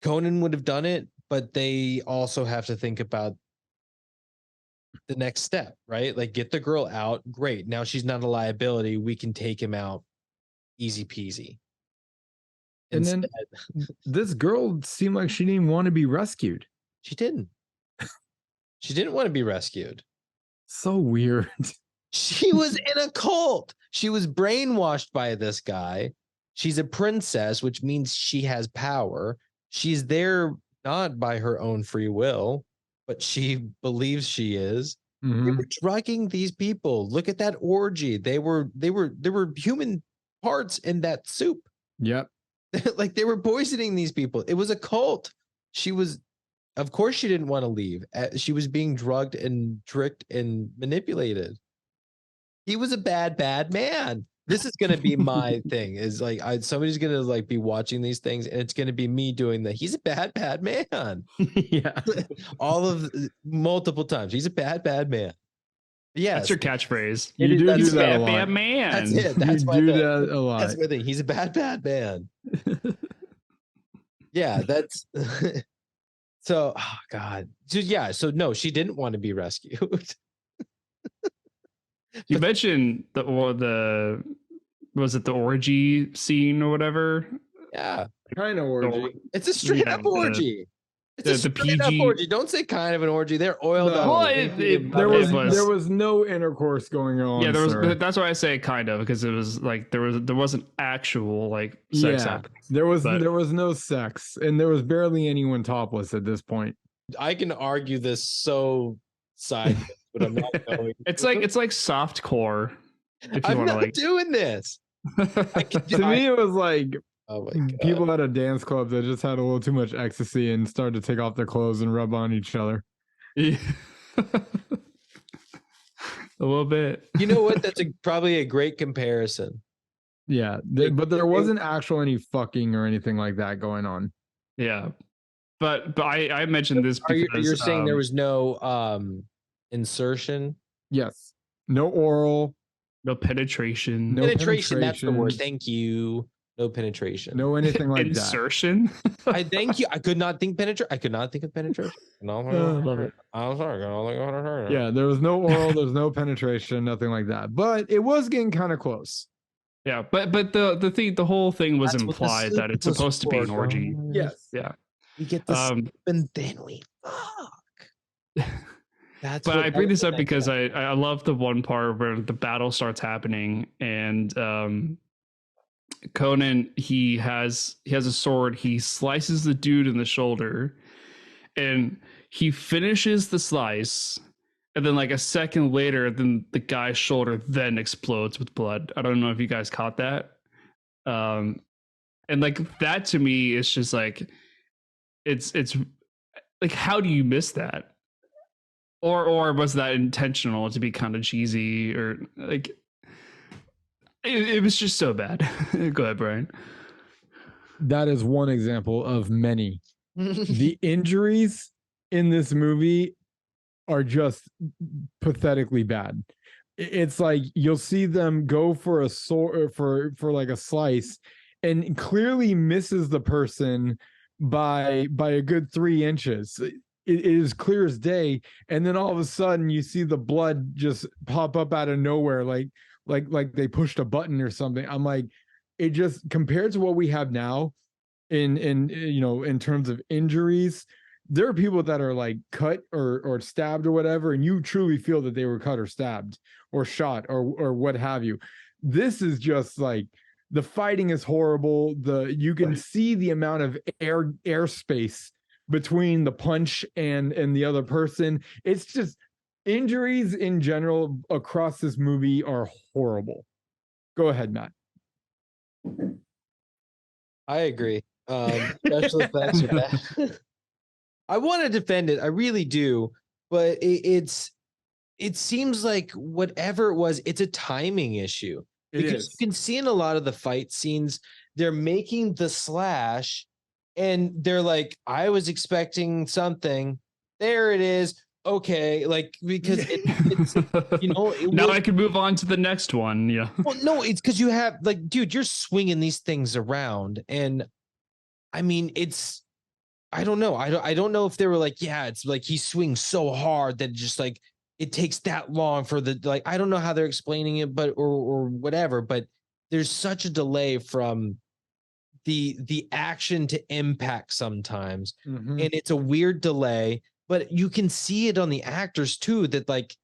S1: Conan would have done it, but they also have to think about the next step, right? Like get the girl out. Great. Now she's not a liability. We can take him out easy peasy.
S3: And then this girl seemed like she didn't want to be rescued.
S1: She didn't. She didn't want to be rescued.
S3: So weird.
S1: She was in a cult. She was brainwashed by this guy. She's a princess, which means she has power. She's there not by her own free will, but she believes she is.
S3: Mm-hmm.
S1: They were drugging these people. Look at that orgy. They were human parts in that soup.
S3: Yep.
S1: Like they were poisoning these people. It was a cult. She was, of course, she didn't want to leave. She was being drugged and tricked and manipulated. He was a bad man. This is going to be my thing. Is like somebody's going to like be watching these things, and it's going to be me doing the. He's a bad man.
S3: Yeah.
S1: All of multiple times. He's a bad man. Yeah,
S4: that's your catchphrase.
S3: You do
S4: that
S3: a lot.
S4: Bad man.
S1: That's it. That's
S3: you do that a lot.
S1: That's my thing. He's a bad man. Yeah, that's so. Oh God. So yeah. So no, she didn't want to be rescued.
S4: You mentioned the was it the orgy scene or whatever?
S1: Yeah,
S3: kind of orgy.
S1: It's a straight up orgy. It's a
S4: the
S1: straight up
S4: PG.
S1: orgy. Don't say kind of an orgy. They're oiled
S3: No.
S1: up.
S4: Well,
S3: There was no intercourse going on.
S4: Yeah, there was.
S3: sir.
S4: That's why I say kind of, because it was like there wasn't actual like sex happening.
S3: There was
S4: But-
S3: no sex, and there was barely anyone topless at this point.
S1: I can argue this so sideways, but I'm not going.
S4: It's like soft core. If you
S1: I'm
S4: want to
S1: not
S4: like.
S1: doing this.
S3: To me, it was like
S1: Oh my god.
S3: people at a dance club that just had a little too much ecstasy and started to take off their clothes and rub on each other.
S4: Yeah. A little bit.
S1: You know what? That's probably a great comparison.
S3: Yeah, but there wasn't actual any fucking or anything like that going on.
S4: Yeah, but I mentioned this
S1: Are
S4: because
S1: you're saying there was no insertion?
S3: Yes, no oral,
S4: no penetration,
S3: No
S1: penetration. That's the word.
S3: penetration.
S1: Thank you. No penetration.
S3: no anything like that.
S4: insertion.
S1: I thank you. I could not think penetration. I could not think of penetration. No,
S4: love it.
S1: I'm sorry.
S3: Yeah, there was no oral, there's no penetration, nothing like that. But it was getting kind of close.
S4: Yeah, but the whole thing was
S1: That's what the
S4: implied that it's
S1: soup was
S4: supposed to be an
S1: for,
S4: orgy.
S1: guys.
S3: Yes.
S4: Yeah.
S1: We get the
S4: Um,
S1: soup and then we fuck. That's
S4: But
S1: what
S4: I bring this up
S1: that-
S4: because I love the one part where the battle starts happening and Conan he has a sword, he slices the dude in the shoulder and he finishes the slice and then like a second later then the guy's shoulder then explodes with blood. I don't know if you guys caught that. And like that to me is just like it's like how do you miss that? Or was that intentional to be kind of cheesy or like it was just so bad. Go ahead, Brian.
S3: That is one example of many. The injuries in this movie are just pathetically bad. It's like you'll see them go for a sword for like a slice and clearly misses the person by a good 3 inches. It is clear as day, and then all of a sudden you see the blood just pop up out of nowhere like they pushed a button or something. I'm like, it just compared to what we have now in in terms of injuries, there are people that are like cut or stabbed or whatever, and you truly feel that they were cut or stabbed or shot or what have you. This is just like the fighting is horrible. You can see the amount of airspace between the punch and the other person. It's just injuries in general across this movie are horrible. Go ahead, Matt.
S1: I agree. Special effects are bad. I want to defend it. I really do, but it seems like whatever it was, it's a timing issue. Because you can see in a lot of the fight scenes, they're making the slash and they're like, I was expecting something. There it is. Okay. Like, because it's,
S4: now I can move on to the next one. Yeah.
S1: Well, no, it's because you have like, dude, you're swinging these things around. And I mean, I don't know. I don't know if they were like, yeah, it's like he swings so hard that just like, it takes that long for the, like, I don't know how they're explaining it, but, or whatever, but there's such a delay from the action to impact sometimes.
S3: Mhm.
S1: And it's a weird delay, but you can see it on the actors too, that like,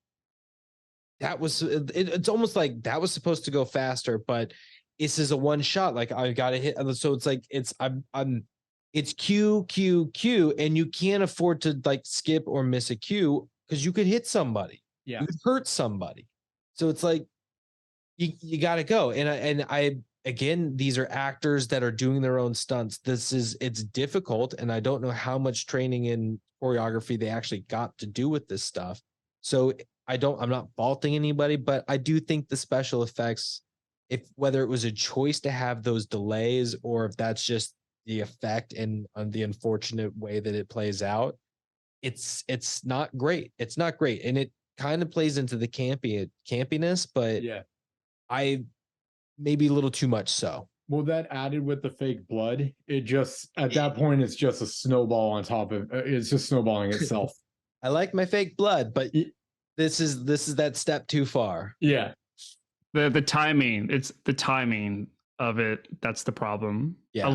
S1: that was, it's almost like that was supposed to go faster, but this is a one shot. Like I got to hit. So it's like, it's Q, and you can't afford to like skip or miss a Q because you could hit somebody.
S3: Yeah.
S1: You could hurt somebody. So it's like, you got to go. And I, again, these are actors that are doing their own stunts. It's difficult. And I don't know how much training in choreography they actually got to do with this stuff. So I'm not faulting anybody, but I do think the special effects, whether it was a choice to have those delays or if that's just the effect and the unfortunate way that it plays out, it's not great. It's not great. And it kind of plays into the campiness, but
S3: Yeah.
S1: I maybe a little too much so.
S3: Well, that added with the fake blood, it just at that point it's just a snowball on top of it's just snowballing itself.
S1: I like my fake blood, but this is that step too far.
S3: Yeah.
S4: The timing, it's the timing of it. That's the problem.
S1: Yeah.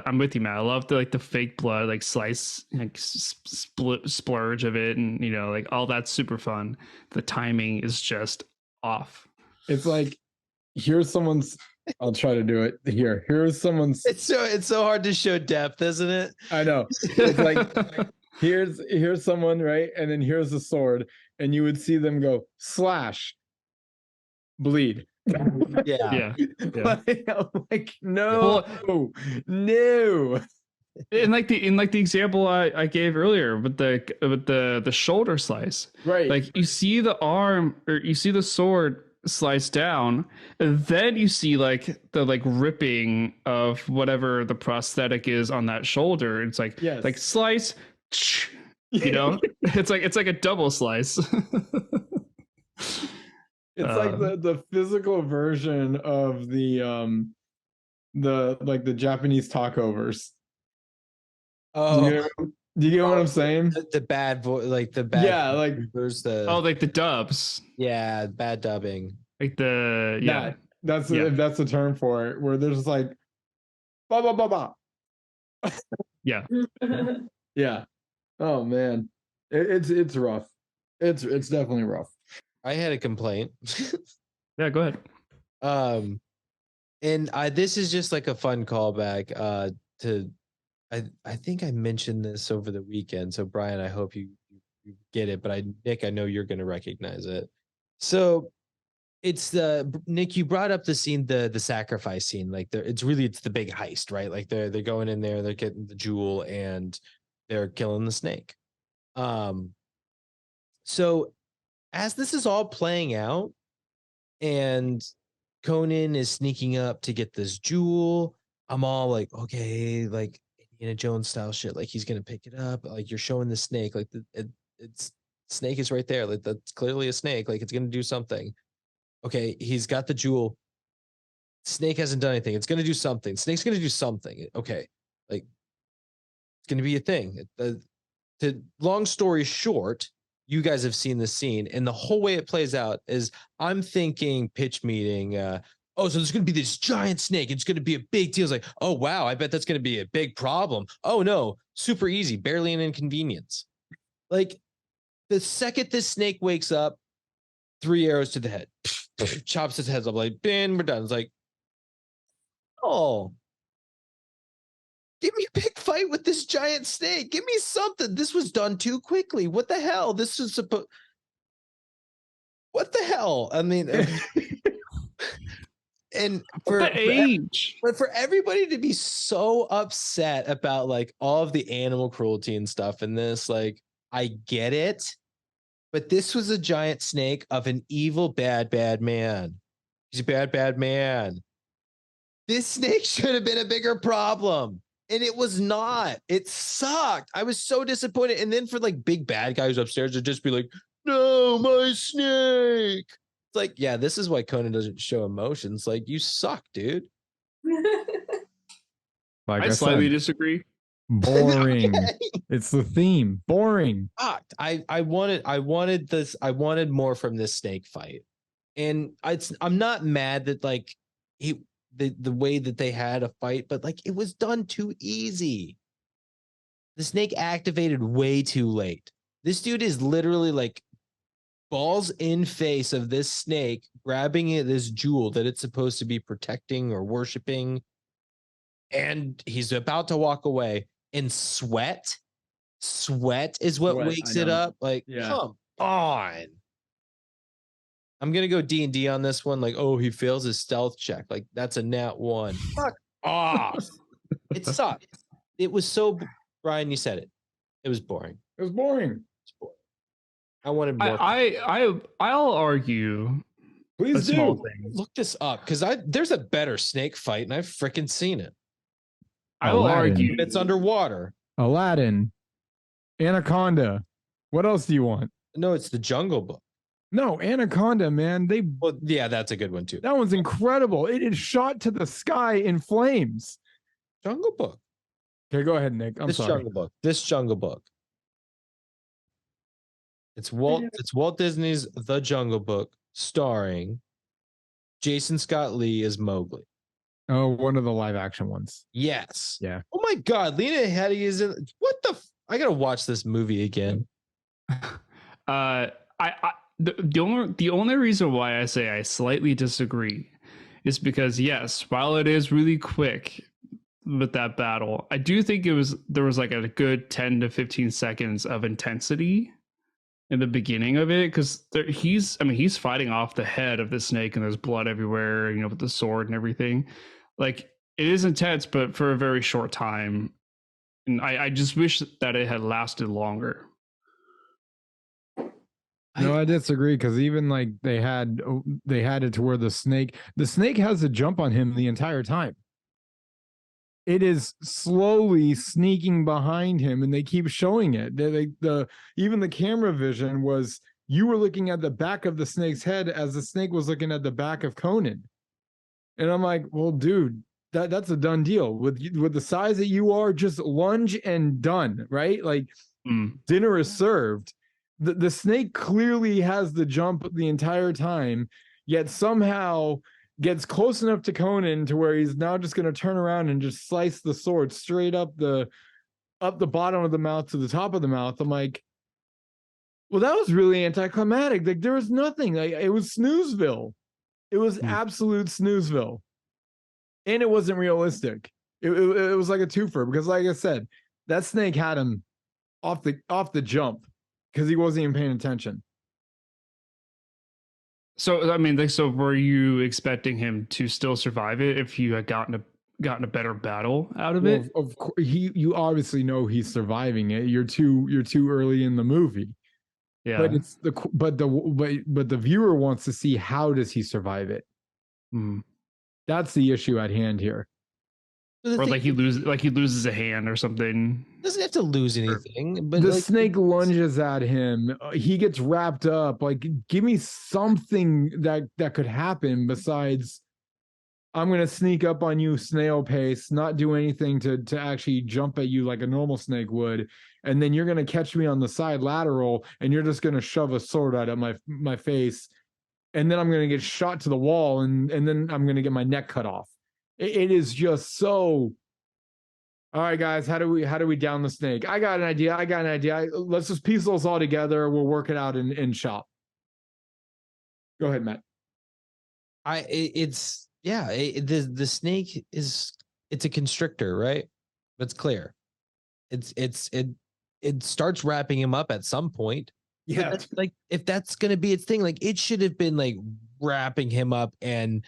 S4: I'm with you, Matt. I love the fake blood, like slice, like splurge of it, and like all that's super fun. The timing is just off.
S3: It's like, here's someone's. I'll try to do it here. Here's someone's.
S1: It's so hard to show depth, isn't it?
S3: I know. It's like here's someone, right, and then here's the sword, and you would see them go slash, bleed.
S1: Yeah.
S3: Like no.
S4: In like the example I gave earlier with the shoulder slice,
S3: Right?
S4: Like you see the arm or you see the sword slice down, and then you see like the ripping of whatever the prosthetic is on that shoulder. It's like like slice, it's like a double slice.
S3: It's like the physical version of the Japanese talkovers.
S1: Oh,
S3: do you get what I'm saying?
S1: The bad voice, like the bad.
S3: Yeah, like
S1: there's the
S4: like the dubs.
S1: Yeah, bad dubbing.
S4: Like the
S3: that's the term for it. Where there's like, ba ba ba ba.
S4: Yeah.
S3: Yeah. Oh man, it's rough. It's definitely rough.
S1: I had a complaint.
S4: Yeah, go ahead.
S1: And this is just like a fun callback to I think I mentioned this over the weekend. So Brian, I hope you get it, but Nick, I know you're going to recognize it. So it's Nick, you brought up the scene, the sacrifice scene. Like it's the big heist, right? Like they're going in there, they're getting the jewel, and they're killing the snake. So as this is all playing out, and Conan is sneaking up to get this jewel, I'm all like, okay, like Indiana Jones style shit. Like he's gonna pick it up. Like you're showing the snake. Like it's snake is right there. Like that's clearly a snake. Like it's gonna do something. Okay, he's got the jewel. Snake hasn't done anything. It's gonna do something. Snake's gonna do something. Okay, like it's gonna be a thing. Long story short, you guys have seen the scene, and the whole way it plays out is I'm thinking pitch meeting. So there's going to be this giant snake. It's going to be a big deal. It's like, oh, wow, I bet that's going to be a big problem. Oh, no, super easy, barely an inconvenience. Like the second this snake wakes up, 3 arrows to the head, chops his head up, like, we're done. It's like, oh, give me a big fight with this giant snake. Give me something. This was done too quickly. What the hell? This is what the hell? I mean, and for everybody to be so upset about like all of the animal cruelty and stuff in this, like, I get it, but this was a giant snake of an evil, bad man. He's a bad man. This snake should have been a bigger problem. And it was not. It sucked. I was so disappointed. And then for like big bad guys upstairs to just be like, no, my snake. It's like, yeah, this is why Conan doesn't show emotions. Like, you suck, dude.
S3: Like
S4: I slightly disagree.
S3: Boring. Okay. It's the theme. Boring.
S1: I wanted this. I wanted more from this snake fight. And I'm not mad that like the way that they had a fight, but like it was done too easy. The snake activated way too late. This dude is literally like balls in face of this snake, grabbing this jewel that it's supposed to be protecting or worshiping. And he's about to walk away, and sweat is what wakes it up. Like, come on. I'm going to go D&D on this one. Like, oh, he fails his stealth check. Like, that's a nat 1. Fuck off. It sucked. It was so, Brian, you said it. It was boring.
S3: It was boring.
S1: I wanted more.
S4: I'll argue.
S3: Please do.
S4: Small thing.
S1: Look this up, because there's a better snake fight, and I've freaking seen it.
S4: I will argue.
S1: It's underwater.
S3: Aladdin. Anaconda. What else do you want?
S1: No, it's the Jungle Book.
S3: No, Anaconda, man.
S1: Well, yeah, that's a good one too.
S3: That one's incredible. It is shot to the sky in flames.
S1: Jungle Book.
S3: Okay, go ahead, Nick. I'm sorry.
S1: This Jungle Book. It's Walt Disney's The Jungle Book, starring Jason Scott Lee as Mowgli.
S3: Oh, one of the live action ones.
S1: Yes.
S3: Yeah.
S1: Oh my God, Lena Headey is in. What the? I gotta watch this movie again.
S4: The only reason why I say I slightly disagree is because yes, while it is really quick with that battle, I do think there was like a good 10 to 15 seconds of intensity in the beginning of it, because he's fighting off the head of the snake and there's blood everywhere, with the sword and everything. Like, it is intense, but for a very short time. And I just wish that it had lasted longer.
S3: No, I disagree, because even like they had it to where the snake has a jump on him the entire time. It is slowly sneaking behind him, and they keep showing it. Even the camera vision was, you were looking at the back of the snake's head as the snake was looking at the back of Conan. And I'm like, well, dude, that's a done deal. With the size that you are, just lunge and done, right? Like, dinner is served. The snake clearly has the jump the entire time, yet somehow gets close enough to Conan to where he's now just going to turn around and just slice the sword straight up the bottom of the mouth to the top of the mouth. I'm like, well, that was really anticlimactic. Like, there was nothing. Like, it was Snoozeville. It was absolute Snoozeville. And it wasn't realistic. It was like a twofer, because like I said, that snake had him off the jump because he wasn't even paying attention.
S4: So, I mean, so were you expecting him to still survive it if you had gotten a better battle out of it?
S3: Of course, you obviously know he's surviving it. You're too early in the movie.
S4: Yeah.
S3: But it's but the viewer wants to see, how does he survive it? That's the issue at hand here.
S4: Or like he loses a hand or something.
S1: Doesn't have to lose anything, but
S3: the snake lunges at him. He gets wrapped up. Like, give me something that could happen besides, I'm gonna sneak up on you snail pace, not do anything to actually jump at you like a normal snake would, and then you're gonna catch me on the side lateral, and you're just gonna shove a sword out of my face, and then I'm gonna get shot to the wall, and then I'm gonna get my neck cut off. It is just so. All right, guys, how do we down the snake? I got an idea. Let's just piece those all together. We'll work it out in shop. Go ahead, Matt.
S1: The snake is, it's a constrictor, right? That's clear. It starts wrapping him up at some point. Yeah, like, if that's gonna be its thing, like, it should have been like wrapping him up, and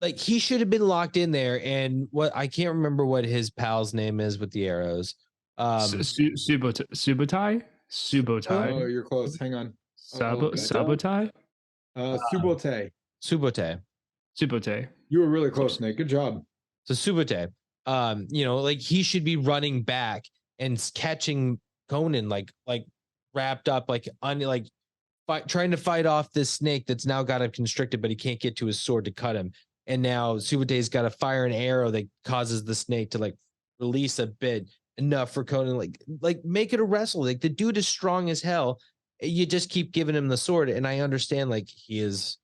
S1: like, he should have been locked in there. And what, I can't remember what his pal's name is with the arrows.
S4: Subotai.
S3: Oh, you're close. Hang on.
S4: Sabotai.
S3: Subotai. You were really close, Nate. Good job.
S1: So Subotai, like, he should be running back and catching Conan, like wrapped up, trying to fight off this snake that's now got him constricted, but he can't get to his sword to cut him. And now Subotai's got to fire an arrow that causes the snake to like release a bit, enough for Conan, like make it a wrestle. Like, the dude is strong as hell. You just keep giving him the sword, and I understand, like, it's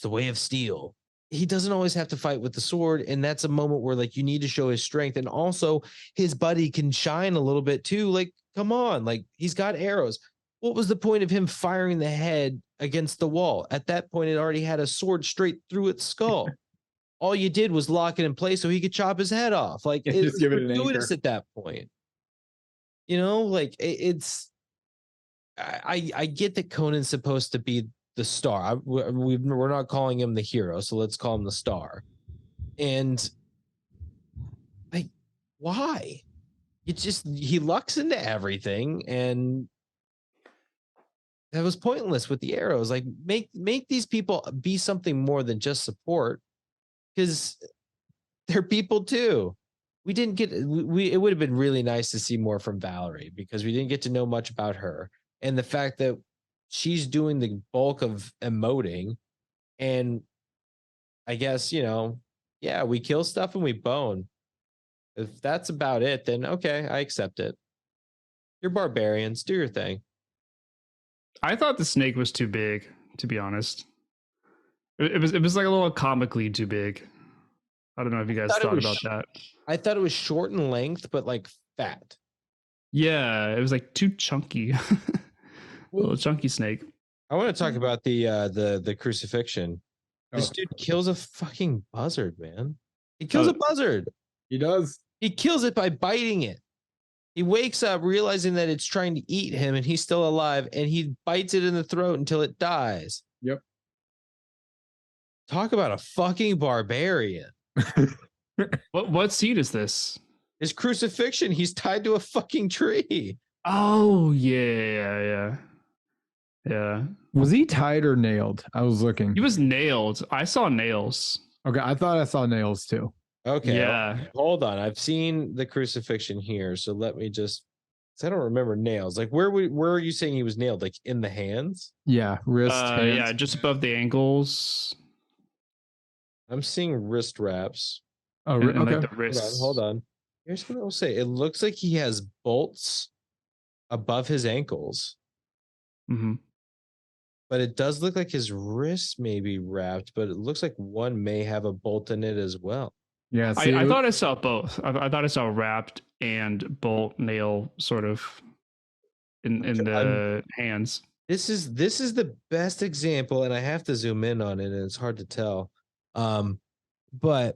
S1: the way of steel. He doesn't always have to fight with the sword, and that's a moment where, like, you need to show his strength, and also his buddy can shine a little bit too. Like, come on, like, he's got arrows. What was the point of him firing the head against the wall? At that point, it already had a sword straight through its skull. All you did was lock it in place so he could chop his head off. Like,
S3: just give it an anchor
S1: at that point. Like, I get that Conan's supposed to be the star. We're not calling him the hero, so let's call him the star. And, like, why? He lucks into everything, and that was pointless with the arrows. Like, make these people be something more than just support, because they're people too. We didn't get it would have been really nice to see more from Valerie, because we didn't get to know much about her, and the fact that she's doing the bulk of emoting. And I guess, we kill stuff and we bone. If that's about it, then okay, I accept it. You're barbarians, do your thing.
S4: I thought the snake was too big, to be honest. It was like a little comically too big. I don't know if you guys thought about that.
S1: I thought it was short in length, but like fat.
S4: Yeah, it was like too chunky. A little chunky snake.
S1: I want to talk about the crucifixion. This dude kills a fucking buzzard, man. He kills a buzzard.
S3: He does.
S1: He kills it by biting it. He wakes up realizing that it's trying to eat him and he's still alive, and he bites it in the throat until it dies.
S3: Yep.
S1: Talk about a fucking barbarian.
S4: What scene is this?
S1: His crucifixion. He's tied to a fucking tree.
S4: Oh, yeah.
S3: Was he tied or nailed? I was looking.
S4: He was nailed. I saw nails.
S3: Okay, I thought I saw nails too.
S1: Okay.
S4: Yeah.
S1: Hold on. I've seen the crucifixion here, so let me just. I don't remember nails. Like, where are you saying he was nailed? Like in the hands?
S3: Yeah, wrist. Hands.
S4: Yeah, just above the ankles.
S1: I'm seeing wrist wraps.
S3: Oh,
S4: And
S3: okay.
S4: like the wrists.
S1: Hold on. Here's what I'll say. It looks like he has bolts above his ankles,
S4: Mm-hmm.
S1: but it does look like his wrist may be wrapped, but it looks like one may have a bolt in it as well.
S3: Yeah, see,
S4: I thought I saw both. I thought I saw wrapped and bolt nail sort of in the hands.
S1: This is the best example, and I have to zoom in on it, and it's hard to tell. But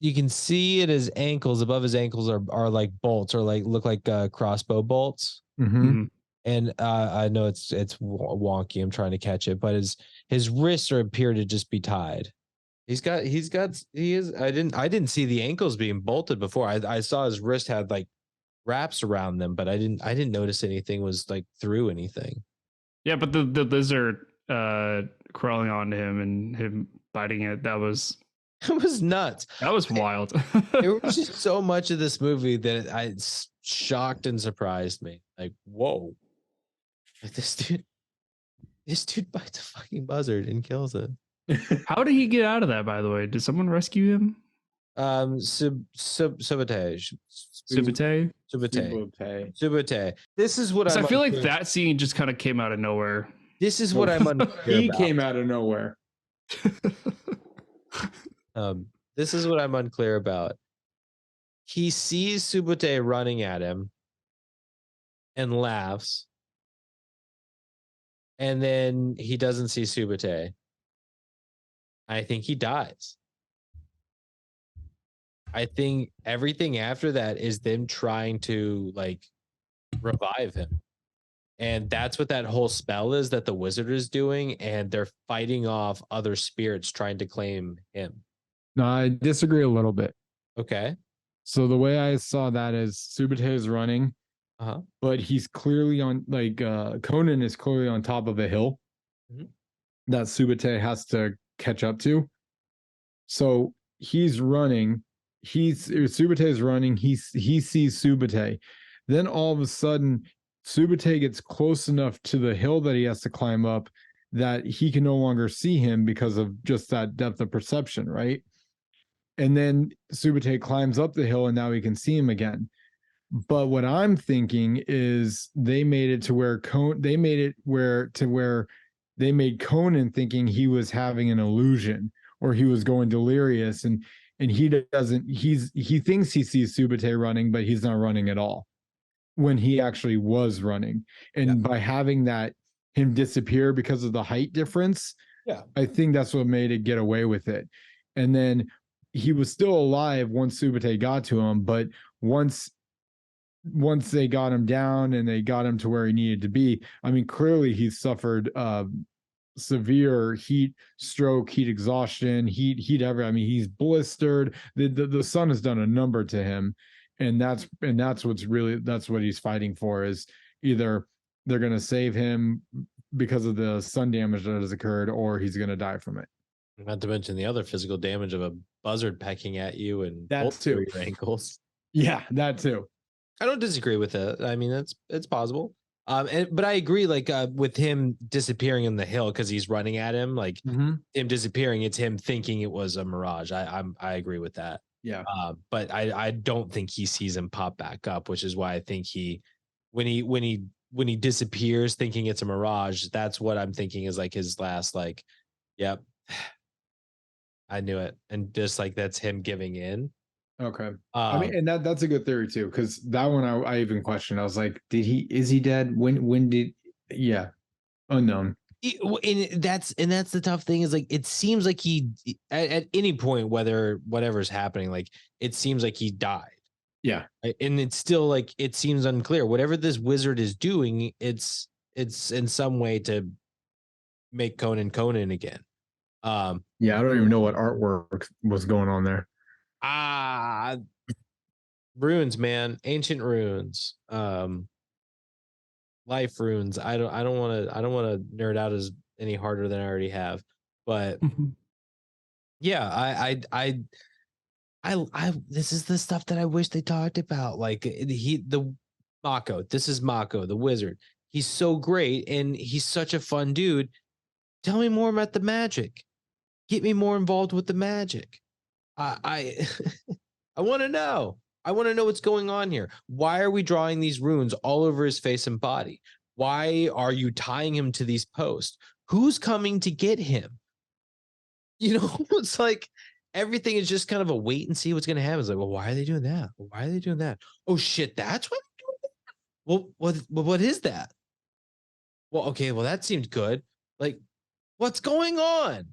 S1: you can see it as ankles. Above his ankles are like bolts, or like look like crossbow bolts.
S3: Mm-hmm.
S1: And I know it's wonky. I'm trying to catch it, but his wrists appear to just be tied. He is. I didn't see the ankles being bolted before. I saw his wrist had like wraps around them, but I didn't notice anything was like through anything.
S4: Yeah, but the lizard crawling onto him and him biting it, that was
S1: nuts.
S4: That was wild.
S1: There was just so much of this movie that it's shocked and surprised me. Like, whoa. Like this dude bites a fucking buzzard and kills it.
S4: How did he get out of that, by the way? Did someone rescue him?
S1: Sabotage.
S4: Subite?
S1: Subite. This is what
S4: I feel like that scene just kind of came out of nowhere.
S1: This is what I'm unclear
S3: He
S1: about.
S3: came out of nowhere.
S1: This is what I'm unclear about. He sees Subite running at him and laughs. And then he doesn't see Subite. I think he dies. I think everything after that is them trying to like revive him. And that's what that whole spell is that the wizard is doing. And they're fighting off other spirits trying to claim him.
S3: No, I disagree a little bit.
S1: Okay.
S3: So the way I saw that is Subite is running, but he's clearly on Conan is clearly on top of a hill that Subite has to catch up to. So he's running. Subite is running. He sees Subite. Then all of a sudden, Subite gets close enough to the hill that he has to climb up that he can no longer see him because of just that depth of perception, right? And then Subite climbs up the hill and now he can see him again. But what I'm thinking is they made it to where they made Conan thinking he was having an illusion or he was going delirious, and he thinks he sees Subite running, but he's not running at all when he actually was running. And by having that him disappear because of the height difference, I think that's what made it get away with it. And then he was still alive once Subite got to him, but once they got him down and they got him to where he needed to be, I mean, clearly he suffered severe heat stroke, heat exhaustion, heat ever. I mean, he's blistered. The sun has done a number to him, and that's what he's fighting for, is either they're going to save him because of the sun damage that has occurred, or he's going to die from it.
S1: Not to mention the other physical damage of a buzzard pecking at you and
S3: that too.
S1: Your ankles.
S3: Yeah, that too.
S1: I don't disagree with it. I mean, it's possible. But I agree, like with him disappearing in the hill because he's running at him, like him disappearing. It's him thinking it was a mirage. I agree with that.
S3: Yeah.
S1: But I don't think he sees him pop back up, which is why I think when he disappears, thinking it's a mirage. That's what I'm thinking is like his last, like, yep. I knew it. And just like that's him giving in.
S3: Okay. I mean, and that's a good theory too, because that one I even questioned. I was like, is he dead? When did yeah. Unknown.
S1: And that's the tough thing is like it seems like he at any point, whatever's happening, like it seems like he died.
S3: Yeah.
S1: And it's still like it seems unclear. Whatever this wizard is doing, it's in some way to make Conan again.
S3: Yeah, I don't even know what artwork was going on there.
S1: Runes, man, ancient runes, life runes. I don't want to nerd out as any harder than I already have, but yeah, I this is the stuff that I wish they talked about. Like Mako. This is Mako, the wizard. He's so great and he's such a fun dude. Tell me more about the magic. Get me more involved with the magic. I I want to know. I want to know what's going on here. Why are we drawing these runes all over his face and body? Why are you tying him to these posts? Who's coming to get him? You know, it's like everything is just kind of a wait and see what's going to happen. It's like, well, why are they doing that? Why are they doing that? Oh shit, that's what they're doing? Well, what is that? Well, okay, well, that seemed good. Like, what's going on?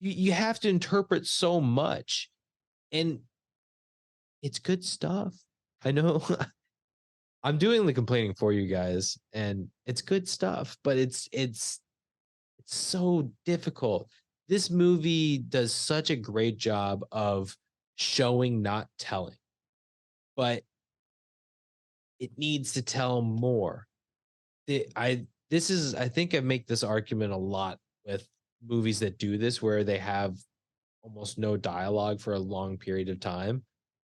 S1: You have to interpret so much. And it's good stuff. I know I'm doing the complaining for you guys, and it's good stuff, but it's so difficult. This movie does such a great job of showing, not telling, but it needs to tell more. I think I make this argument a lot with movies that do this, where they have almost no dialogue for a long period of time.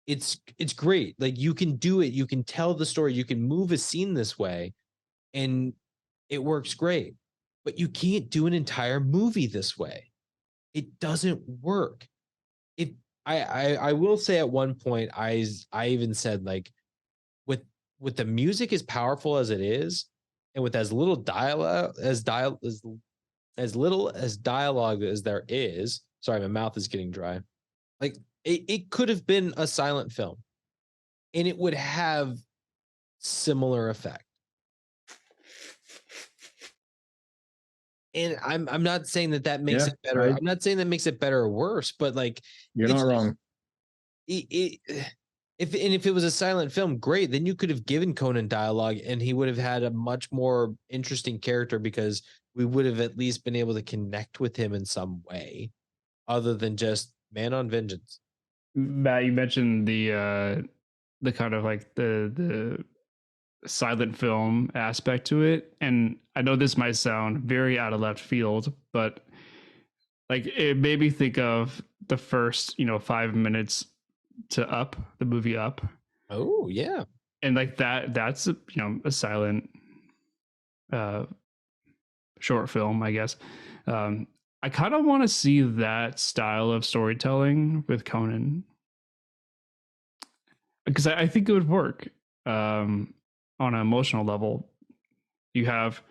S1: It's great. Like you can do it, you can tell the story, you can move a scene this way, and it works great. But you can't do an entire movie this way. It doesn't work. It I will say at one point I even said like with the music as powerful as it is, and with as little dialogue as little as dialogue as there is. Sorry, my mouth is getting dry. Like it could have been a silent film and it would have similar effect. And I'm not saying that makes it better. I'm not saying that makes it better or worse, but like
S3: you're not wrong.
S1: If it was a silent film, great. Then you could have given Conan dialogue, and he would have had a much more interesting character because we would have at least been able to connect with him in some way, other than just man on vengeance.
S4: Matt, you mentioned the kind of like the silent film aspect to it, and I know this might sound very out of left field, but like it made me think of the first 5 minutes to Up, the movie Up.
S1: Oh yeah,
S4: and like that's a silent short film, I guess. I kind of want to see that style of storytelling with Conan, because I think it would work on an emotional level. You have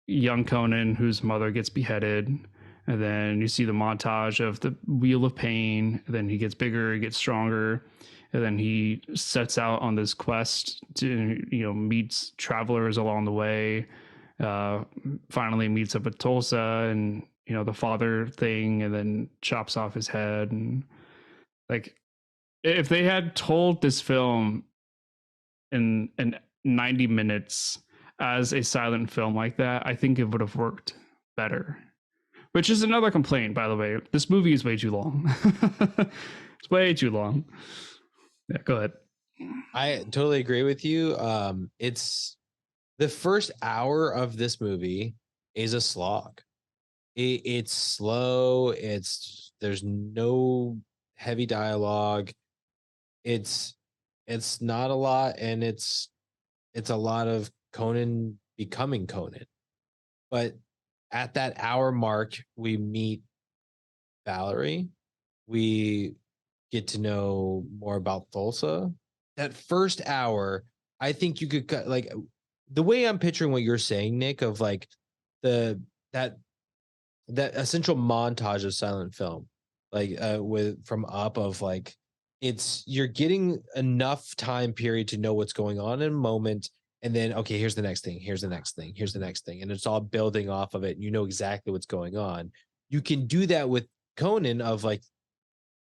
S4: young Conan whose mother gets beheaded, and then you see the montage of the Wheel of Pain. Then he gets bigger, he gets stronger, and then he sets out on this quest to meets travelers along the way. Finally meets up with Tulsa and the father thing, and then chops off his head. And like, if they had told this film in 90 minutes as a silent film like that, I think it would have worked better. Which is another complaint, by the way. This movie is way too long. It's way too long. Yeah, go ahead.
S1: I totally agree with you. It's the first hour of this movie is a slog. It's slow. There's no heavy dialogue. It's not a lot, and it's a lot of Conan becoming Conan. But at that hour mark, we meet Valerie. We get to know more about Thulsa. That first hour, I think you could cut, like, the way I'm picturing what you're saying, Nick, of like that that essential montage of silent film, like with from Up of like you're getting enough time period to know what's going on in a moment, and then okay, here's the next thing, here's the next thing, here's the next thing, and it's all building off of it, and you know exactly what's going on. You can do that with Conan of like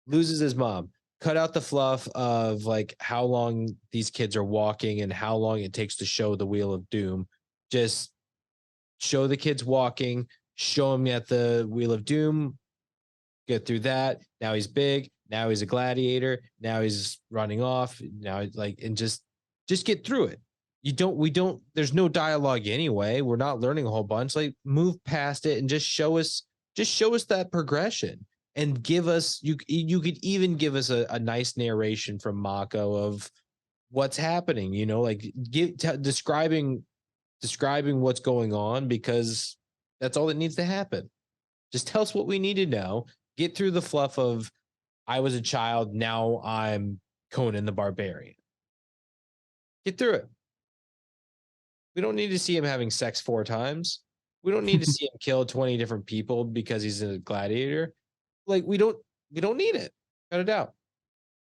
S1: loses his mom, cut out the fluff of like how long these kids are walking and how long it takes to show the Wheel of Doom. Just show the kids walking, show them at the Wheel of Doom, get through that. Now he's big. Now he's a gladiator. Now he's running off. Now like, and just get through it. We don't, there's no dialogue anyway. We're not learning a whole bunch. Like move past it and just show us that progression and give us, you could even give us a nice narration from Mako of what's happening, you know, like describing what's going on, because that's all that needs to happen. Just tell us what we need to know. Get through the fluff of I was a child, now I'm Conan the Barbarian. Get through it. We don't need to see him having sex 4 times. We don't need to see him kill 20 different people because he's a gladiator. Like we don't need it. Cut it out.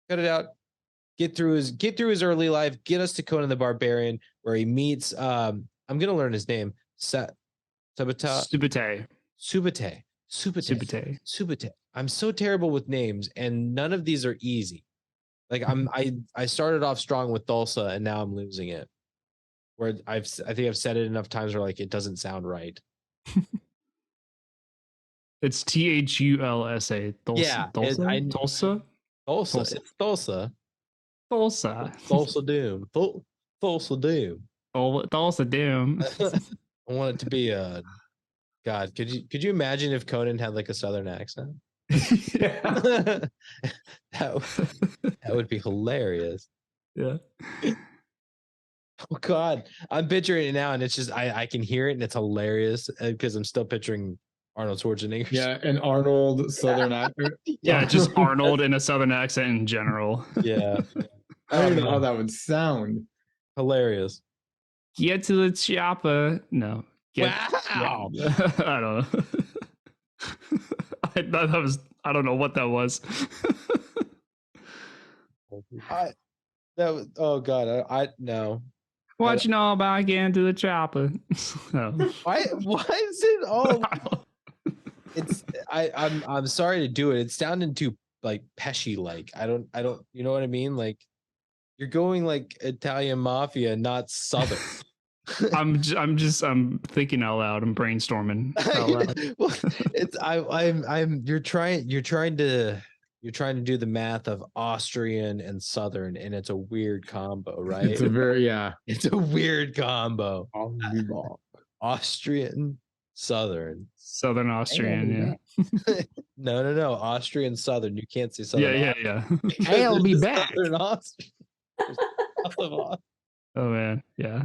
S1: Cut it out. Get through his early life. Get us to Conan the Barbarian where he meets I'm gonna learn his name.
S4: Subate.
S1: I'm so terrible with names, and none of these are easy. Like I started off strong with Dulsa, and now I'm losing it. Where I think I've said it enough times where like it doesn't sound right.
S4: It's Thulsa. Tulsa.
S1: Yeah,
S4: Tulsa.
S1: Tulsa. It's Tulsa.
S4: Tulsa.
S1: Tulsa Doom. Tulsa Doom.
S4: Oh, Tulsa Doom.
S1: I want it to be a God. Could you imagine if Conan had like a Southern accent?
S4: Yeah.
S1: that would be hilarious.
S4: Yeah.
S1: Oh God, I'm picturing it now, and it's just I can hear it, and it's hilarious because I'm still picturing Arnold Schwarzenegger.
S3: Yeah, an Arnold Southern actor.
S4: Yeah, just Arnold in a Southern accent in general.
S1: Yeah.
S3: I don't even know how that would sound.
S1: Hilarious.
S4: Get to the chopper. No.
S1: Wow.
S4: Yeah. I don't know. I don't know what that was.
S1: Oh God, I no.
S4: What you know about getting to the chopper? No.
S1: Why is it all? It's I'm sorry to do it. It's sounding too like Pesci like. I don't you know what I mean? Like you're going like Italian mafia, not Southern.
S4: I'm thinking out loud. I'm brainstorming out loud.
S1: Well, it's you're trying to do the math of Austrian and Southern, and it's a weird combo, right?
S3: It's a
S1: weird combo.
S3: Unbelievable.
S1: Austrian, Southern
S4: Austrian, yeah.
S1: No, Austrian, Southern. You can't say Southern.
S4: Yeah.
S3: I'll be back.
S1: Southern Austrian.
S4: Oh man, yeah.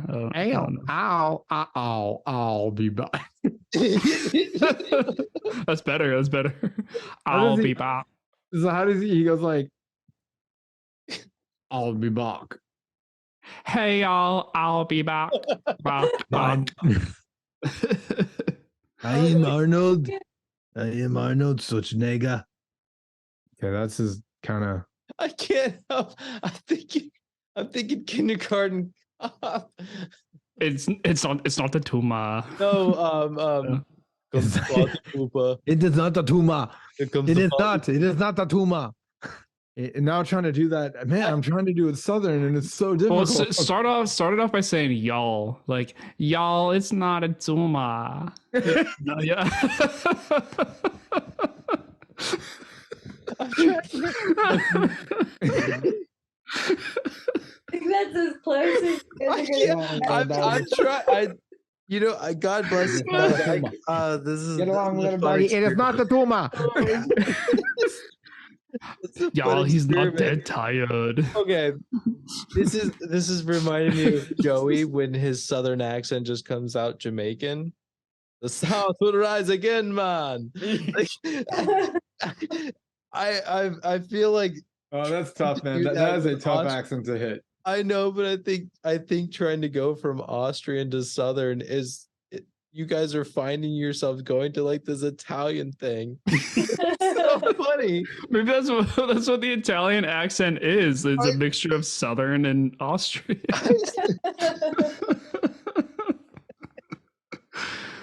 S3: I'll be back.
S4: That's better. I'll be back.
S3: So how does he goes like, I'll be back.
S4: Hey y'all, I'll be back. Back.
S5: I am Arnold Schwarzenegger.
S3: Yeah, that's his kind of.
S1: I can't help. I'm thinking kindergarten cop.
S4: It's not the tumor.
S1: No,
S5: It is not a tumor. It is not a tumor.
S3: And now I'm trying to do that. Man, I'm trying to do it Southern, and it's so difficult.
S4: Well, started off by saying y'all. Like, y'all, it's not a tumor. No, yeah.
S2: I think that's as close as
S1: I'm trying. God bless you. This is
S3: Get along, little buddy. It is not the tumor.
S4: Y'all, he's not dead tired.
S1: Okay, this is reminding me of Joey when his Southern accent just comes out Jamaican. The South will rise again, man. Like, I feel like
S3: that's tough, man. That is a tough accent to hit.
S1: I know, but I think trying to go from Austrian to Southern is you guys are finding yourselves going to like this Italian thing. So funny.
S4: Maybe that's what the Italian accent is. It's a mixture of Southern and Austrian.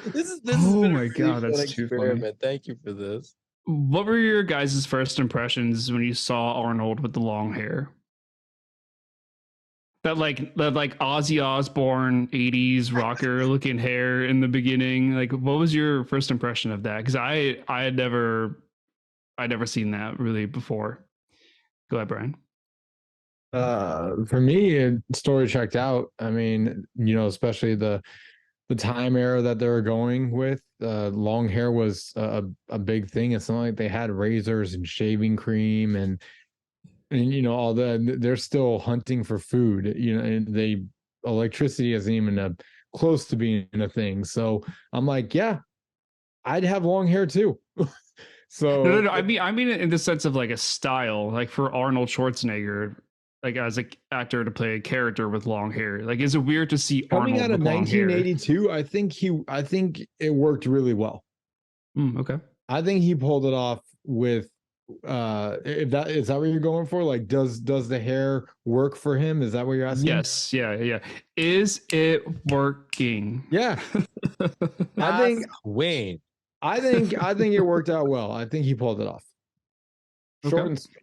S1: This
S4: Oh
S1: been
S4: my
S1: a
S4: God,
S1: really
S4: that's
S1: fun
S4: too funny.
S1: experiment. Thank you for this.
S4: What were your guys' first impressions when you saw Arnold with the long hair? That Ozzy Osbourne 80s rocker looking hair in the beginning. Like, what was your first impression of that? Because I'd never seen that really before. Go ahead, Brian.
S3: For me, story checked out. I mean, especially the time era that they were going with. Long hair was a big thing. It's not like they had razors and shaving cream and all that. They're still hunting for food. And electricity isn't even close to being a thing. So I'm like, yeah, I'd have long hair too. So
S4: no. I mean in the sense of like a style, like for Arnold Schwarzenegger, like as an actor to play a character with long hair. Like, is it weird to see
S3: coming
S4: Arnold
S3: out of
S4: with long hair?
S3: 1982? I think it worked really well.
S4: Okay.
S3: I think he pulled it off with if that is that what you're going for? Like, does the hair work for him? Is that what you're asking?
S4: Yes. Yeah. Is it working?
S3: Yeah. I think
S1: Wayne.
S3: I think it worked out well. I think he pulled it off. Short and sweet.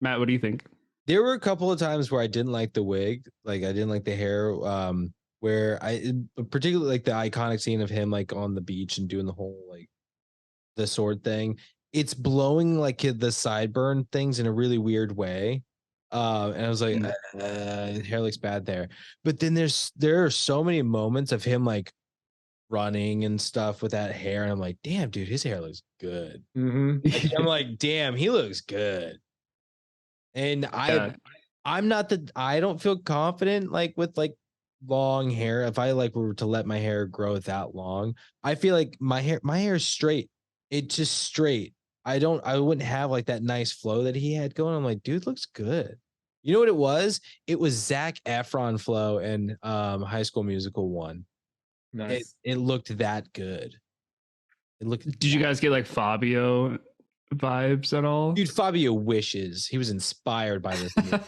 S4: Matt, what do you think?
S1: There were a couple of times where I didn't like the wig, like I didn't like the hair. Where particularly like the iconic scene of him like on the beach and doing the whole like the sword thing. It's blowing like the sideburn things in a really weird way. And I was like, hair looks bad there. But then there are so many moments of him like running and stuff with that hair, and I'm like, damn, dude, his hair looks good.
S3: Mm-hmm.
S1: I'm like, damn, he looks good. And I don't feel confident like with like long hair. If I like were to let my hair grow that long, I feel like my hair is straight. It's just straight. I wouldn't have like that nice flow that he had going. I'm like, dude, looks good. You know what it was? It was Zac Efron flow in High School Musical 1.
S3: Nice.
S1: It looked that good.
S4: Did you guys get like Fabio vibes at all?
S1: Dude, Fabio wishes he was inspired by this movie.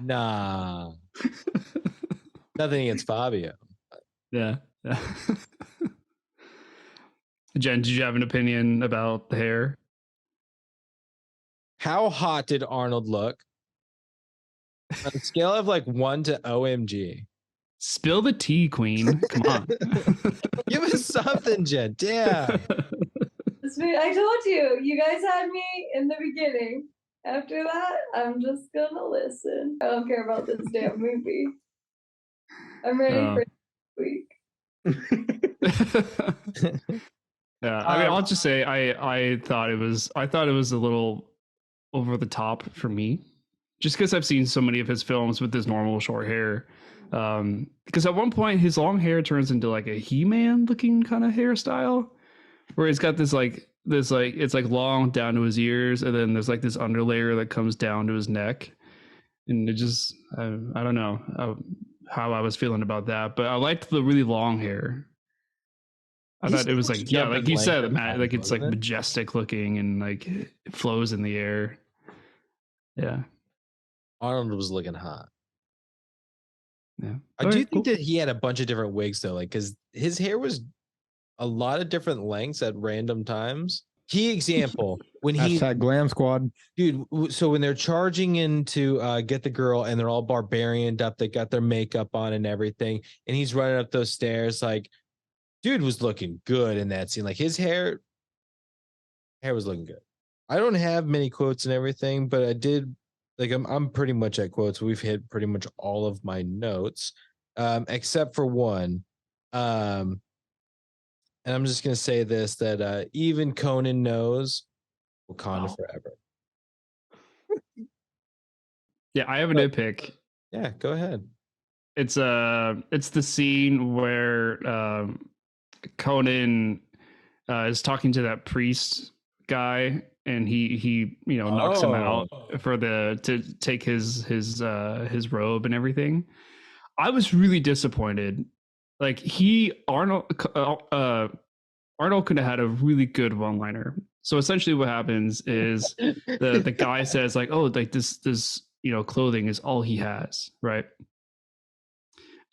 S1: Nah. Nothing against Fabio.
S4: Yeah. Jen, did you have an opinion about the hair?
S1: How hot did Arnold look? On a scale of like 1 to OMG.
S4: Spill the tea, queen. Come on.
S1: Give us something, Jen. Damn.
S2: I told you, you guys had me in the beginning. After that, I'm just gonna listen. I don't care about this damn movie. I'm ready for this week.
S4: Yeah, I mean, I'll just say I thought it was a little over the top for me, just because I've seen so many of his films with his normal short hair. Because at one point his long hair turns into like a He-Man looking kind of hairstyle, where he's got this it's like long down to his ears, and then there's like this underlayer that comes down to his neck, and it just I don't know how I was feeling about that, but I liked the really long hair. I thought it was like, yeah, like you said, Matt, like it's like majestic looking and like it flows in the air. Yeah.
S1: Arnold was looking hot.
S4: Yeah.
S1: I do think that he had a bunch of different wigs though, like because his hair was a lot of different lengths at random times. Key example when he
S3: Glam Squad,
S1: dude. So when they're charging in to get the girl and they're all barbarianed up, they got their makeup on and everything, and he's running up those stairs like. Dude was looking good in that scene. Like his hair was looking good. I don't have many quotes and everything, but I did like I'm pretty much at quotes. We've hit pretty much all of my notes, except for one. And I'm just gonna say this that even Conan knows Wakanda forever.
S4: Yeah, I have a nitpick.
S1: Yeah, go ahead.
S4: It's the scene where Conan is talking to that priest guy, and he knocks him out to take his robe and everything. I was really disappointed Like Arnold could have had a really good one-liner. So essentially what happens is the guy says like, oh, like this clothing is all he has, right?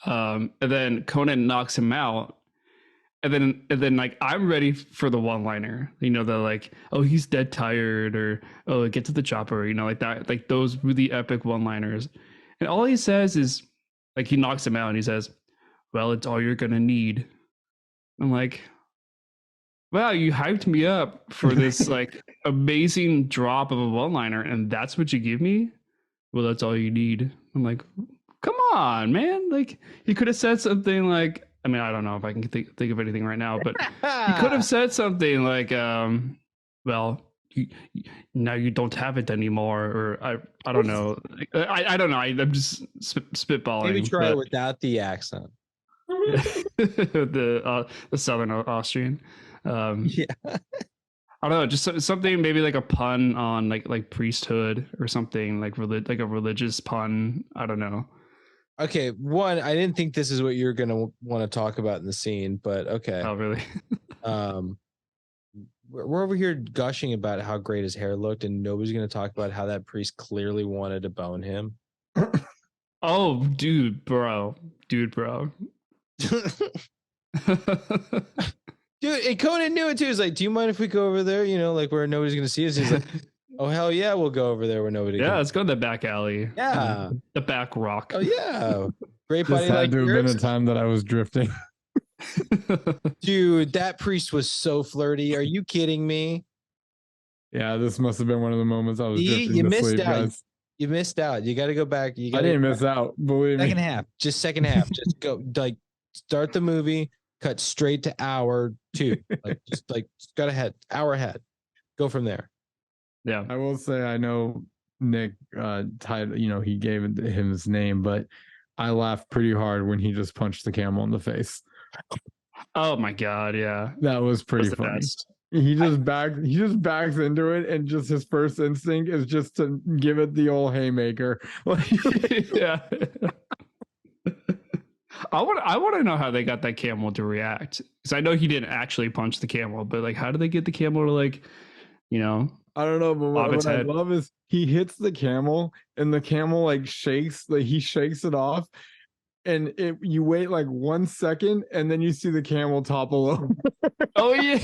S4: And then Conan knocks him out. And then like I'm ready for the one-liner, the like, oh, he's dead tired, or oh, get to the chopper, like that, like those really epic one-liners. And all he says is like, he knocks him out and he says, well, it's all you're gonna need. I'm like, wow, you hyped me up for this like amazing drop of a one-liner, and that's what you give me? Well, that's all you need. I'm like, come on, man. Like, he could have said something like, I mean, I don't know if I can think of anything right now, but he could have said something like, well, now you don't have it anymore, or I don't know. I don't know. I'm just spitballing.
S1: Maybe try it without the accent.
S4: The Southern Austrian.
S1: Yeah.
S4: I don't know, just something, maybe like a pun on like priesthood or something, like like a religious pun. I don't know.
S1: Okay, one, I didn't think this is what you're gonna want to talk about in the scene, but okay.
S4: Oh, really?
S1: We're over here gushing about how great his hair looked, and nobody's gonna talk about how that priest clearly wanted to bone him.
S4: Oh, dude, bro. Dude,
S1: and Conan knew it too. He's like, do you mind if we go over there? Like where nobody's gonna see us. He's like, oh hell yeah, we'll go over there where nobody.
S4: Yeah, let's go to the back alley.
S1: Yeah,
S4: the back rock.
S1: Oh yeah, great
S3: This
S1: buddy.
S3: had to have been a time that I was drifting.
S1: Dude, that priest was so flirty. Are you kidding me?
S3: Yeah, this must have been one of the moments I was drifting
S1: You
S3: to
S1: missed
S3: sleep,
S1: out.
S3: guys.
S1: You missed out. You got to go back.
S3: I didn't miss out. Believe me.
S1: Second half. Just second half. Just go like start the movie, cut straight to hour 2. Like got ahead, hour ahead. Go from there.
S4: Yeah.
S3: I will say I know Nick he gave him his name, but I laughed pretty hard when he just punched the camel in the face.
S4: Oh my god, yeah.
S3: That was pretty funny.
S4: Best.
S3: He just backs into it, and just his first instinct is just to give it the old haymaker.
S4: Yeah. I want to know how they got that camel to react, because I know he didn't actually punch the camel, but like, how did they get the camel to like,
S3: I don't know, but what I
S4: head.
S3: love is he hits the camel, and the camel like shakes, like he shakes it off, and you wait like 1 second, and then you see the camel topple over.
S4: Oh yeah.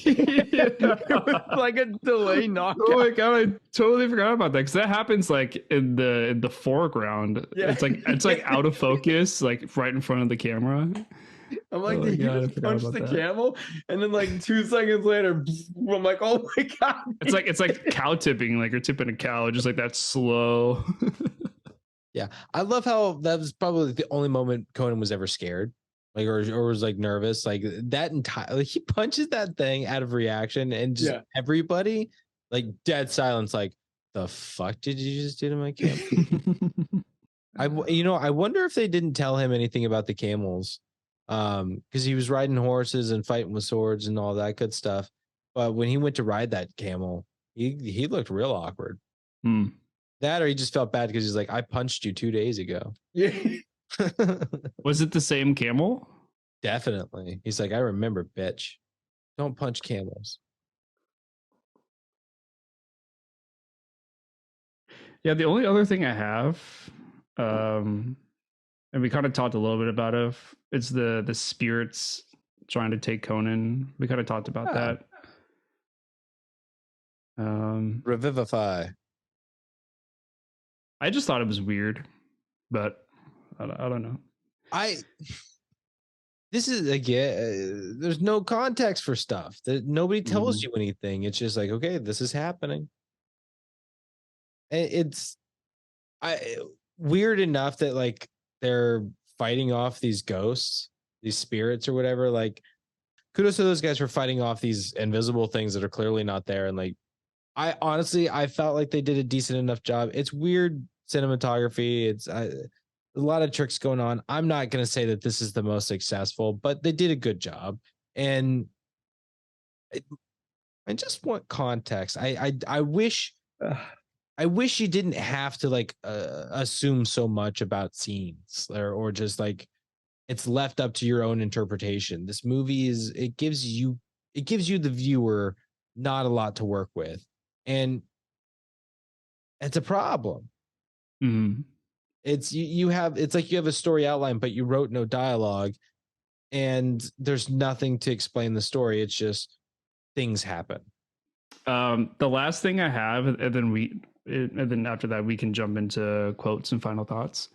S3: It was like a delay knockout.
S4: Oh my god, I totally forgot about that, because that happens like in the foreground.
S3: Yeah.
S4: It's like out of focus, like right in front of the camera.
S3: I'm like,
S4: Oh
S3: did
S4: my God, I
S3: you just
S4: forgot
S3: punch
S4: about
S3: the
S4: that.
S3: camel? And then like 2 seconds later, I'm like, oh my god.
S4: It's like cow tipping, like you're tipping a cow, just like that slow.
S1: Yeah, I love how that was probably the only moment Conan was ever scared, like or was like nervous, like that entire. Like he punches that thing out of reaction, and just everybody like dead silence. Like, the fuck did you just do to my camel? I wonder if they didn't tell him anything about the camels, because he was riding horses and fighting with swords and all that good stuff. But when he went to ride that camel, he looked real awkward. That, or he just felt bad because he's like, I punched you 2 days ago.
S3: Yeah.
S4: Was it the same camel?
S1: Definitely. He's like, I remember, bitch. Don't punch camels.
S4: Yeah, the only other thing I have, and we kind of talked a little bit about it, it's the spirits trying to take Conan. We kind of talked about that.
S1: Revivify.
S4: I just thought it was weird, but I don't know.
S1: This is again, there's no context for stuff. That nobody tells you anything. It's just like, okay, this is happening. It's weird enough that like they're fighting off these ghosts, these spirits or whatever. Like, kudos to those guys for fighting off these invisible things that are clearly not there. And like, I honestly felt like they did a decent enough job. It's weird cinematography. It's a lot of tricks going on. I'm not going to say that this is the most successful, but they did a good job. And I just want context. I wish you didn't have to like assume so much about scenes or just like it's left up to your own interpretation. This movie it gives you the viewer not a lot to work with, and it's a problem.
S4: Mm-hmm.
S1: It's it's like you have a story outline, but you wrote no dialogue, and there's nothing to explain the story. It's just things happen.
S4: The last thing I have, and then after that we can jump into quotes and final thoughts.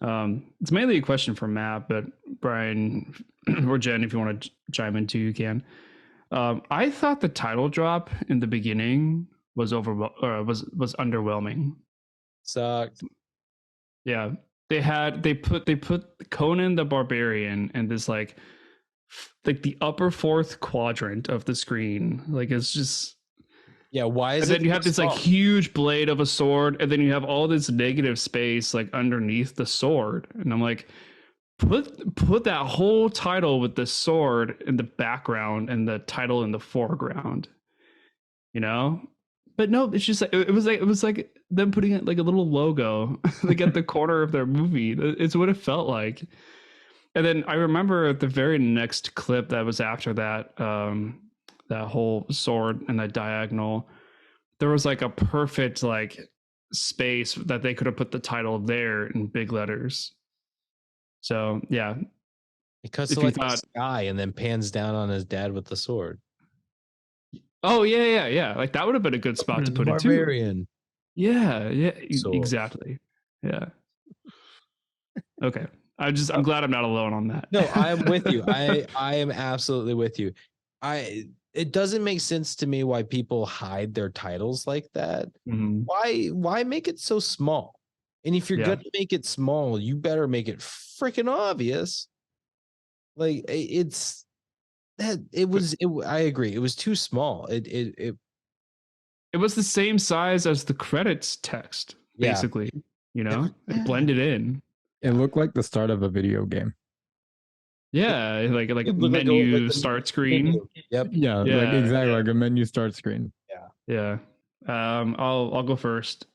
S4: It's mainly a question for Matt, but Brian or Jen, if you want to chime in too, you can. I thought the title drop in the beginning was underwhelming.
S1: Sucked.
S4: Yeah, they put Conan the Barbarian in this like the upper fourth quadrant of the screen. Like it's just
S1: why is
S4: and then you have this like huge blade of a sword, and then you have all this negative space like underneath the sword, and I'm like, put that whole title with the sword in the background and the title in the foreground, but no, it's just like it was like them putting it like a little logo like at the corner of their movie. It's what it felt like. And then I remember the very next clip that was after that, that whole sword and that diagonal, there was like a perfect like space that they could have put the title there in big letters. So yeah,
S1: because of like the sky and then pans down on his dad with the sword.
S4: Oh yeah. Like that would have been a good spot to put it too. Yeah, exactly. Yeah. Okay. I'm glad I'm not alone on that.
S1: No, I'm with you. I am absolutely with you. It doesn't make sense to me why people hide their titles like that.
S4: Mm-hmm.
S1: Why make it so small? And if you're gonna make it small, you better make it freaking obvious. Like I agree. It was too small. It
S4: was the same size as the credits text, basically. It blended in.
S3: It looked like the start of a video game.
S4: Yeah, like a menu start screen.
S1: Menu. Yep.
S3: Yeah, like exactly like a menu start screen.
S4: Yeah. I'll go first.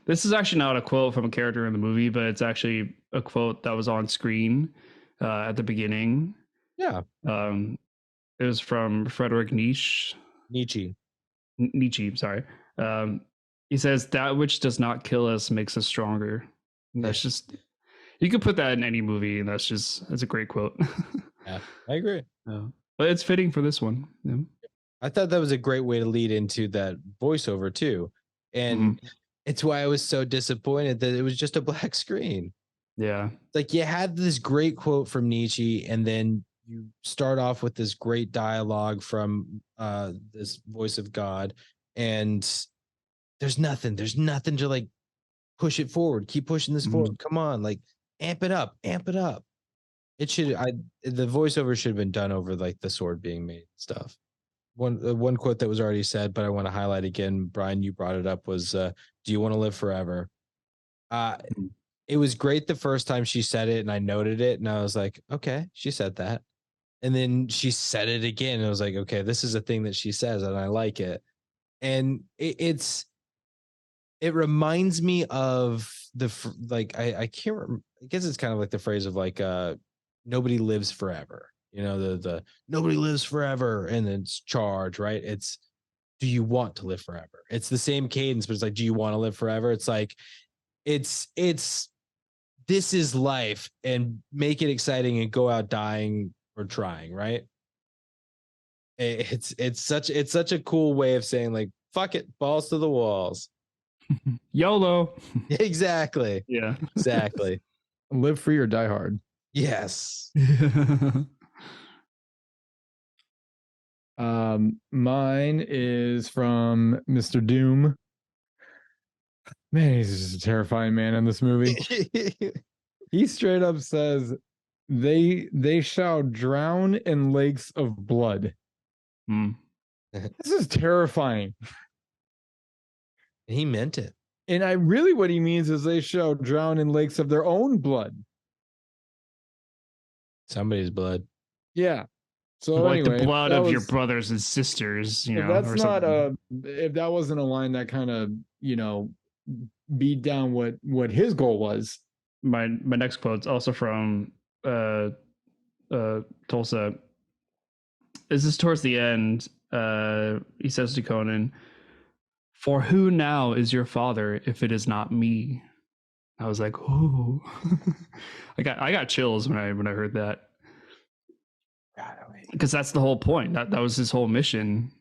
S4: This is actually not a quote from a character in the movie, but it's actually a quote that was on screen at the beginning.
S1: Yeah.
S4: It was from Friedrich Nietzsche. Nietzsche, sorry. He says, "That which does not kill us makes us stronger." That's just, you could put that in any movie, and that's a great quote.
S1: Yeah, I agree.
S4: But it's fitting for this one. Yeah.
S1: I thought that was a great way to lead into that voiceover too. And it's why I was so disappointed that it was just a black screen.
S4: Yeah.
S1: Like you had this great quote from Nietzsche, and then you start off with this great dialogue from this voice of God, and there's nothing to like push it forward. Keep pushing this forward. Come on, like amp it up. It should. The voiceover should have been done over like the sword being made stuff. One quote that was already said, but I want to highlight again. Brian, you brought it up. Was "Do you want to live forever?" It was great the first time she said it, and I noted it, and I was like, okay, she said that. And then she said it again, and I was like, okay, this is a thing that she says, and I like it. And it reminds me of I can't remember. I guess it's kind of like the phrase of like nobody lives forever. The nobody lives forever, and it's charge, right? It's, do you want to live forever? It's the same cadence, but it's like, do you want to live forever? It's like it's this is life, and make it exciting and go out dying or trying, right? It's such a cool way of saying like, fuck it, balls to the walls.
S4: YOLO.
S1: Exactly.
S4: Yeah.
S1: Exactly.
S3: Live free or die hard.
S1: Yes.
S3: Mine is from Mr. Doom. Man, he's just a terrifying man in this movie. He straight up says, they shall drown in lakes of blood. This is terrifying.
S1: He meant it.
S3: And what he means is they shall drown in lakes of their own blood.
S1: Somebody's blood.
S3: Yeah. So
S4: like
S3: anyway,
S4: the blood of your brothers and sisters,
S3: that's
S4: or
S3: not
S4: something.
S3: if that wasn't a line that kind of, beat down what his goal was.
S4: My next quote's also from Tulsa. This is towards the end. He says to Conan, "For who now is your father if it is not me?" I was like, "Ooh." I got chills when I heard that. Because that's the whole point. That was his whole mission,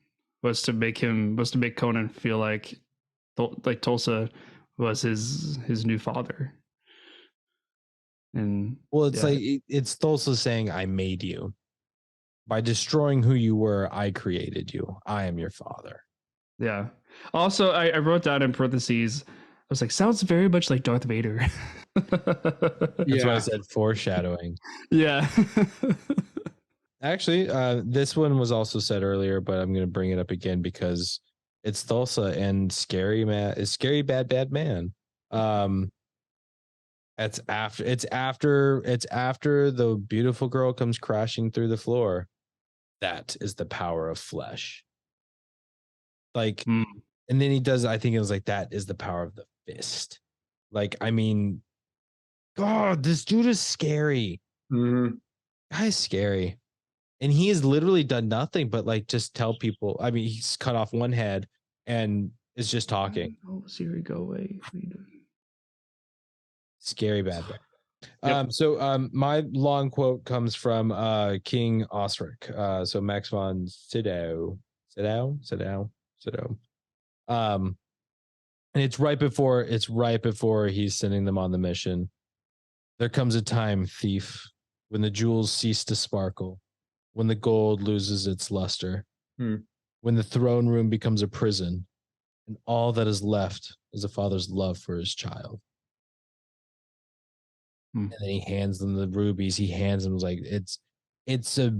S4: was to make Conan feel like Tulsa was his new father. And
S1: well, it's like it's Tulsa saying, "I made you. By destroying who you were, I created you. I am your father."
S4: Yeah. Also, I wrote down in parentheses, I was like, sounds very much like Darth Vader.
S1: That's why I said foreshadowing.
S4: Yeah.
S1: Actually, this one was also said earlier, but I'm going to bring it up again because it's Tulsa and scary bad man. It's after the beautiful girl comes crashing through the floor. That is the power of flesh. Like, and then he does, I think it was like, that is the power of the fist. Like, I mean, God, this dude is scary. Guy's scary. And he has literally done nothing but like just tell people. I mean, he's cut off one head and is just talking.
S4: Oh, Siri, go away. What are you doing?
S1: Scary bad guy. So my long quote comes from King Osric. So Max von Sydow. And it's right before he's sending them on the mission. There comes a time, thief, when the jewels cease to sparkle, when the gold loses its luster, when the throne room becomes a prison, and all that is left is a father's love for his child. And then he hands them the rubies. He hands them like it's a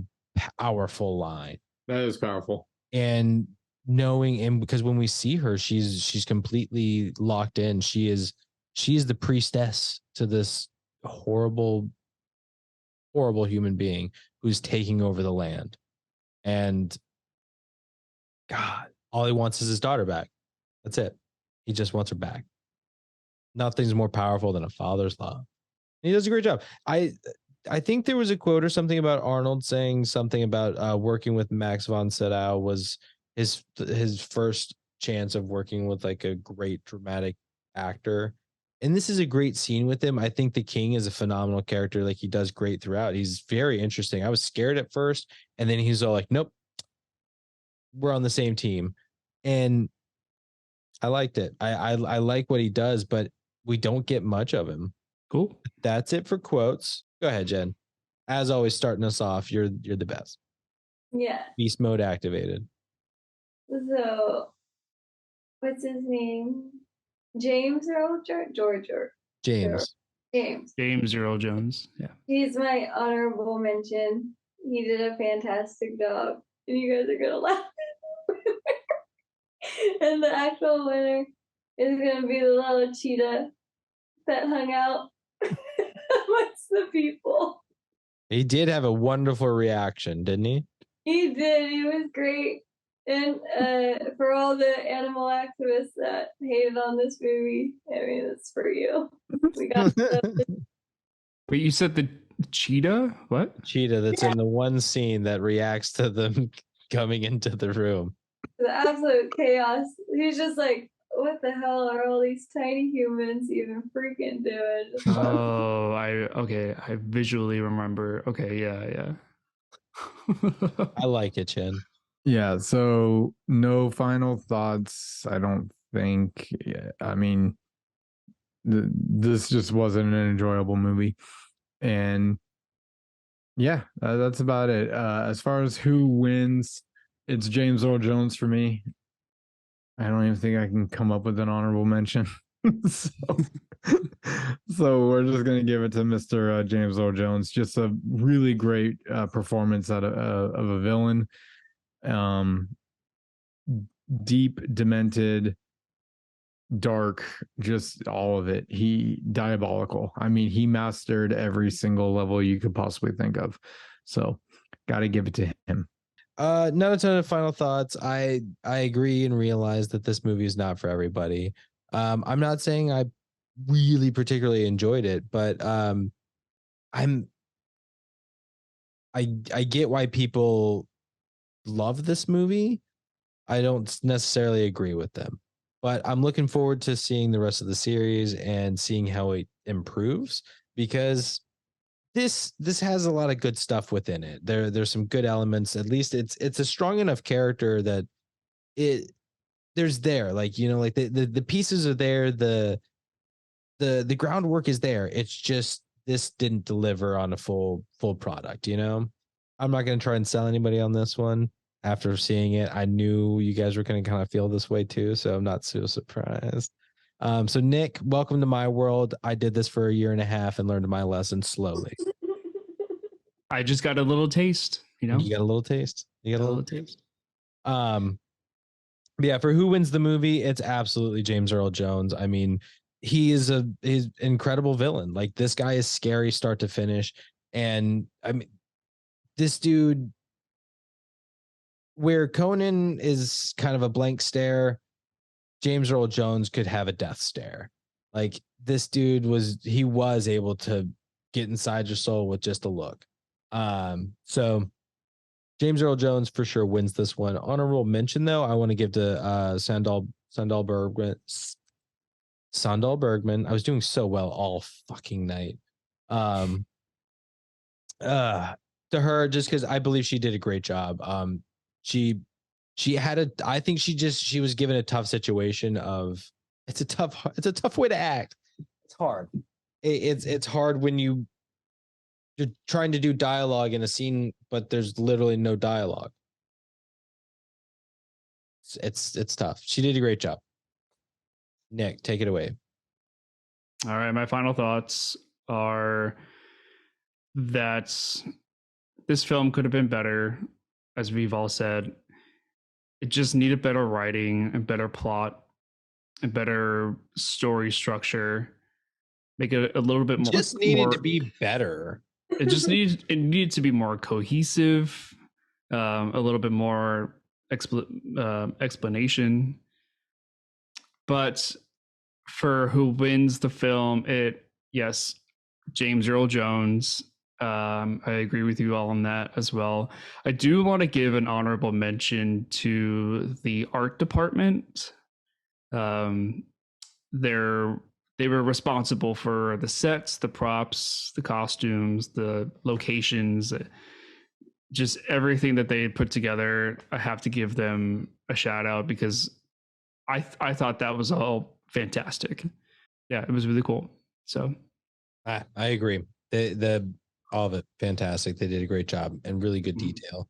S1: powerful line.
S3: That is powerful.
S1: And knowing, and because when we see her, she's completely locked in. She is the priestess to this horrible human being who's taking over the land. And God, all he wants is his daughter back. That's it. He just wants her back. Nothing's more powerful than a father's love. He does a great job. I think there was a quote or something about Arnold saying something about working with Max von Sydow was his first chance of working with like a great dramatic actor. And this is a great scene with him. I think the King is a phenomenal character. Like, he does great throughout. He's very interesting. I was scared at first, and then he's all like, "Nope, we're on the same team." And I liked it. I like what he does, but we don't get much of him.
S4: Cool.
S1: That's it for quotes. Go ahead, Jen. As always, starting us off, you're the best.
S2: Yeah.
S1: Beast mode activated.
S2: So, what's his name? James Earl George or
S1: James.
S4: James Earl Jones. Yeah.
S2: He's my honorable mention. He did a fantastic job, and you guys are gonna laugh. And the actual winner is gonna be the little cheetah that hung out amongst the people.
S1: He did have a wonderful reaction, didn't he?
S2: He did. He was great. And for all the animal activists that hated on this movie, I mean, it's for you. We got
S4: Wait, you said the cheetah? What?
S1: Cheetah that's in the one scene that reacts to them coming into the room.
S2: The absolute chaos. He's just like, what the hell are all these tiny humans even freaking doing?
S4: Oh, I visually remember. Okay, yeah.
S1: I like it, Chen.
S3: Yeah, so no final thoughts, I don't think. I mean, this just wasn't an enjoyable movie. And yeah, that's about it. As far as who wins, it's James Earl Jones for me. I don't even think I can come up with an honorable mention. So we're just going to give it to Mr. James Earl Jones. Just a really great performance of a villain. Deep, demented, dark, just all of it. He diabolical. I mean, he mastered every single level you could possibly think of. So got to give it to him.
S1: Not a ton of final thoughts. I agree and realize that this movie is not for everybody. I'm not saying I really particularly enjoyed it, but I'm I get why people love this movie. I don't necessarily agree with them, but I'm looking forward to seeing the rest of the series and seeing how it improves, because this has a lot of good stuff within it. There's some good elements. At least it's a strong enough character that there's there, like, you know, like the pieces are there, the groundwork is there. It's just this didn't deliver on a full product, you know. I'm not going to try and sell anybody on this one. After seeing it, I knew you guys were going to kind of feel this way too, so I'm not so surprised. So Nick, welcome to my world. I did this for a year and a half and learned my lesson slowly.
S4: I just got a little taste, you know.
S1: You got a little taste. You got a little
S4: taste.
S1: Yeah, for who wins the movie, it's absolutely James Earl Jones. I mean, he's incredible villain. Like, this guy is scary start to finish. And I mean, this dude, where Conan is kind of a blank stare, James Earl Jones could have a death stare. Like, this dude was able to get inside your soul with just a look. So James Earl Jones for sure wins this one. Honorable mention, though, I want to give to Sandal Bergman. I was doing so well all fucking night. To her, just because I believe she did a great job. She had I think she was given a tough situation of, it's a tough way to act. It's hard. It's hard when you're trying to do dialogue in a scene, but there's literally no dialogue. It's tough. She did a great job. Nick, take it away.
S4: All right, my final thoughts are that this film could have been better, as we've all said. It just needed better writing and better plot and better story structure. Make it a little bit more.
S1: Just needed to be better.
S4: It needed to be more cohesive, a little bit more explanation. But for who wins the film, yes, James Earl Jones. I agree with you all on that as well. I do want to give an honorable mention to the art department. They were responsible for the sets, the props, the costumes, the locations, just everything that they put together. I have to give them a shout out, because I thought that was all fantastic. Yeah, it was really cool. So
S1: I agree. All of it fantastic. They did a great job and really good detail.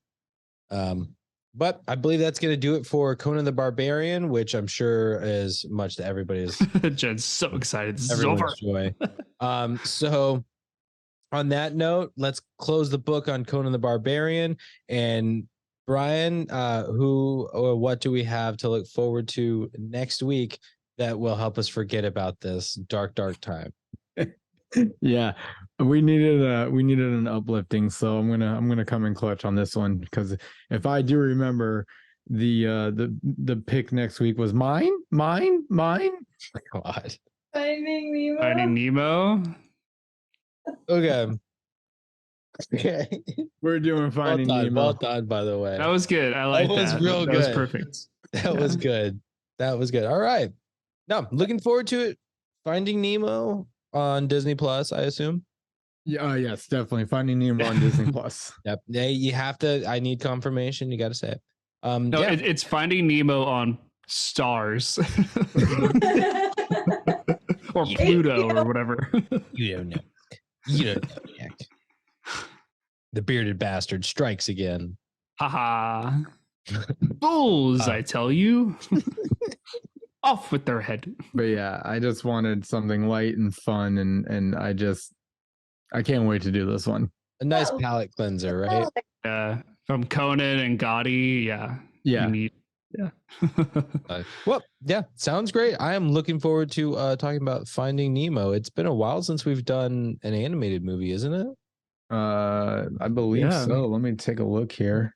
S1: But I believe that's going to do it for Conan the Barbarian, which I'm sure is much to everybody's.
S4: Jen's so excited. This is over.
S1: Joy. So on that note, let's close the book on Conan the Barbarian. And Brian, who or what do we have to look forward to next week that will help us forget about this dark time?
S3: Yeah, we needed an uplifting, so I'm gonna come in clutch on this one, because if I do remember, the pick next week was mine.
S1: God.
S2: Finding
S4: Nemo.
S1: Okay.
S3: We're doing Finding Nemo.
S1: Well done, by the way.
S4: That was good. I like that.
S1: Was real
S4: that
S1: good.
S4: Was perfect.
S1: That was good. That was good. All right. No, looking forward to it. Finding Nemo on Disney Plus, I assume.
S3: Yeah, yes, definitely Finding Nemo on Disney Plus.
S1: Yep. Yeah, you have to. I need confirmation. You got to say it.
S4: No, yeah. It's Finding Nemo on Stars or Pluto or whatever.
S1: You don't know. You don't know yet. The bearded bastard strikes again.
S4: Haha. Bulls, I tell you. Off with their head.
S3: But yeah, I just wanted something light and fun, and I can't wait to do this one.
S1: A nice palate cleanser, right?
S4: From Conan and Gotti, yeah.
S1: Well, yeah, sounds great. I am looking forward to talking about Finding Nemo. It's been a while since we've done an animated movie, isn't it?
S3: I believe so. Let me take a look here.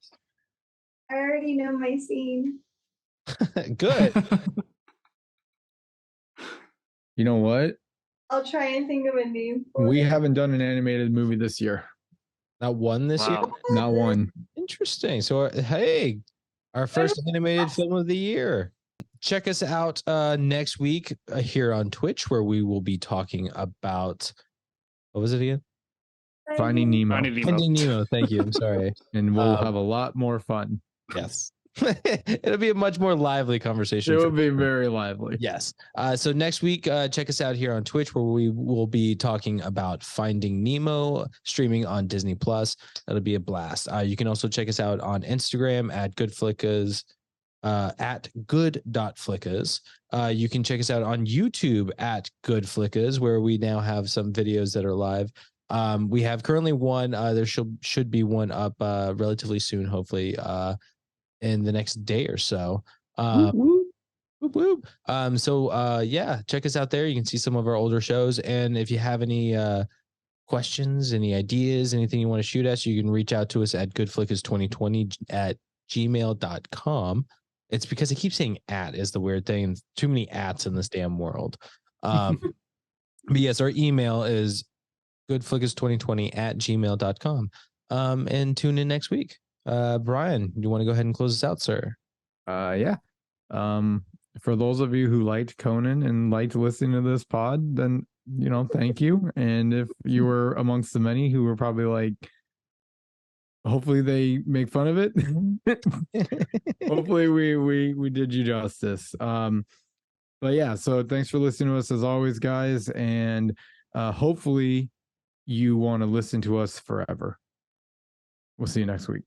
S2: I already know my scene.
S1: Good.
S3: You know what?
S2: I'll try and think of a name.
S3: We haven't done an animated movie this year.
S1: Not one this year.
S3: Not one.
S1: Interesting. So, hey, our first animated film of the year. Check us out next week here on Twitch, where we will be talking about, what was it again?
S3: Finding Nemo.
S1: Finding Nemo. Thank you. I'm sorry.
S3: And we'll have a lot more fun.
S1: Yes. It'll be a much more lively conversation.
S3: It will be very lively.
S1: Yes. So next week, check us out here on Twitch, where we will be talking about Finding Nemo, streaming on Disney Plus. That'll be a blast. You can also check us out on Instagram at GoodFlickas, at good.flickas. You can check us out on YouTube at GoodFlickas, where we now have some videos that are live. We have currently one. There should be one up relatively soon, hopefully in the next day or so. So yeah, check us out there. You can see some of our older shows, and if you have any questions, any ideas, anything you want to shoot us, you can reach out to us at goodflickas2020 at gmail.com. It's because I keep saying at is the weird thing, and too many ats in this damn world. But yes, our email is goodflickas2020 at gmail.com. And tune in next week. Brian, you want to go ahead and close us out, sir?
S3: Yeah. For those of you who liked Conan and liked listening to this pod, then, thank you. And if you were amongst the many who were probably like, hopefully they make fun of it. Hopefully we did you justice. But yeah, so thanks for listening to us as always, guys. And hopefully you want to listen to us forever. We'll see you next week.